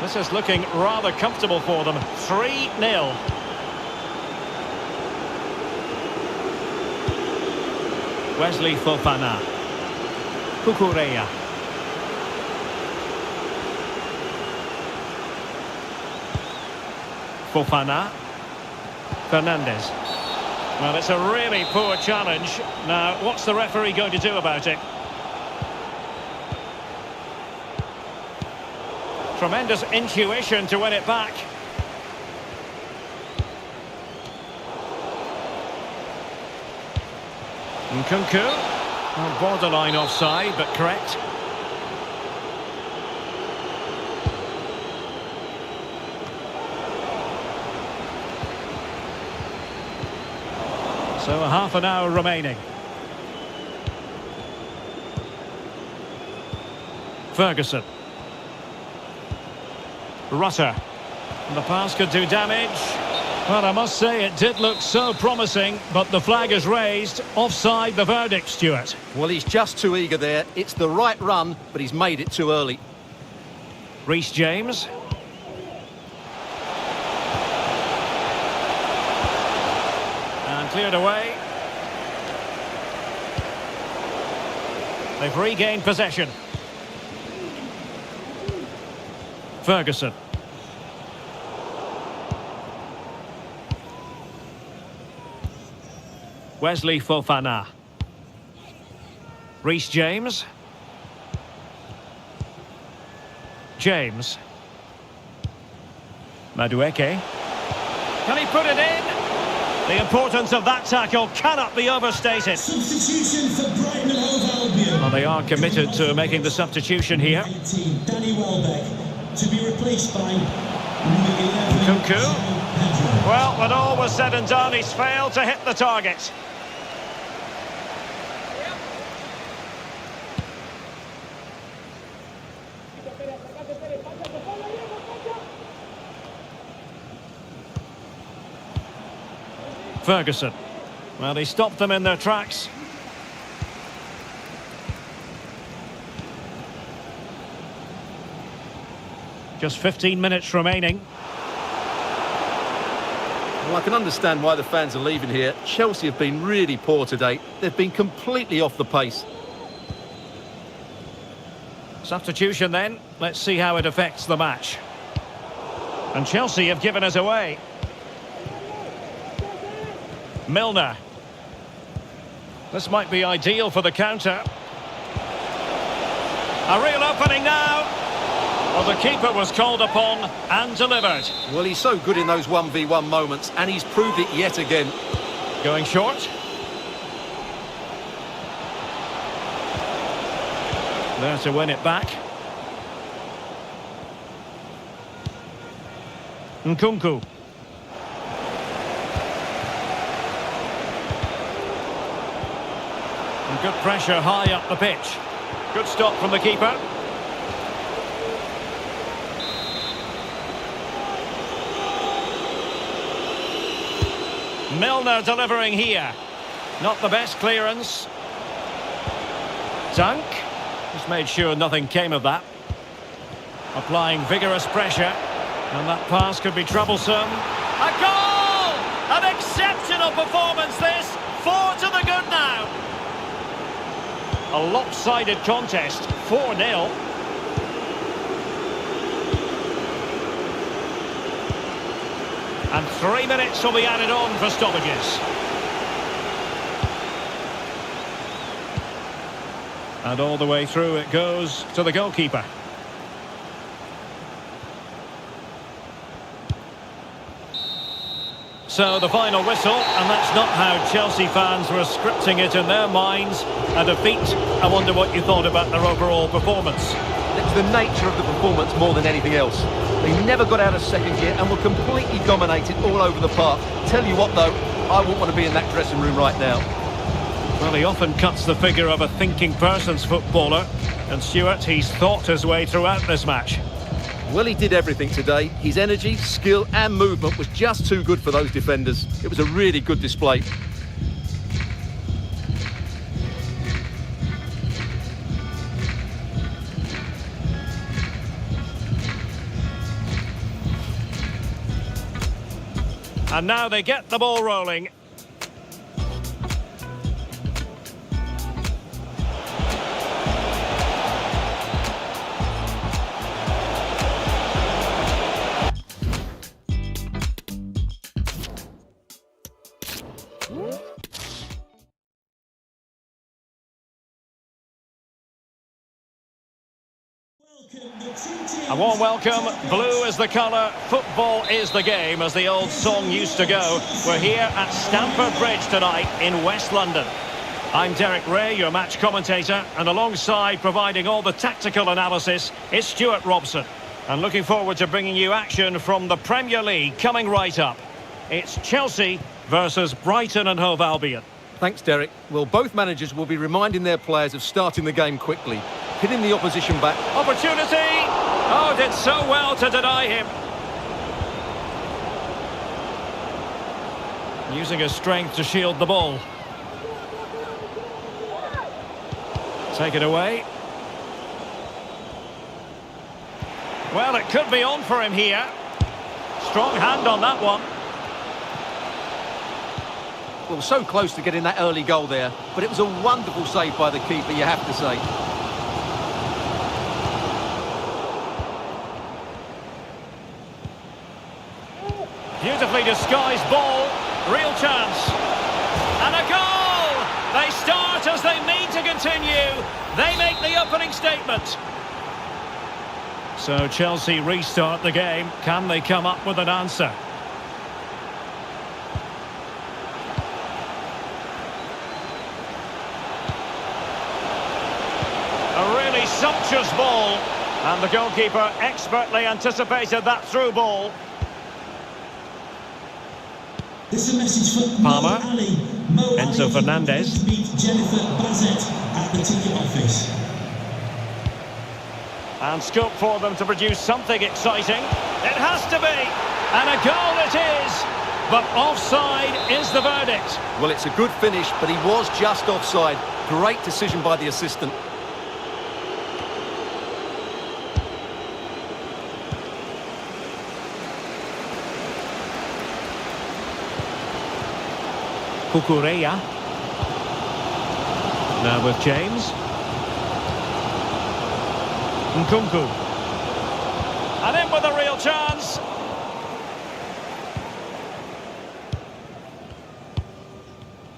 This is looking rather comfortable for them. 3-0. Wesley Fofana. Cucurella. Fofana. Fernandes. Well, it's a really poor challenge. Now, what's the referee going to do about it? Tremendous intuition to win it back. Nkunku. Well, borderline offside, but correct. So a half an hour remaining. Ferguson. Rutter. And the pass could do damage. Well, I must say it did look so promising, but the flag is raised. Offside the verdict, Stuart. Well, he's just too eager there. It's the right run, but he's made it too early. Reece James. Cleared away. They've regained possession. Ferguson. Wesley Fofana. Reece James. James. Madueke. Can he put it in? The importance of that tackle cannot be overstated. Substitution for Brighton and Hove Albion. Well, they are committed to making the substitution here. Danny Welbeck to be replaced by Number 11. Kunku. Well, when all was said and done, he's failed to hit the target. Ferguson. Well, he stopped them in their tracks. Just 15 minutes remaining. Well, I can understand why the fans are leaving here. Chelsea have been really poor today. They've been completely off the pace. Substitution then. Let's see how it affects the match. And Chelsea have given us away. Milner. This might be ideal for the counter. A real opening now. Well, the keeper was called upon and delivered. Well, he's so good in those 1v1 moments, and he's proved it yet again. Going short. There to win it back. Nkunku. And good pressure high up the pitch. Good stop from the keeper. Milner delivering here. Not the best clearance. Dunk. Just made sure nothing came of that. Applying vigorous pressure. And that pass could be troublesome. A goal! An exceptional performance this. 4 to the good now. A lopsided contest. 4-0. And 3 minutes will be added on for stoppages. And all the way through it goes to the goalkeeper. So the final whistle, and that's not how Chelsea fans were scripting it in their minds. A defeat. I wonder what you thought about their overall performance. It's the nature of the performance more than anything else. They never got out of second gear and were completely dominated all over the park. Tell you what though, I wouldn't want to be in that dressing room right now. Well, he often cuts the figure of a thinking person's footballer. And Stuart, he's thought his way throughout this match. Well, he did everything today. His energy, skill and movement was just too good for those defenders. It was a really good display. And now they get the ball rolling. A warm welcome. Blue is the colour, football is the game, as the old song used to go. We're here at Stamford Bridge tonight in West London. I'm Derek Ray, your match commentator, and alongside providing all the tactical analysis is Stuart Robson. And looking forward to bringing you action from the Premier League coming right up. It's Chelsea versus Brighton and Hove Albion. Thanks, Derek. Well, both managers will be reminding their players of starting the game quickly, hitting the opposition back. Opportunity! Oh, did so well to deny him. Using his strength to shield the ball. Take it away. Well, it could be on for him here. Strong hand on that one. Well, so close to getting that early goal there, but it was a wonderful save by the keeper, you have to say. Beautifully disguised ball. Real chance. And a goal! They start as they mean to continue. They make the opening statement. So Chelsea restart the game. Can they come up with an answer? A really sumptuous ball. And the goalkeeper expertly anticipated that through ball. This is a message for Palmer. Mo Ali. Mo Enzo Ali Fernandez. to beat Jennifer Bazette at the ticket office. And scope for them to produce something exciting. It has to be. And a goal it is. But offside is the verdict. Well, it's a good finish, but he was just offside. Great decision by the assistant. Kukureya. Now with James. Nkunku. And in with a real chance.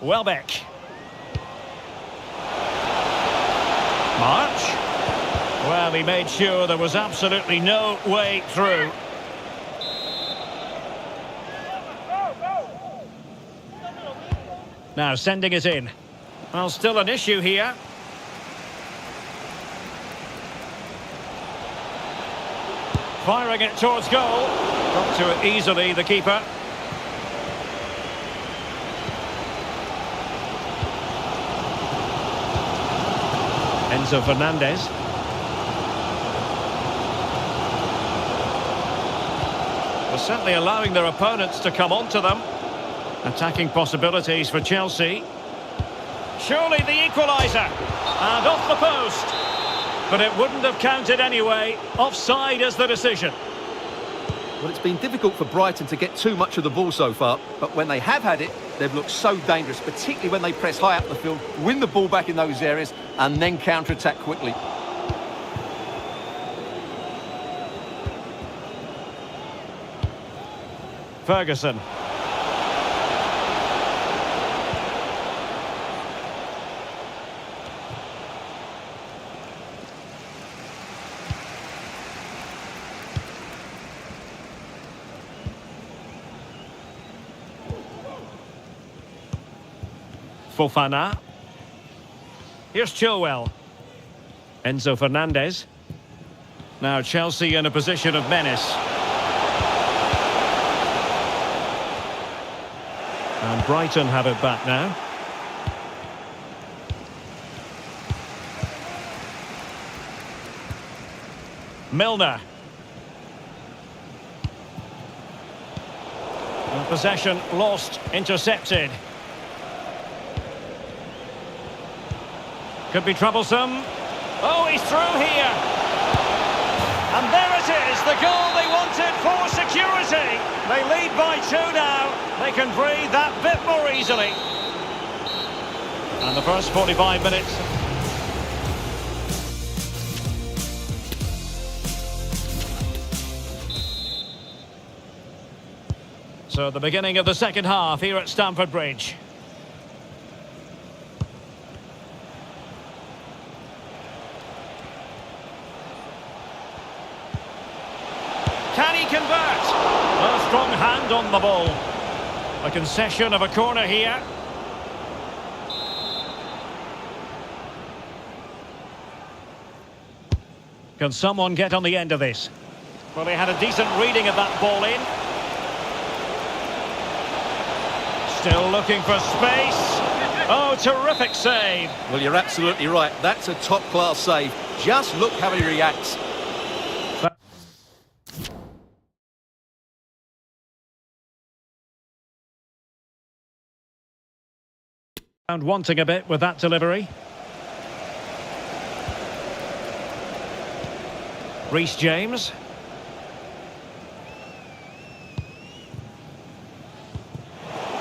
Welbeck. March. Well, he made sure there was absolutely no way through. Now sending it in. Well, still an issue here. Firing it towards goal. Got to it easily, the keeper. Enzo Fernandez. They're certainly allowing their opponents to come onto them. Attacking possibilities for Chelsea. Surely the equaliser. And off the post. But it wouldn't have counted anyway. Offside is the decision. Well, it's been difficult for Brighton to get too much of the ball so far, but when they have had it, they've looked so dangerous, particularly when they press high up the field, win the ball back in those areas, and then counter-attack quickly. Ferguson. Fofana. Here's Chilwell. Enzo Fernandez. Now Chelsea in a position of menace. And Brighton have it back now. Milner. And possession lost, intercepted. Could be troublesome. Oh, he's through here. And there it is, the goal they wanted for security. They lead by 2 now. They can breathe that bit more easily. And the first 45 minutes. So the beginning of the second half here at Stamford Bridge. Can he convert? A strong hand on the ball. A concession of a corner here. Can someone get on the end of this? Well, he had a decent reading of that ball in. Still looking for space. Oh, terrific save. Well, you're absolutely right. That's a top-class save. Just look how he reacts. And wanting a bit with that delivery. Reece James.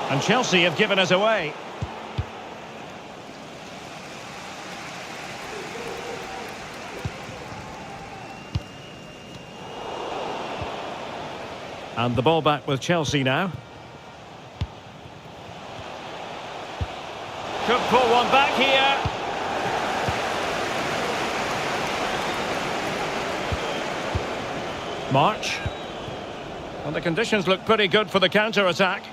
And Chelsea have given us away. And the ball back with Chelsea now. Could pull one back here. March. Well, the conditions look pretty good for the counter-attack.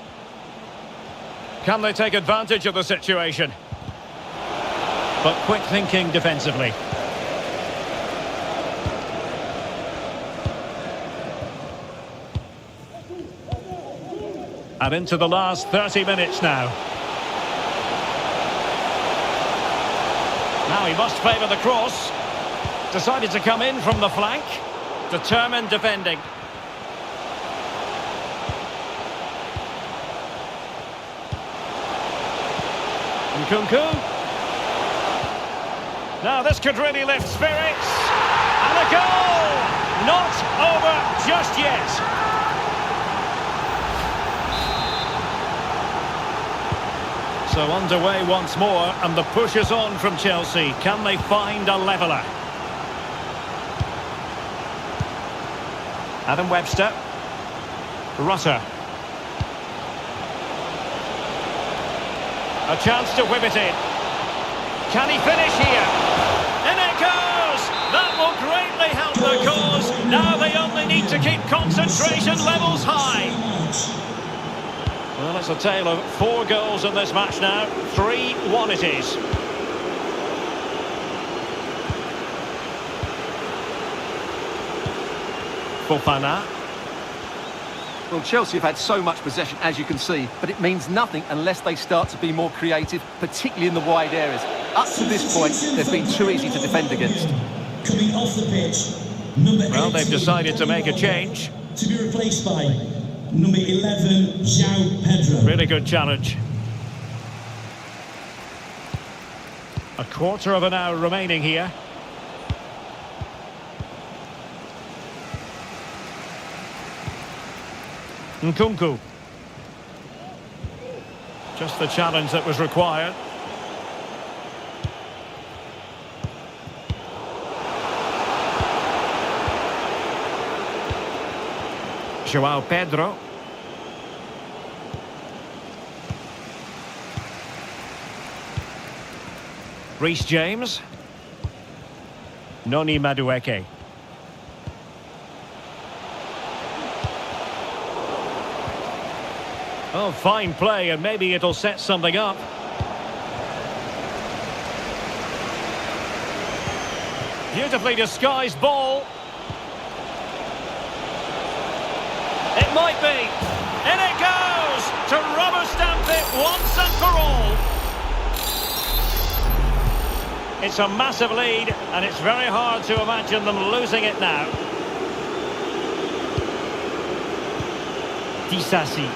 Can they take advantage of the situation? But quick thinking defensively. And into the last 30 minutes now. Now he must favour the cross. Decided to come in from the flank. Determined defending. Nkunku. Now this could really lift spirits. And a goal! Not over just yet. So underway once more, and the push is on from Chelsea. Can they find a leveller? Adam Webster. Rutter. A chance to whip it in. Can he finish here? In it goes! That will greatly help the cause. Now they only need to keep concentration levels high. Well, it's a tale of 4 goals in this match now. 3-1 it is. Fofana. Well, Chelsea have had so much possession, as you can see, but it means nothing unless they start to be more creative, particularly in the wide areas. Up to this point, they've been too easy to defend against. Coming off the pitch, number Well, they've 18, decided to make a change. to be replaced by number 11, João Pedro. Really good challenge. A quarter of an hour remaining here. Nkunku. Just the challenge that was required. João Pedro. Reece James. Noni Madueke. Oh, fine play, and maybe it'll set something up. Beautifully disguised ball. It might be. In it goes! To rubber stamp it once and for all. It's a massive lead, and it's very hard to imagine them losing it now. Disasi.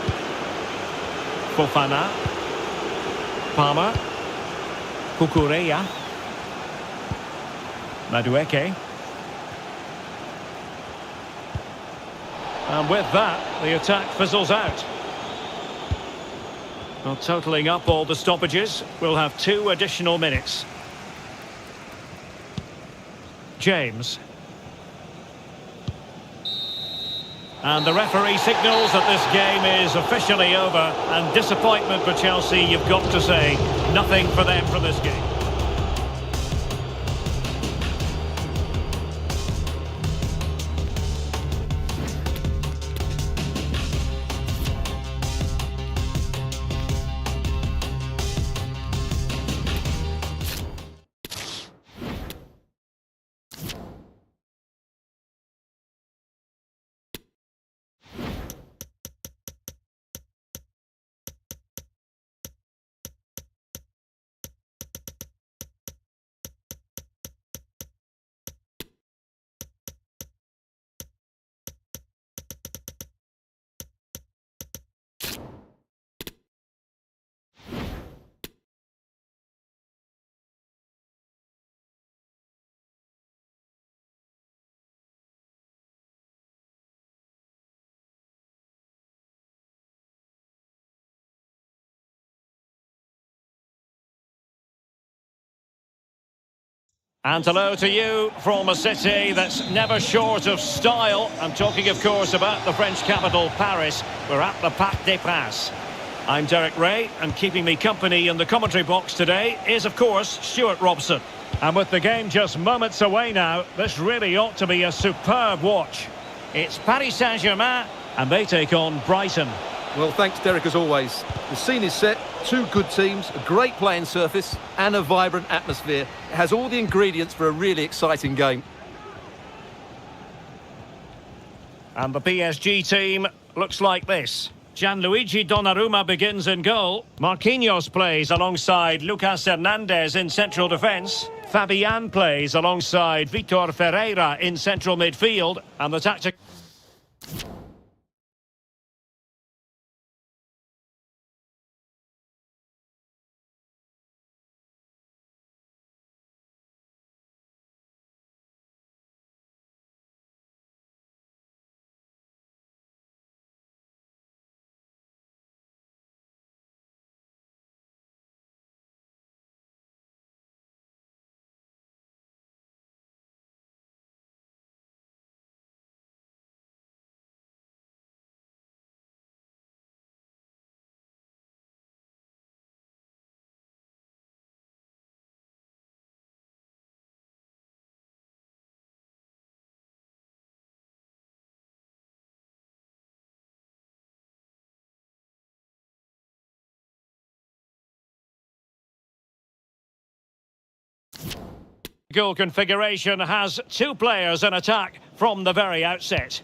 Fofana. Palmer. Kukureya. Madueke. And with that, the attack fizzles out. Well, totalling up all the stoppages, we'll have 2 additional minutes. James. And the referee signals that this game is officially over, and disappointment for Chelsea, you've got to say. Nothing for them from this game. And hello to you from a city that's never short of style. I'm talking, of course, about the French capital, Paris. We're at the Parc des Princes. I'm Derek Ray, and keeping me company in the commentary box today is, of course, Stuart Robson. And with the game just moments away now, this really ought to be a superb watch. It's Paris Saint-Germain, and they take on Brighton. Well, thanks, Derek, as always. The scene is set, 2 good teams, a great playing surface and a vibrant atmosphere. It has all the ingredients for a really exciting game. And the PSG team looks like this. Gianluigi Donnarumma begins in goal. Marquinhos plays alongside Lucas Hernandez in central defence. Fabian plays alongside Vitor Ferreira in central midfield. And the tactic... Goal configuration has two players in attack from the very outset.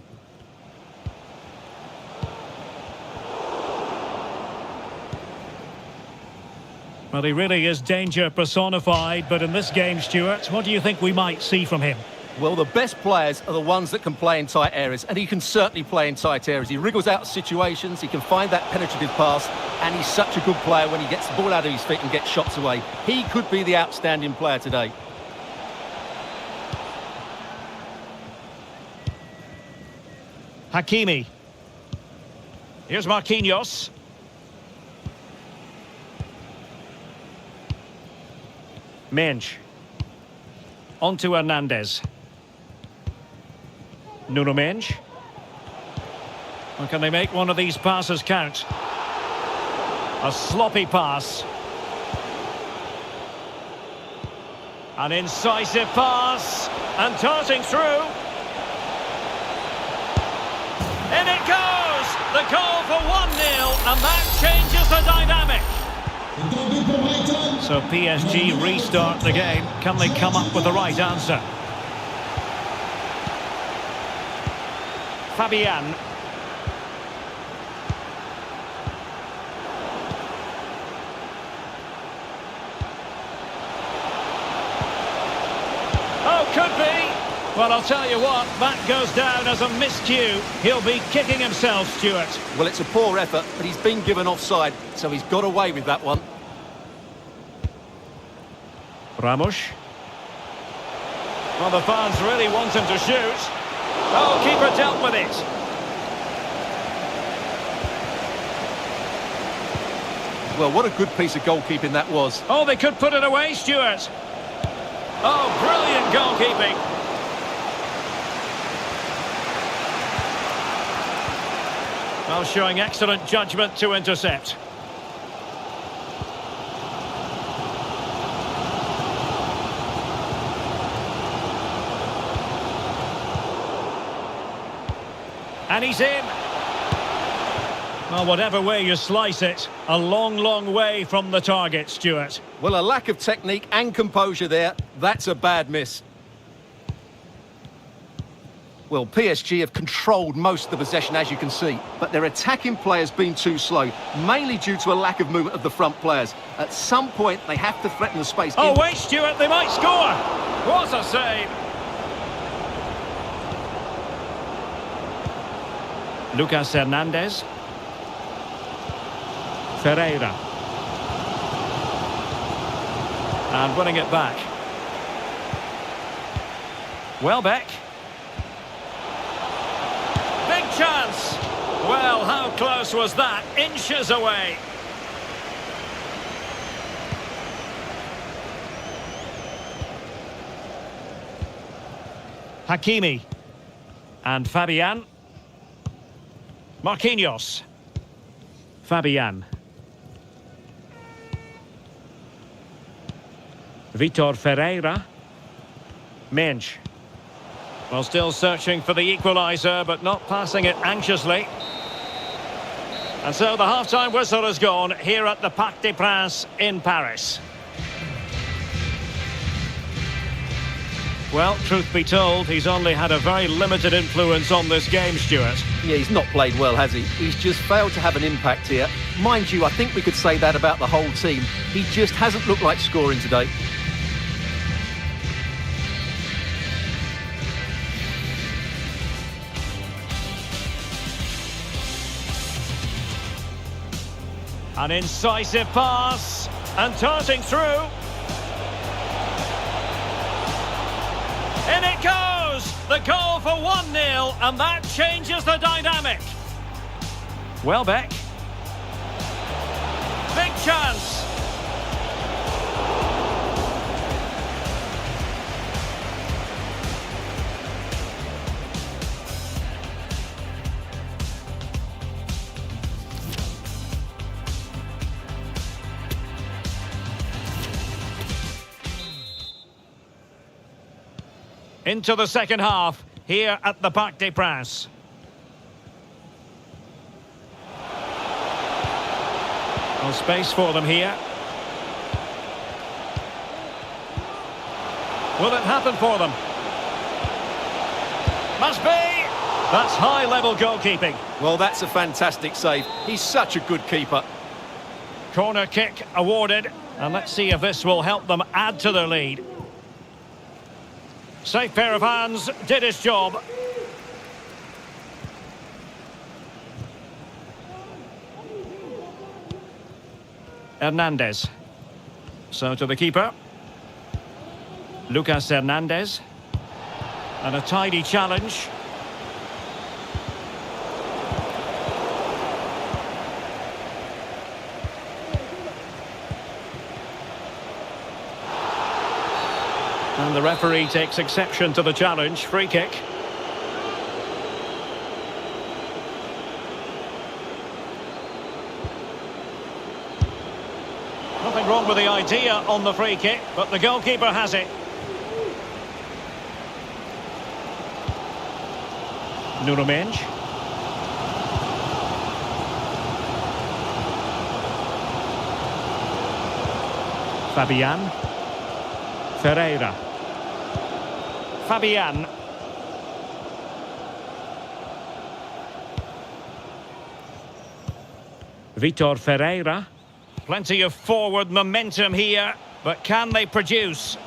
Well, he really is danger personified, but in this game, Stuart, what do you think we might see from him? Well, the best players are the ones that can play in tight areas, and he can certainly play in tight areas. He wriggles out of situations, he can find that penetrative pass, and he's such a good player when he gets the ball out of his feet and gets shots away. He could be the outstanding player today. Hakimi. Here's Marquinhos. Mensch. On to Hernandez. Nuno Mensch. Or can they make one of these passes count? A sloppy pass. An incisive pass. And darting through. In it goes! The goal for 1-0, and that changes the dynamic. So PSG restart the game. Can they come up with the right answer? Fabian. Oh, could be. Well, I'll tell you what, that goes down as a miscue. He'll be kicking himself, Stuart. Well, it's a poor effort, but he's been given offside, so he's got away with that one. Ramos. Well, the fans really want him to shoot. Oh, keeper dealt with it. Well, what a good piece of goalkeeping that was. Oh, they could put it away, Stuart. Oh, brilliant goalkeeping. Well, showing excellent judgment to intercept. And he's in. Well, whatever way you slice it, a long, long way from the target, Stuart. Well, a lack of technique and composure there. That's a bad miss. Well, PSG have controlled most of the possession, as you can see, but their attacking play has been too slow, mainly due to a lack of movement of the front players. At some point, they have to threaten the space. Oh, wait, Stuart, they might score! What a save! Lucas Hernandez. Ferreira. And winning it back. Welbeck. Big chance. Well, how close was that? Inches away. Hakimi. And Fabian. Marquinhos. Fabian. Vitor Ferreira. Mensch. Well, still searching for the equaliser, but not passing it anxiously. And so the half-time whistle has gone here at the Parc des Princes in Paris. Well, truth be told, he's only had a very limited influence on this game, Stuart. Yeah, he's not played well, has he? He's just failed to have an impact here. Mind you, I think we could say that about the whole team. He just hasn't looked like scoring today. An incisive pass, and darting through. In it goes! The goal for 1-0, and that changes the dynamic. Welbeck. Big chance. Into the second half, here at the Parc des Princes. No space for them here. Will it happen for them? Must be! That's high-level goalkeeping. Well, that's a fantastic save. He's such a good keeper. Corner kick awarded, and let's see if this will help them add to their lead. Safe pair of hands, did his job. Hernandez. So to the keeper. Lucas Hernandez. And a tidy challenge. And the referee takes exception to the challenge. Free kick. Nothing wrong with the idea on the free kick, but the goalkeeper has it. Nuno Mendes. Fabian. Ferreira. Fabian. Vitor Ferreira. Plenty of forward momentum here, but can they produce?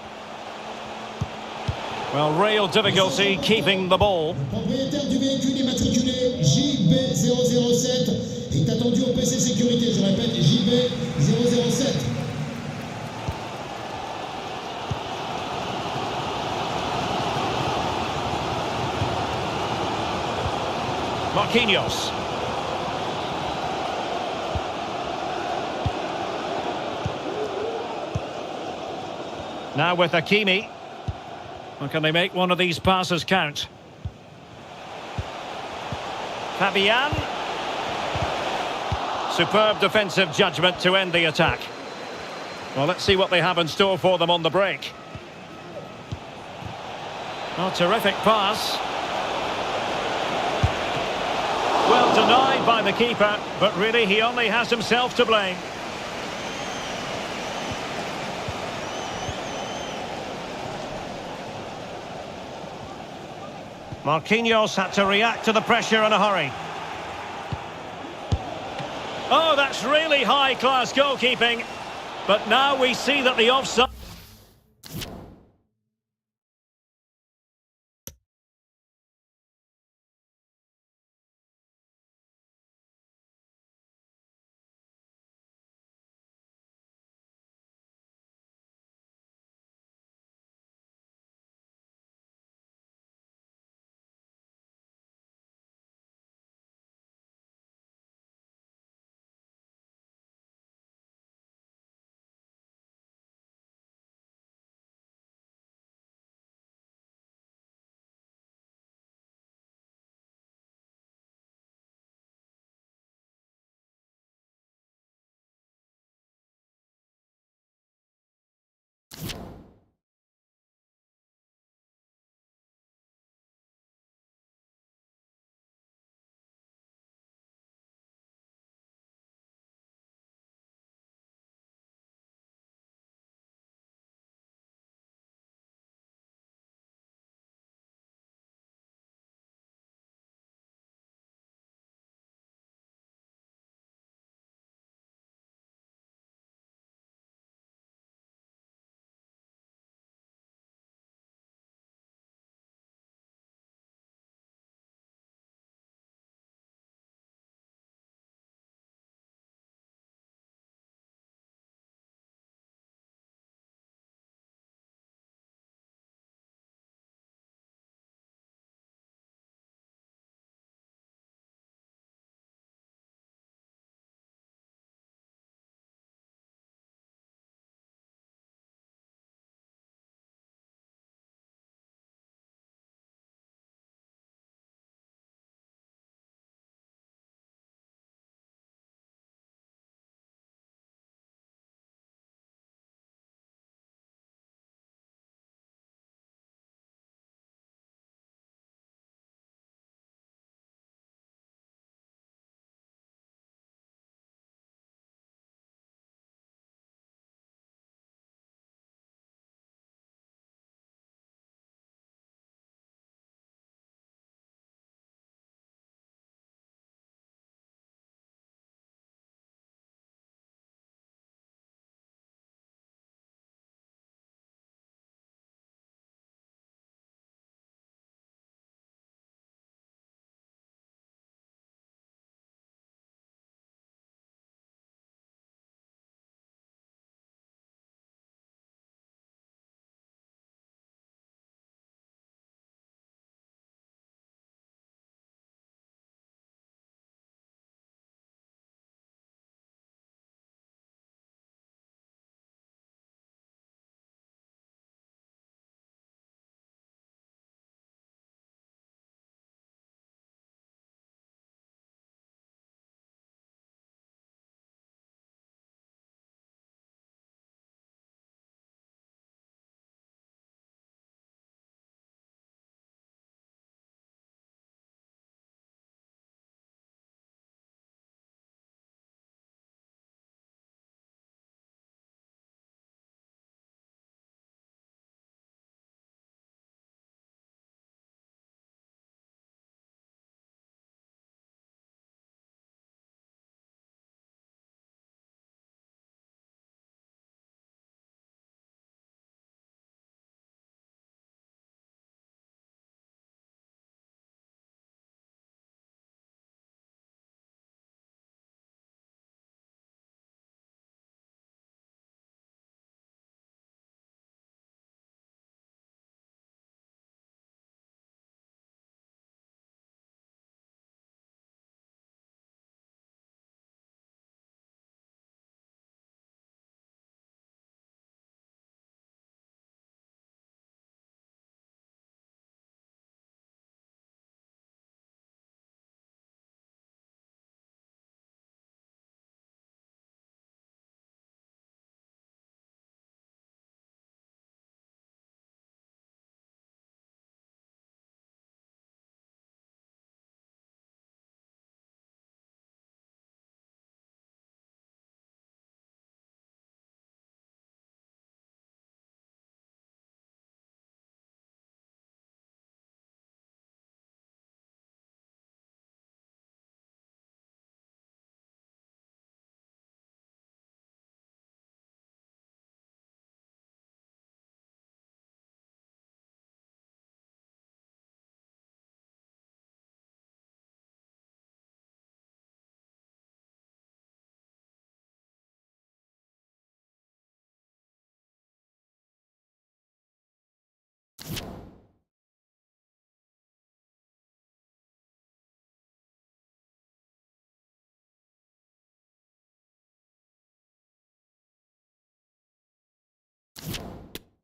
Well, real difficulty keeping the ball. Propriétaire du véhicule immatriculé JB007 est attendu au PC sécurité. Je répète, JB007. Marquinhos. Now with Hakimi. Well, can they make one of these passes count? Fabian. Superb defensive judgment to end the attack. Well, let's see what they have in store for them on the break. Oh, terrific pass. Well denied by the keeper, but really he only has himself to blame. Marquinhos had to react to the pressure in a hurry. Oh, that's really high-class goalkeeping. But now we see that the offside...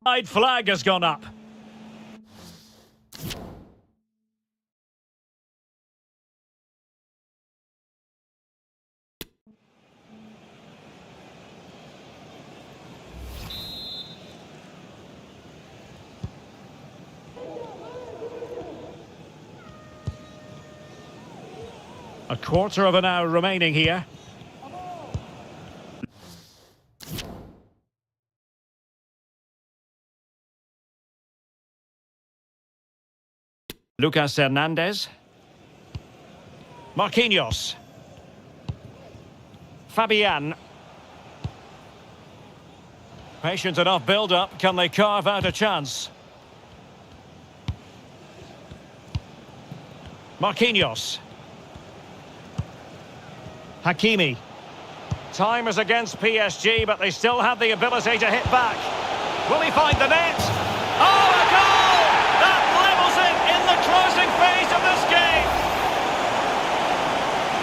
White flag has gone up. A quarter of an hour remaining here. Lucas Hernandez. Marquinhos. Fabian. Patient enough build-up. Can they carve out a chance? Marquinhos. Hakimi. Time is against PSG, but they still have the ability to hit back. Will he find the net? Oh, a goal! That levels it in the closing phase of this game.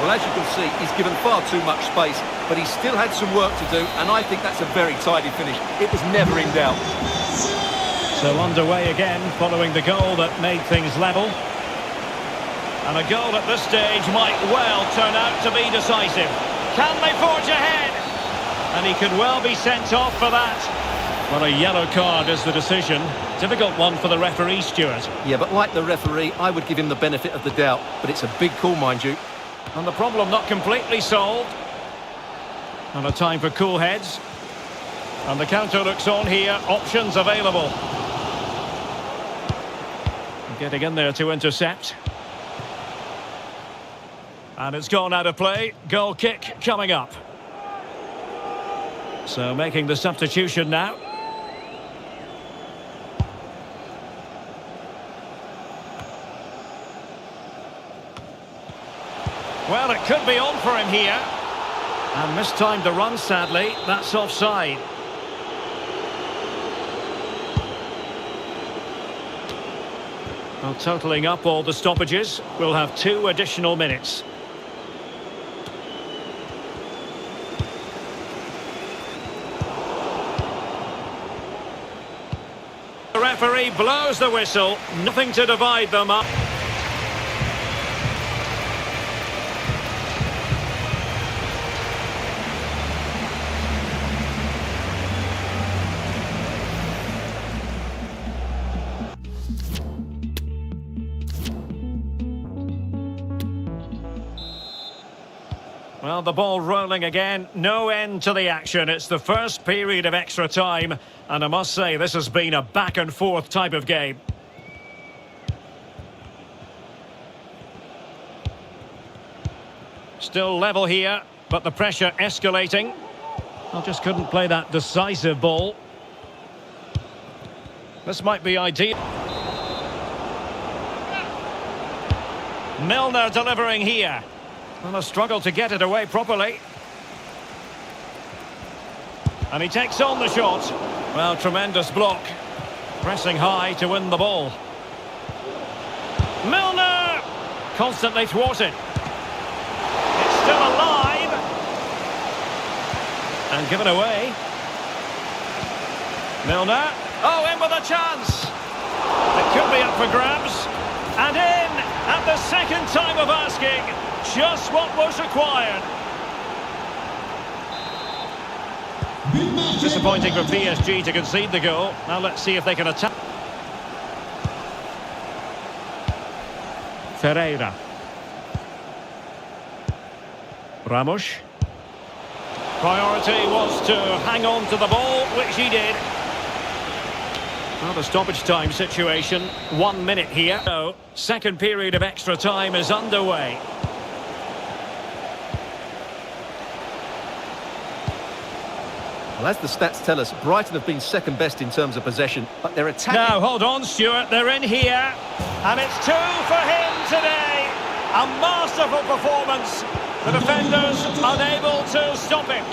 Well, as you can see, he's given far too much space, but he still had some work to do, and I think that's a very tidy finish. It was never in doubt. So underway again, following the goal that made things level. And a goal at this stage might well turn out to be decisive. Can they forge ahead? And he could well be sent off for that. Well, a yellow card is the decision. Difficult one for the referee, Stuart. Yeah, but like the referee, I would give him the benefit of the doubt. But it's a big call, mind you. And the problem not completely solved. And a time for cool heads. And the counter looks on here. Options available. Getting in there to intercept. And it's gone out of play. Goal kick coming up. So making the substitution now. Well, it could be on for him here. And mistimed the run, sadly. That's offside. Well, totalling up all the stoppages, we'll have 2 additional minutes. The referee blows the whistle. Nothing to divide them up. Well, the ball rolling again, no end to the action. It's the first period of extra time, and I must say this has been a back and forth type of game. Still level here, but the pressure escalating. I just couldn't play that decisive ball. This might be ideal. Milner delivering here. And a struggle to get it away properly. And he takes on the shot. Well, tremendous block. Pressing high to win the ball. Milner! Constantly thwarted. It's still alive. And given away. Milner. Oh, in with a chance. It could be up for grabs. And in at the second time of asking. Just what was required. Disappointing for PSG to concede the goal. Now let's see if they can attack. Ferreira. Ramos. Priority was to hang on to the ball, which he did. Well, the stoppage time situation, 1 minute here. So, second period of extra time is underway. Well, as the stats tell us, Brighton have been second best in terms of possession, but they're attacking... Now, hold on, Stuart, they're in here. And it's 2 for him today. A masterful performance. The defenders unable to stop him.